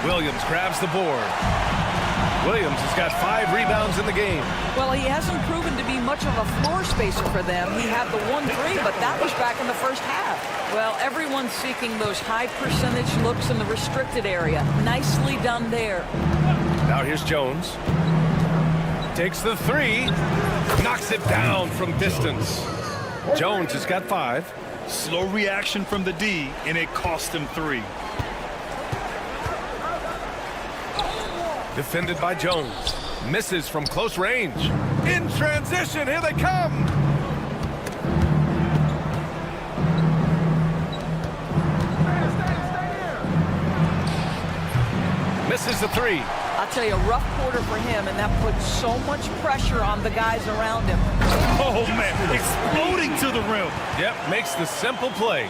Williams grabs the board. Williams has got 5 rebounds in the game. Well, he hasn't proven to be much of a floor spacer for them. He had the 1-3, but that was back in the first half. Well, everyone's seeking those high percentage looks in the restricted area. Nicely done there. Now here's Jones. Takes the 3. Knocks it down from distance. Jones has got 5. Slow reaction from the D, and it cost him 3. Defended by Jones. Misses from close range. In transition, here they come. Misses the 3. I'll tell you, a rough quarter for him, and that puts so much pressure on the guys around him. Oh, man, exploding to the rim. Yep, makes the simple play.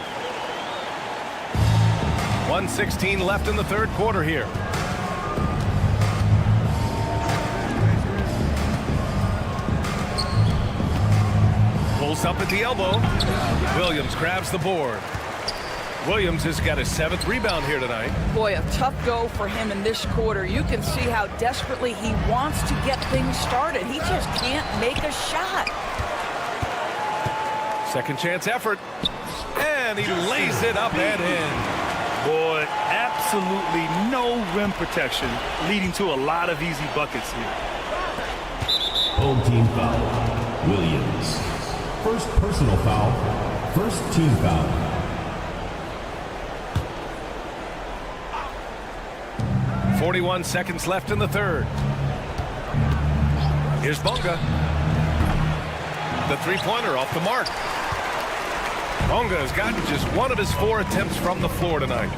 1:16 left in the 3rd quarter here. Pulls up at the elbow. Williams grabs the board. Williams has got his 7th rebound here tonight. Boy, a tough go for him in this quarter. You can see how desperately he wants to get things started. He just can't make a shot. Second chance effort. And he lays it up and in. Boy, absolutely no rim protection, leading to a lot of easy buckets here. Home team foul. Williams. First personal foul. First team foul. 41 seconds left in the 3rd. Here's Bonga. The 3-pointer off the mark. Bonga has gotten just 1 of his 4 attempts from the floor tonight.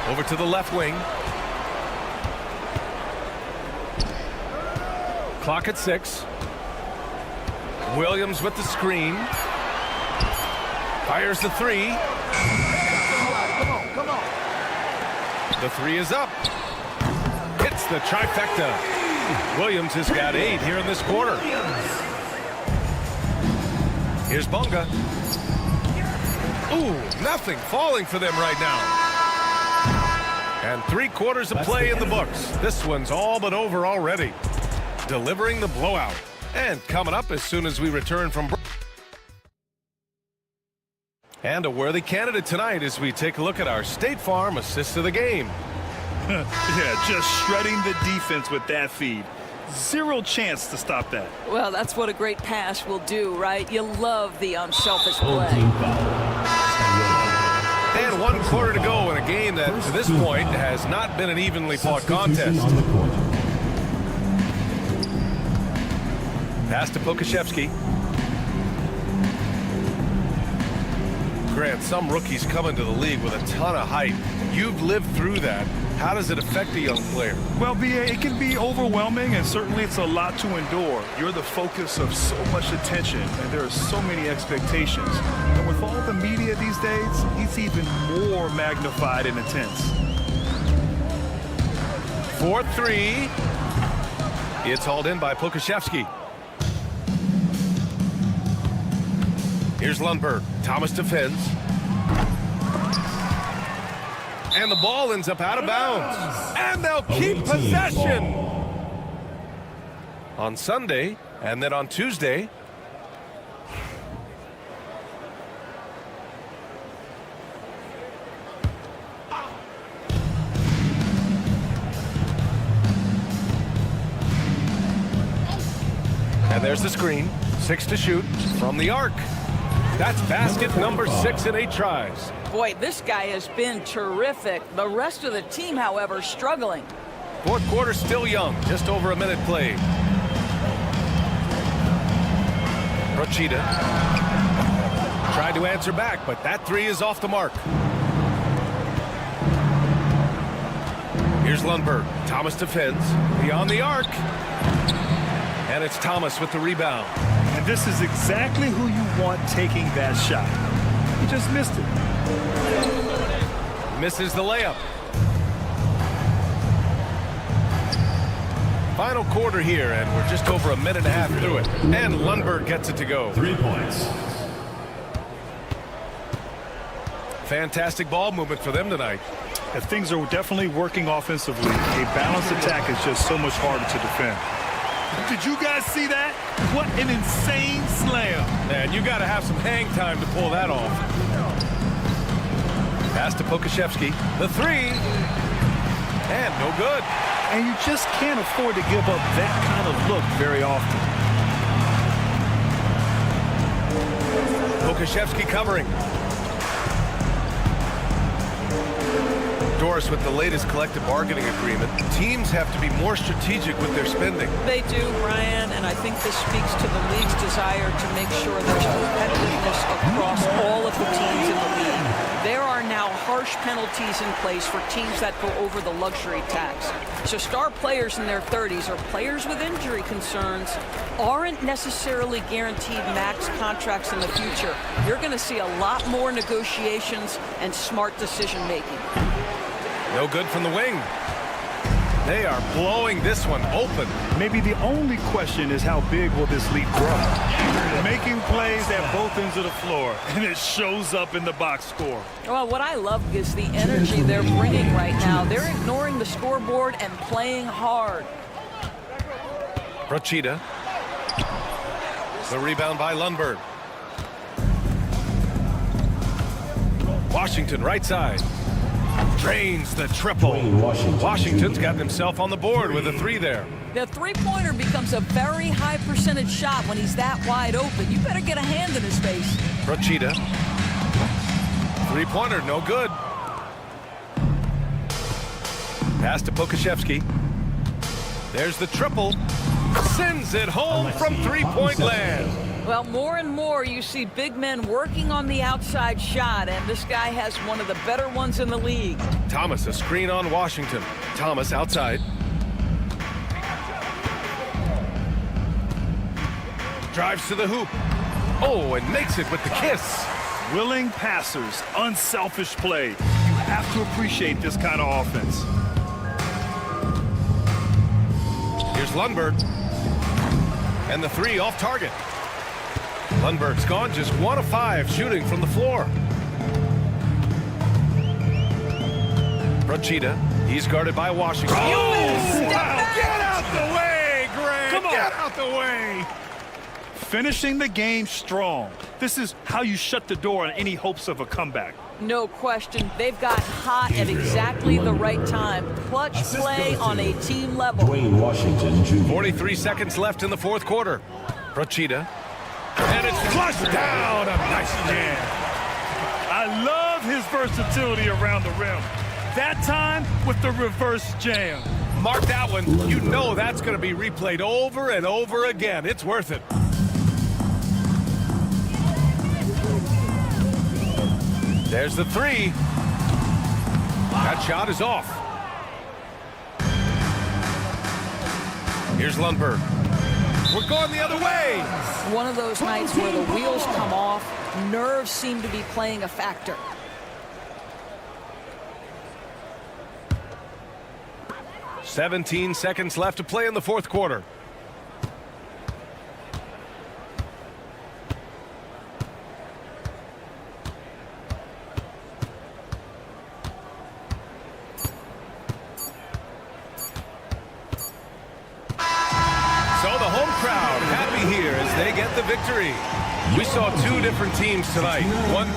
Over to the left wing. Clock at 6. Williams with the screen. Fires the 3. The 3 is up. Hits the trifecta. Williams has got 8 here in this quarter. Here's Bonga. Ooh, nothing falling for them right now. And 3 quarters of play in the books. This one's all but over already. Delivering the blowout. And coming up as soon as we return from break. And a worthy candidate tonight as we take a look at our State Farm assist of the game. Yeah, just shredding the defense with that feed. 0 chance to stop that. Well, that's what a great pass will do, right? You love the unselfish play. And 1 quarter to go in a game that, to this point, has not been an evenly fought contest. Pass to Pokashevsky. Grant, some rookies come into the league with a ton of height. You've lived through that. How does it affect a young player? Well, BA, it can be overwhelming, and certainly it's a lot to endure. You're the focus of so much attention, and there are so many expectations. And with all the media these days, it's even more magnified and intense. 4-3. It's hauled in by Pokashevsky. Here's Lundberg. Thomas defends. And the ball ends up out of bounds. And they'll keep possession. On Sunday, and then on Tuesday. And there's the screen. 6 to shoot from the arc. That's basket number 6 in 8 tries. Boy, this guy has been terrific. The rest of the team, however, struggling. Fourth quarter still young. Just over a minute played. Procida tried to answer back, but that 3 is off the mark. Here's Lundberg. Thomas defends. Beyond the arc. And it's Thomas with the rebound. And this is exactly who you want taking that shot. He just missed it. Misses the layup. Final quarter here, and we're just over a minute and a half through it. And Lundberg gets it to go. 3 points. Fantastic ball movement for them tonight. And things are definitely working offensively. A balanced attack is just so much harder to defend. Did you guys see that? What an insane slam. Man, you got to have some hang time to pull that off. Pass to Pokashevsky. The 3. And no good. And you just can't afford to give up that kind of look very often. Pokashevsky covering. Doris, with the latest collective bargaining agreement, teams have to be more strategic with their spending. They do, Brian, and I think this speaks to the league's desire to make sure there's competitiveness across all of the teams in the league. There are now harsh penalties in place for teams that go over the luxury tax. So star players in their 30s or players with injury concerns aren't necessarily guaranteed max contracts in the future. You're going to see a lot more negotiations and smart decision making. No good from the wing. They are blowing this one open. Maybe the only question is how big will this lead grow? Making plays at both ends of the floor, and it shows up in the box score. Well, what I love is the energy they're bringing right now. They're ignoring the scoreboard and playing hard. Procida. The rebound by Lundberg. Washington right side. Drains the triple. Washington's gotten himself on the board with a 3 there. The three-pointer becomes a very high percentage shot when he's that wide open. You better get a hand in his face. Procida. Three-pointer, no good. Pass to Pokashevsky. There's the triple. Sends it home from three-point land. Well, more and more you see big men working on the outside shot, and this guy has one of the better ones in the league. Thomas, a screen on Washington. Thomas outside. Drives to the hoop. Oh, and makes it with the kiss. Willing passers, unselfish play. You have to appreciate this kind of offense. Here's Lundberg. And the 3 off target. Lundberg's gone just 1 of 5 shooting from the floor. Procida, he's guarded by Washington. Oh, wow. Get out the way, Greg. Come on. Get out the way. Finishing the game strong. This is how you shut the door on any hopes of a comeback. No question. They've got hot at exactly the right time. Clutch play on a team level. Washington Jr. 43 seconds left in the fourth quarter. Procida. And it's flushed down. A nice jam. I love his versatility around the rim. That time with the reverse jam. Mark that one. You know that's going to be replayed over and over again. It's worth it. There's the 3. That shot is off. Here's Lundberg. We're going the other way. One of those nights where the wheels come off, nerves seem to be playing a factor. "17 seconds left to play in the fourth quarter. Here as they get the victory. We saw two different teams tonight. One.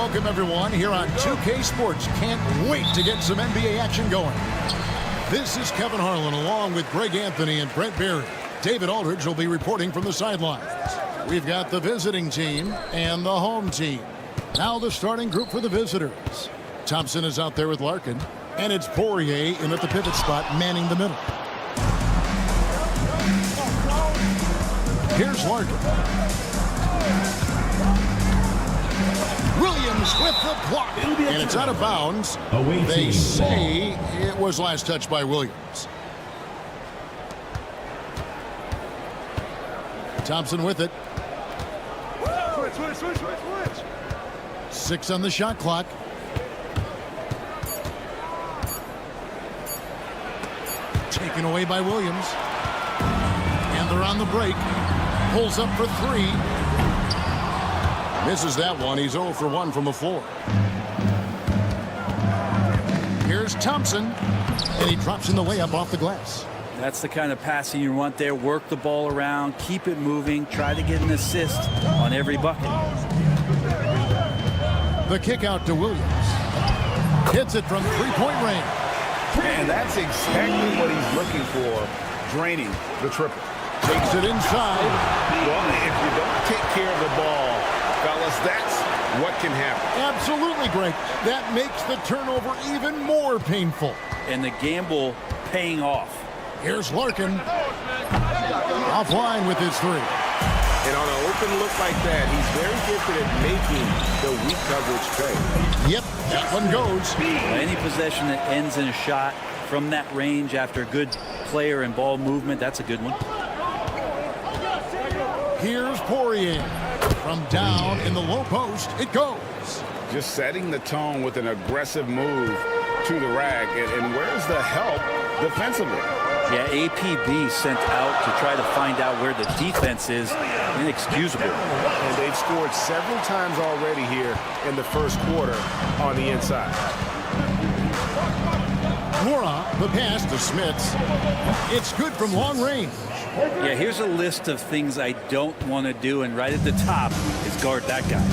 Welcome, everyone, here on 2K Sports. Can't wait to get some NBA action going. This is Kevin Harlan along with Greg Anthony and Brent Barry. David Aldridge will be reporting from the sidelines. We've got the visiting team and the home team. Now the starting group for the visitors. Thompson is out there with Larkin, and it's Poirier in at the pivot spot, manning the middle. Here's Larkin. Williams with the block, and it's out of bounds. They say it was last touched by Williams. Thompson with it. Switch. 6 on the shot clock. Taken away by Williams. And they're on the break. Pulls up for 3. Misses that one. He's 0 for 1 from the floor. Here's Thompson. And he drops in the layup off the glass. That's the kind of passing you want there. Work the ball around, keep it moving, try to get an assist on every bucket. The kick out to Williams. Hits it from three-point range. And that's exactly what he's looking for, draining the triple. Takes it inside. Well, if you don't take care of the ball, fellas, that's what can happen. Absolutely, Greg. That makes the turnover even more painful. And the gamble paying off. Here's Larkin. Offline with his 3. And on an open look like that, he's very gifted at making the weak coverage pay. Yep, that one goes. Any possession that ends in a shot from that range after good player and ball movement, that's a good one. Here's Poirier. From down in the low post, it goes. Just setting the tone with an aggressive move to the rack. And where's the help defensively? Yeah, APB sent out to try to find out where the defense is. Inexcusable. And they've scored several times already here in the first quarter on the inside. Mora, the pass to Smits. It's good from long range. Yeah, here's a list of things I don't want to do, and right at the top is guard that guy.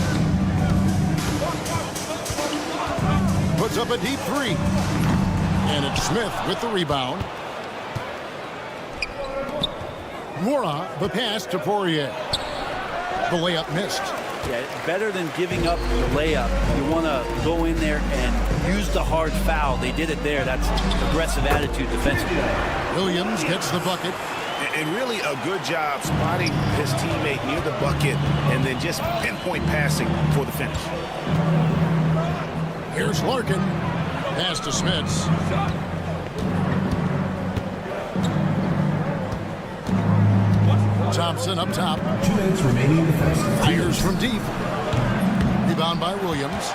Puts up a deep 3. And it's Smith with the rebound. Mora, the pass to Poirier. The layup missed. Yeah, better than giving up the layup. You want to go in there and use the hard foul. They did it there. That's aggressive attitude defensively. Williams gets the bucket. And really a good job spotting his teammate near the bucket and then just pinpoint passing for the finish. Here's Larkin. Pass to Smits. Thompson up top. 2 minutes remaining in the first. Fires from deep. Rebound by Williams.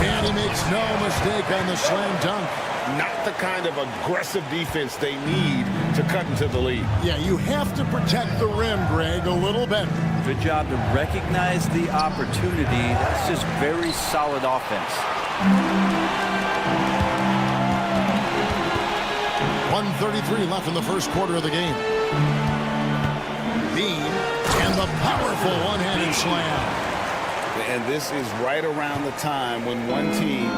And he makes no mistake on the slam dunk. Not the kind of aggressive defense they need to cut into the lead. Yeah, you have to protect the rim, Greg, a little better. Good job to recognize the opportunity. That's just very solid offense. 1:33 left in the first quarter of the game. Bean and the powerful one-handed slam. And this is right around the time when one team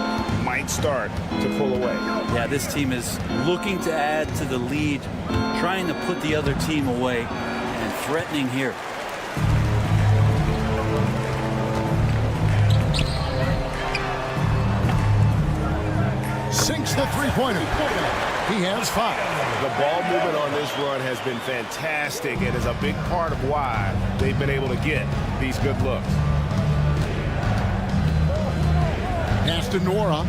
might start to pull away. Yeah, this team is looking to add to the lead, trying to put the other team away, and threatening here. Sinks the three-pointer. He has 5. The ball movement on this run has been fantastic and is a big part of why they've been able to get these good looks. Pass to Nora.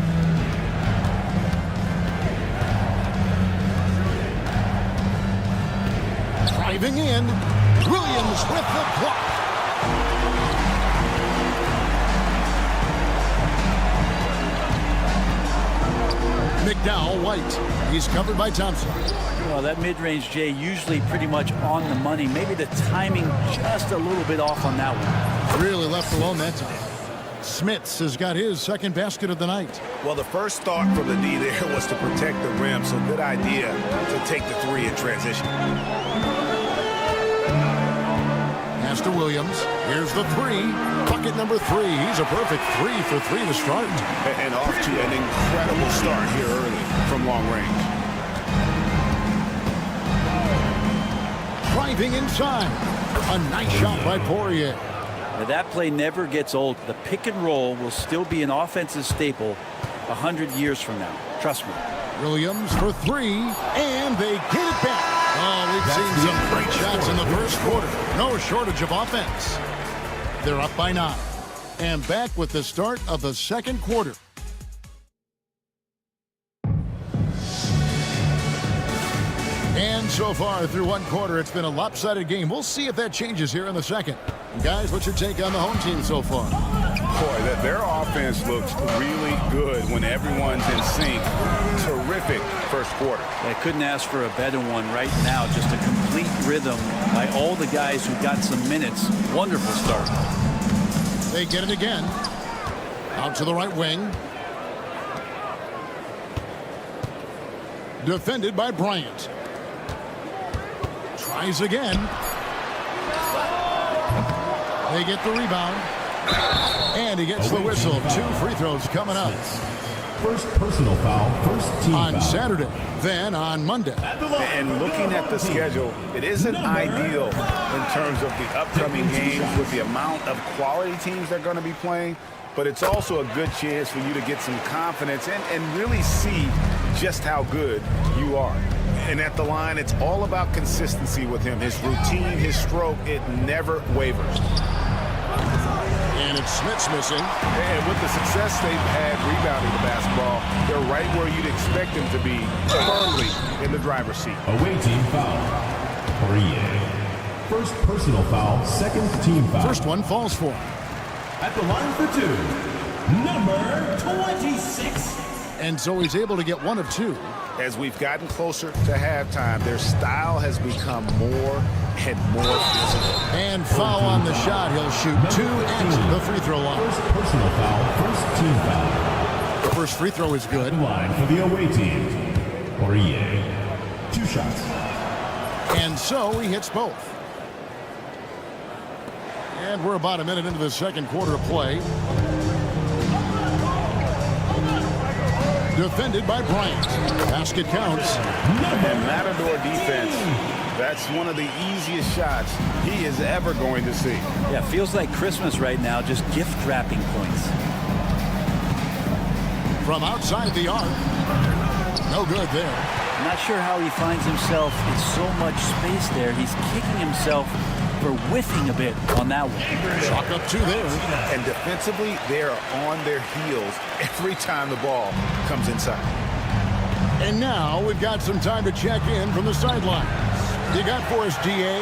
Driving in. Williams with the block. McDowell White. He's covered by Thompson. Well, that mid-range, Jay, usually pretty much on the money. Maybe the timing just a little bit off on that one. Really left alone that time. Smits has got his second basket of the night. Well, the first thought from the D there was to protect the rim, so good idea to take the 3 in transition. Pass to Williams. Here's the three. Bucket number 3. He's a perfect 3 for 3 to start. And off to an incredible start here early from long range. Driving inside. A nice shot by Poirier. Now that play never gets old. The pick and roll will still be an offensive staple 100 years from now. Trust me. Williams for 3, and they get it back. Oh, we've seen some great shots in the first quarter. No shortage of offense. They're up by 9. And back with the start of the second quarter. And so far through one quarter, it's been a lopsided game. We'll see if that changes here in the second. Guys, what's your take on the home team so far? Boy, their offense looks really good when everyone's in sync. Terrific first quarter. I couldn't ask for a better one right now. Just a complete rhythm by all the guys who got some minutes. Wonderful start. They get it again. Out to the right wing. Defended by Bryant. Tries again. They get the rebound. And he gets the whistle. 2 free throws coming up. First personal foul, first team on foul. Saturday, then on Monday. And looking at the schedule, it isn't ideal in terms of the upcoming games with the amount of quality teams they're going to be playing, but it's also a good chance for you to get some confidence and really see just how good you are. And at the line, it's all about consistency with him. His routine, his stroke, it never wavers. And it's Smith's missing. And with the success they've had rebounding the basketball, they're right where you'd expect them to be, firmly in the driver's seat. Away team foul. Poirier. First personal foul, second team foul. First one falls for him. At the line for 2, number 26. And so he's able to get 1 of 2. As we've gotten closer to halftime, their style has become more and more physical. And foul on the shot. He'll shoot 2 at the free throw line. First personal foul, first team foul. The first free throw is good. Line for the away team. Poirier. 2 shots. And so he hits both. And we're about a minute into the second quarter of play. Defended by Bryant. Basket counts. And Matador defense, that's one of the easiest shots he is ever going to see. Yeah, feels like Christmas right now, just gift wrapping points. From outside the arc. No good there. I'm not sure how he finds himself in so much space there. He's kicking himself for whiffing a bit on that one. Chalk up 2 there. And defensively, they are on their heels every time the ball comes inside. And now we've got some time to check in from the sidelines. You got for us, DA?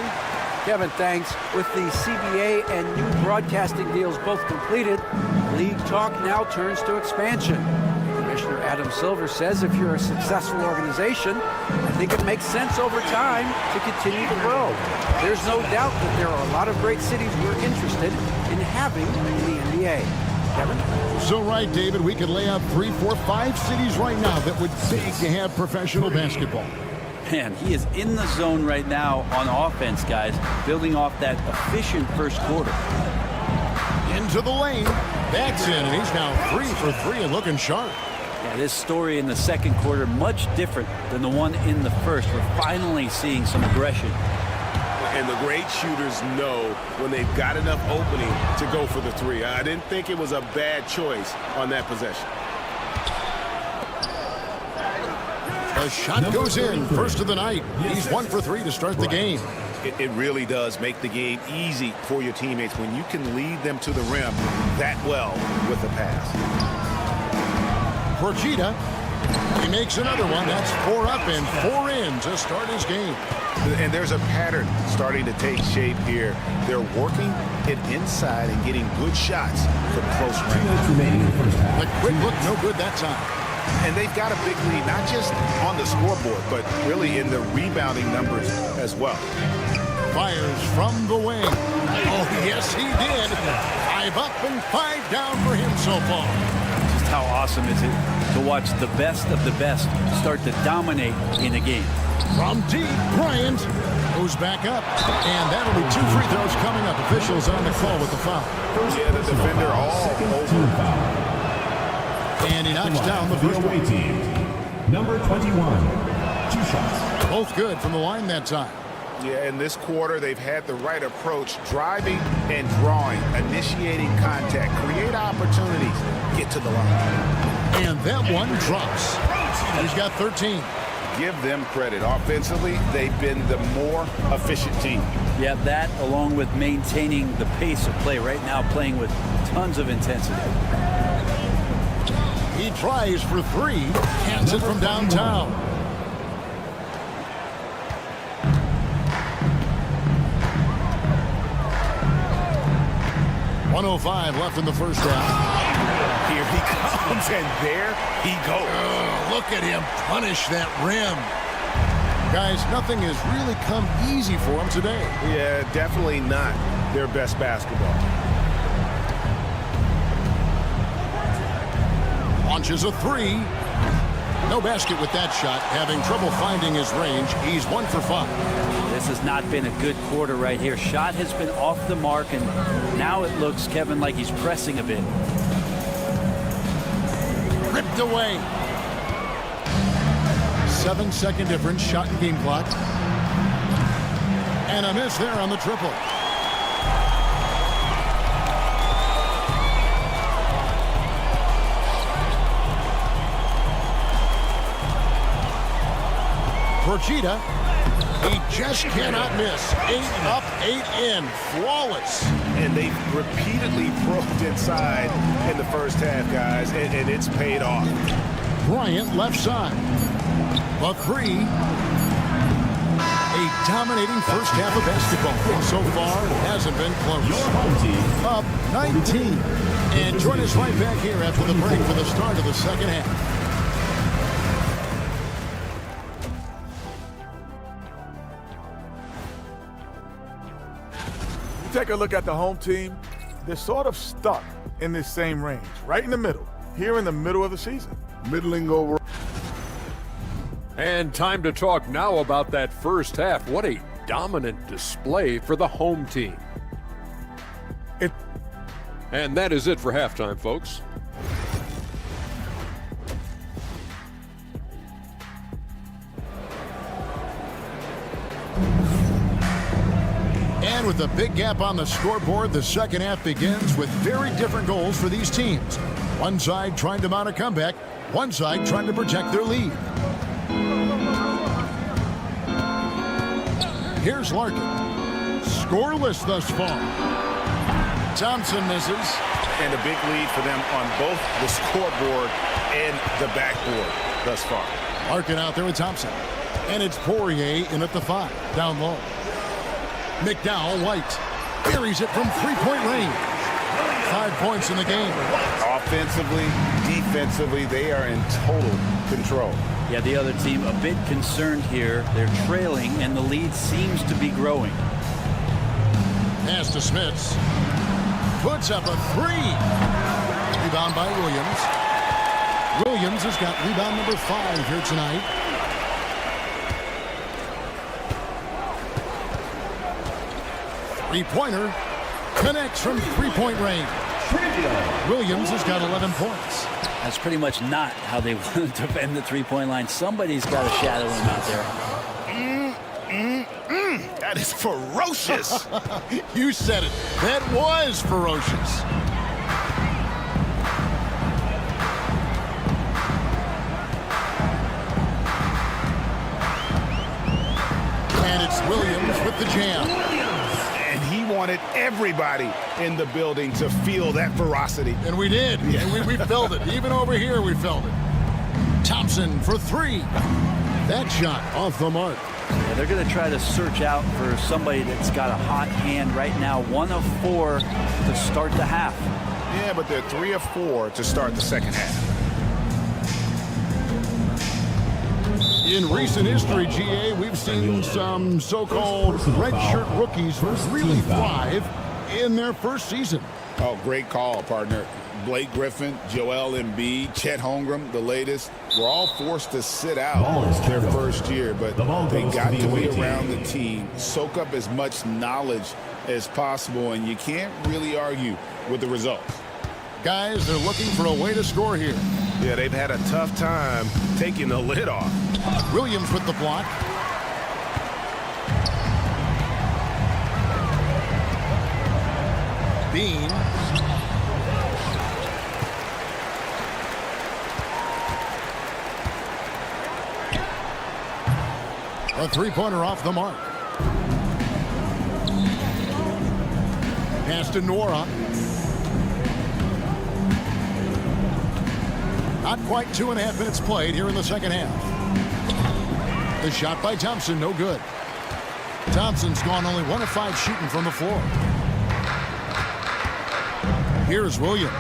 Kevin, thanks. With the CBA and new broadcasting deals both completed, league talk now turns to expansion. Commissioner Adam Silver says if you're a successful organization, I think it makes sense over time to continue to grow. There's no doubt that there are a lot of great cities we're interested in having in the NBA. Kevin? So right, David, we could lay out 3, 4, 5 cities right now that would beg to have professional basketball. Man, he is in the zone right now on offense, guys, building off that efficient first quarter. Into the lane. That's in, and he's now 3 for 3 and looking sharp. Yeah, this story in the second quarter, much different than the one in the first. We're finally seeing some aggression. And the great shooters know when they've got enough opening to go for the 3. I didn't think it was a bad choice on that possession. The shot goes in, first of the night. He's 1 for 3 to start the game. It really does make the game easy for your teammates when you can lead them to the rim that well with a pass. Porchita, he makes another one. That's 4 up and 4 in to start his game. And there's a pattern starting to take shape here. They're working it inside and getting good shots from close range. The quick look, no good that time. And they've got a big lead, not just on the scoreboard, but really in the rebounding numbers as well. Fires from the wing. Oh, yes, he did. 5 up and 5 down for him so far. Just how awesome is it to watch the best of the best start to dominate in a game. From deep, Bryant goes back up. And that'll be 2 free throws coming up. Officials on the call with the foul. Yeah, the defender all over. And he knocks down the first one. Team. Number 21. 2 shots. Both good from the line that time. Yeah, in this quarter, they've had the right approach, driving and drawing, initiating contact, create opportunities, get to the line. And that one drops. He's got 13. Give them credit. Offensively, they've been the more efficient team. Yeah, that along with maintaining the pace of play right now, playing with tons of intensity. He tries for 3. Hands it from downtown. 1:05 left in the first half. Here he comes, and there he goes. Oh, look at him punish that rim. Guys, nothing has really come easy for him today. Yeah, definitely not their best basketball. Launches a 3. No basket with that shot. Having trouble finding his range. He's 1 for 5. This has not been a good quarter right here. Shot has been off the mark, and now it looks, Kevin, like he's pressing a bit. Ripped away. 7-second difference. Shot and game clock. And a miss there on the triple. Procida, he just cannot miss. 8 up, 8 in. Flawless. And they repeatedly probed inside in the first half, guys, and it's paid off. Bryant left side. A 3. A dominating first half of basketball. And so far, it hasn't been close. Your home team. Up 19. And join us right back here after the break for the start of the second half. Take a look at the home team. They're sort of stuck in this same range, right in the middle, here in the middle of the season. Middling over. And time to talk now about that first half. What a dominant display for the home team. And that is it for halftime, folks. And with a big gap on the scoreboard, the second half begins with very different goals for these teams. One side trying to mount a comeback, one side trying to protect their lead. Here's Larkin. Scoreless thus far. Thompson misses. And a big lead for them on both the scoreboard and the backboard thus far. Larkin out there with Thompson. And it's Poirier in at the 5, down low. McDowell White buries it from 3-point range. 5 points in the game. Offensively, defensively, they are in total control. Yeah, the other team a bit concerned here. They're trailing, and the lead seems to be growing. Pass to Smits. Puts up a 3. Rebound by Williams. Williams has got rebound number 5 here tonight. Three-pointer connects from 3-point range. Williams has got 11 points. That's pretty much not how they want to defend the 3-point line. Somebody's got to shadow him out there. That is ferocious. You said it. That was ferocious. And it's Williams with the jam. Wanted everybody in the building to feel that ferocity. And we did. Yeah. And we felt it. Even over here, we felt it. Thompson for 3. That shot off the mark. Yeah, they're going to try to search out for somebody that's got a hot hand right now. 1 of 4 to start the half. Yeah, but they're 3 of 4 to start the second half. In recent history, GA, we've seen some so-called redshirt rookies really thrive in their first season. Oh, great call, partner. Blake Griffin, Joel Embiid, Chet Holmgren, the latest, were all forced to sit out their first year, but they got to be around the team, soak up as much knowledge as possible, and you can't really argue with the results. Guys, they're looking for a way to score here. Yeah, they've had a tough time taking the lid off. Williams with the block. Bean. A three-pointer off the mark. Pass to Nora. Not quite 2.5 minutes played here in the second half. The shot by Thompson, no good. Thompson's gone only 1 of 5 shooting from the floor. Here's Williams.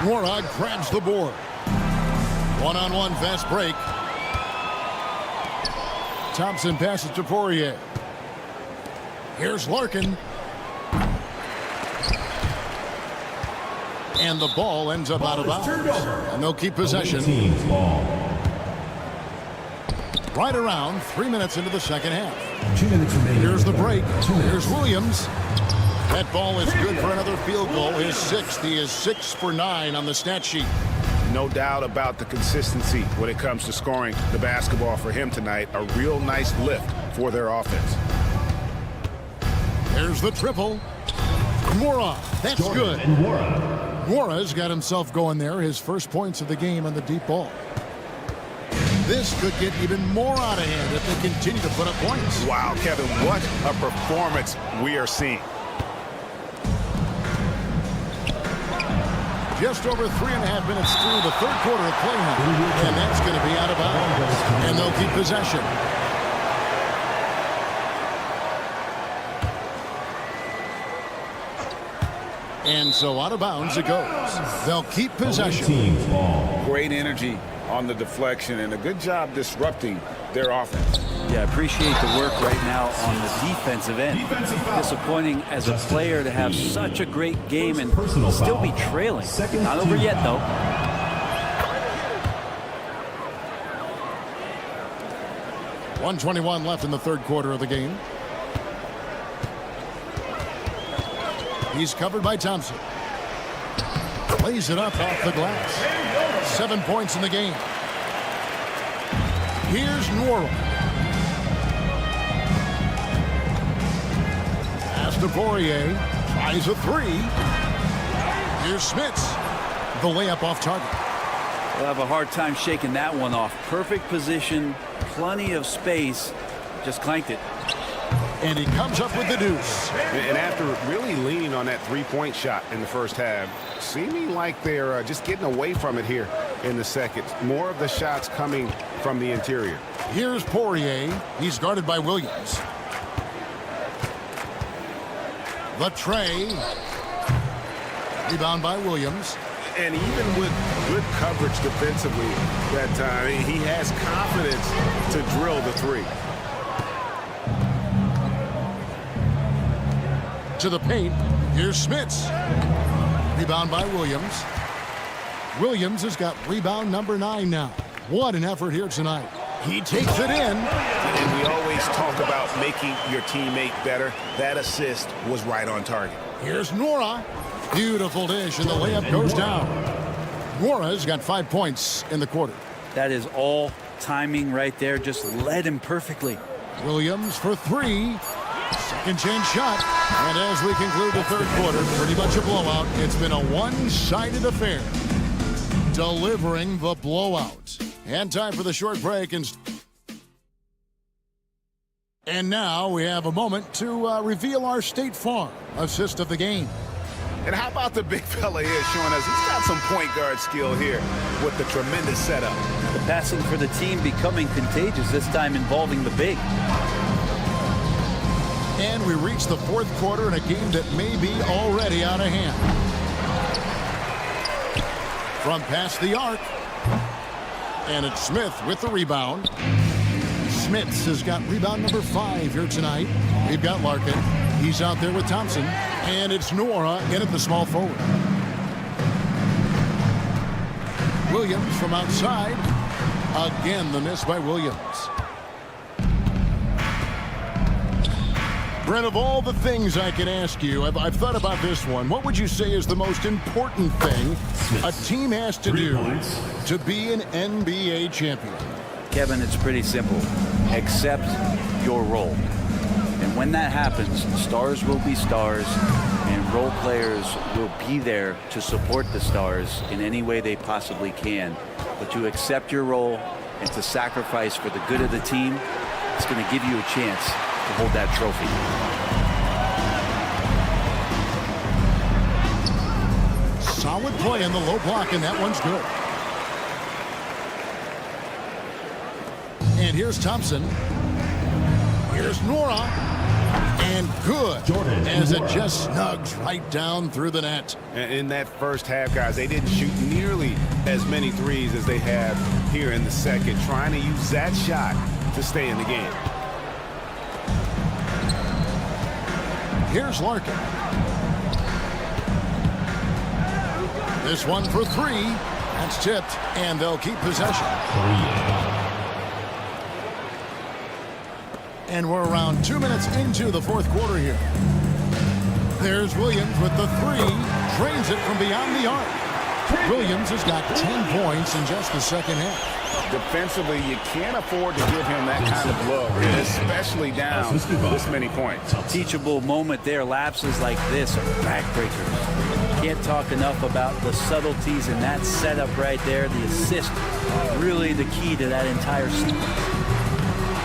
Nora grabs the board. One-on-one fast break. Thompson passes to Poirier. Here's Larkin. And the ball ends up out of bounds. And they'll keep possession. Right around 3 minutes into the second half. 2 minutes remaining. Here's the break. Here's Williams. That ball is good for another field goal. His 6th. He is 6 for 9 on the stat sheet. No doubt about the consistency when it comes to scoring the basketball for him tonight. A real nice lift for their offense. There's the triple. Mora. That's good. Mora's got himself going there. His first points of the game on the deep ball. This could get even more out of hand if they continue to put up points. Wow, Kevin, what a performance we are seeing. Just over 3.5 minutes through the third quarter of play now. And that's going to be out of bounds. And they'll keep possession. And so out of bounds it goes. They'll keep possession. Great energy on the deflection and a good job disrupting their offense. Yeah, appreciate the work right now on the defensive end. Disappointing as a player to have such a great game and still be trailing. Not over yet, though. .121 left in the third quarter of the game. He's covered by Thompson. Lays it up off the glass. 7 points in the game. Here's Nora. Pass to Poirier. Tries a 3. Here's Smits. The layup off target. We'll have a hard time shaking that one off. Perfect position, plenty of space. Just clanked it. And he comes up with the deuce. And after really leaning on that three-point shot in the first half, seeming like they're just getting away from it here in the second. More of the shots coming from the interior. Here's Poirier. He's guarded by Williams. The tray. Rebound by Williams. And even with good coverage defensively that time, he has confidence to drill the three. To the paint. Here's Smits. Rebound by Williams. Williams has got rebound number 9 now. What an effort here tonight. He takes it in. And we always talk about making your teammate better. That assist was right on target. Here's Nora. Beautiful dish, and the layup goes down. Nora's got 5 points in the quarter. That is all timing right there. Just led him perfectly. Williams for 3. Second chance shot. And as we conclude the third quarter, pretty much a blowout. It's been a one-sided affair. Delivering the blowout. And time for the short break. And now we have a moment to reveal our State Farm assist of the game. And how about the big fella here showing us he's got some point guard skill here with the tremendous setup. The passing for the team becoming contagious, this time involving the big. And we reach the fourth quarter in a game that may be already out of hand. From past the arc. And it's Smith with the rebound. Smits has got rebound number 5 here tonight. We've got Larkin. He's out there with Thompson. And it's Nora in at the small forward. Williams from outside. Again, the miss by Williams. Brent, of all the things I could ask you, I've thought about this one. What would you say is the most important thing a team has to do to be an NBA champion? Kevin, it's pretty simple. Accept your role. And when that happens, stars will be stars, and role players will be there to support the stars in any way they possibly can. But to accept your role and to sacrifice for the good of the team, it's going to give you a chance to hold that trophy. Solid play in the low block, and that one's good. And here's Thompson. Here's Nora. And good, as it just snugs right down through the net. In that first half, guys, they didn't shoot nearly as many threes as they have here in the second, trying to use that shot to stay in the game. Here's Larkin. This one for three. That's tipped, and they'll keep possession. And we're around 2 minutes into the fourth quarter here. There's Williams with the three. Drains it from beyond the arc. Williams has got 10 points in just the second half. Defensively, you can't afford to give him that kind of look, especially down this many points. Teachable moment there. Lapses like this are backbreakers. Can't talk enough about the subtleties in that setup right there. The assist, really the key to that entire sequence.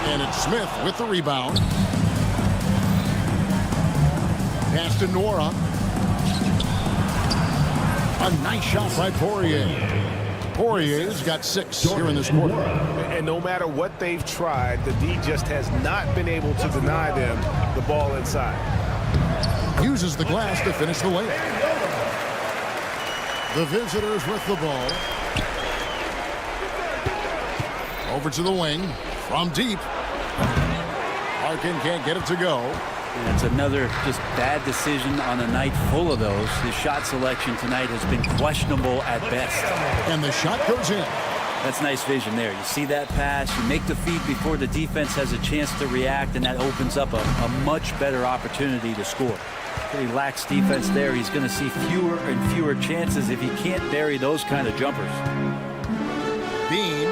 And it's Smith with the rebound. Pass to Nora. A nice shot by Poirier. Poirier's got 6 here in this quarter. And no matter what they've tried, the D just has not been able to deny them the ball inside. Uses the glass to finish the layup. The visitors with the ball. Over to the wing. From deep. Larkin can't get it to go. And it's another just bad decision on a night full of those. His shot selection tonight has been questionable at best. And the shot goes in. That's nice vision there. You see that pass, you make the feed before the defense has a chance to react, and that opens up a much better opportunity to score. Pretty lax defense there. He's going to see fewer and fewer chances if he can't bury those kind of jumpers. Bean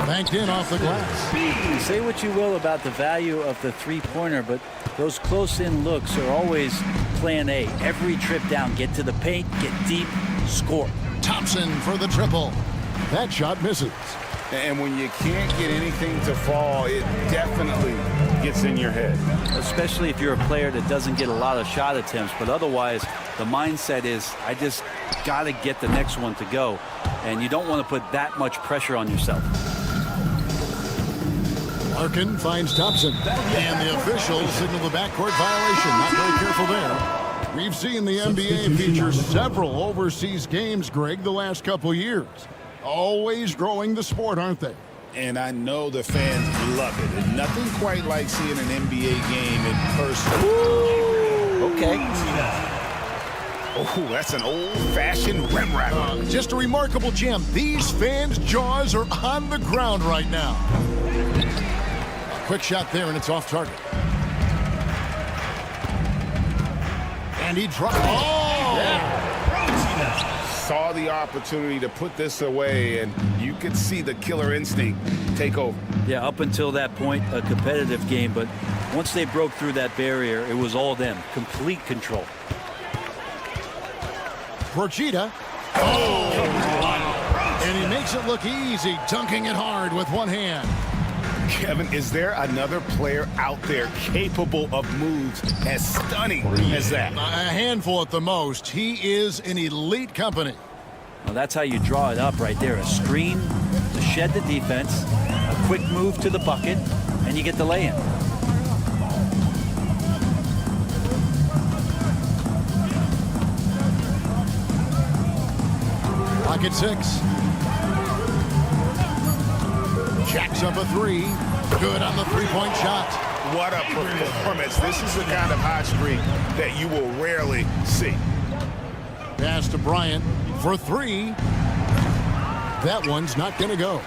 banked in off the glass. Say what you will about the value of the three-pointer, but those close-in looks are always plan A. Every trip down, get to the paint, get deep, score. Thompson for the triple. That shot misses. And when you can't get anything to fall, it definitely gets in your head. Especially if you're a player that doesn't get a lot of shot attempts, but otherwise the mindset is, I just got to get the next one to go. And you don't want to put that much pressure on yourself. Larkin finds Thompson. And the officials signal the backcourt violation. Not very careful there. We've seen the NBA feature several overseas games, Greg, the last couple years. Always growing the sport, aren't they? And I know the fans love it. And nothing quite like seeing an NBA game in person. Okay. Oh, that's an old-fashioned rim wrapper. Just a remarkable gem. These fans' jaws are on the ground right now. A quick shot there, and it's off target. And he dropped. Oh! Yeah. Saw the opportunity to put this away, and you could see the killer instinct take over. Yeah, up until that point, a competitive game, but once they broke through that barrier, it was all them. Complete control. Procida. Oh! And he makes it look easy, dunking it hard with one hand. Kevin, is there another player out there capable of moves as stunning as that? A handful at the most. He is an elite company. Well, that's how you draw it up right there. A screen to shed the defense, a quick move to the bucket, and you get the lay-in. Pocket 6. Jacks up a three. Good on the three-point shot. What a performance. This is the kind of hot streak that you will rarely see. Pass to Bryant for three. That one's not going to go.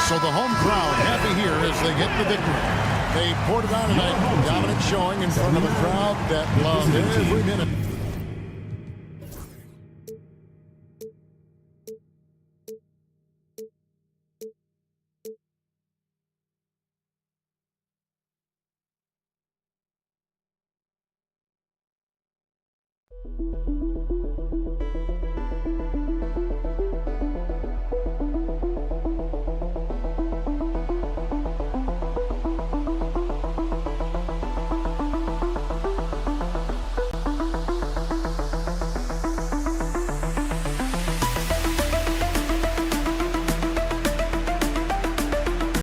So the home crowd happy here as they get the victory. They poured it on tonight. Dominant showing in front of a crowd that loved every minute.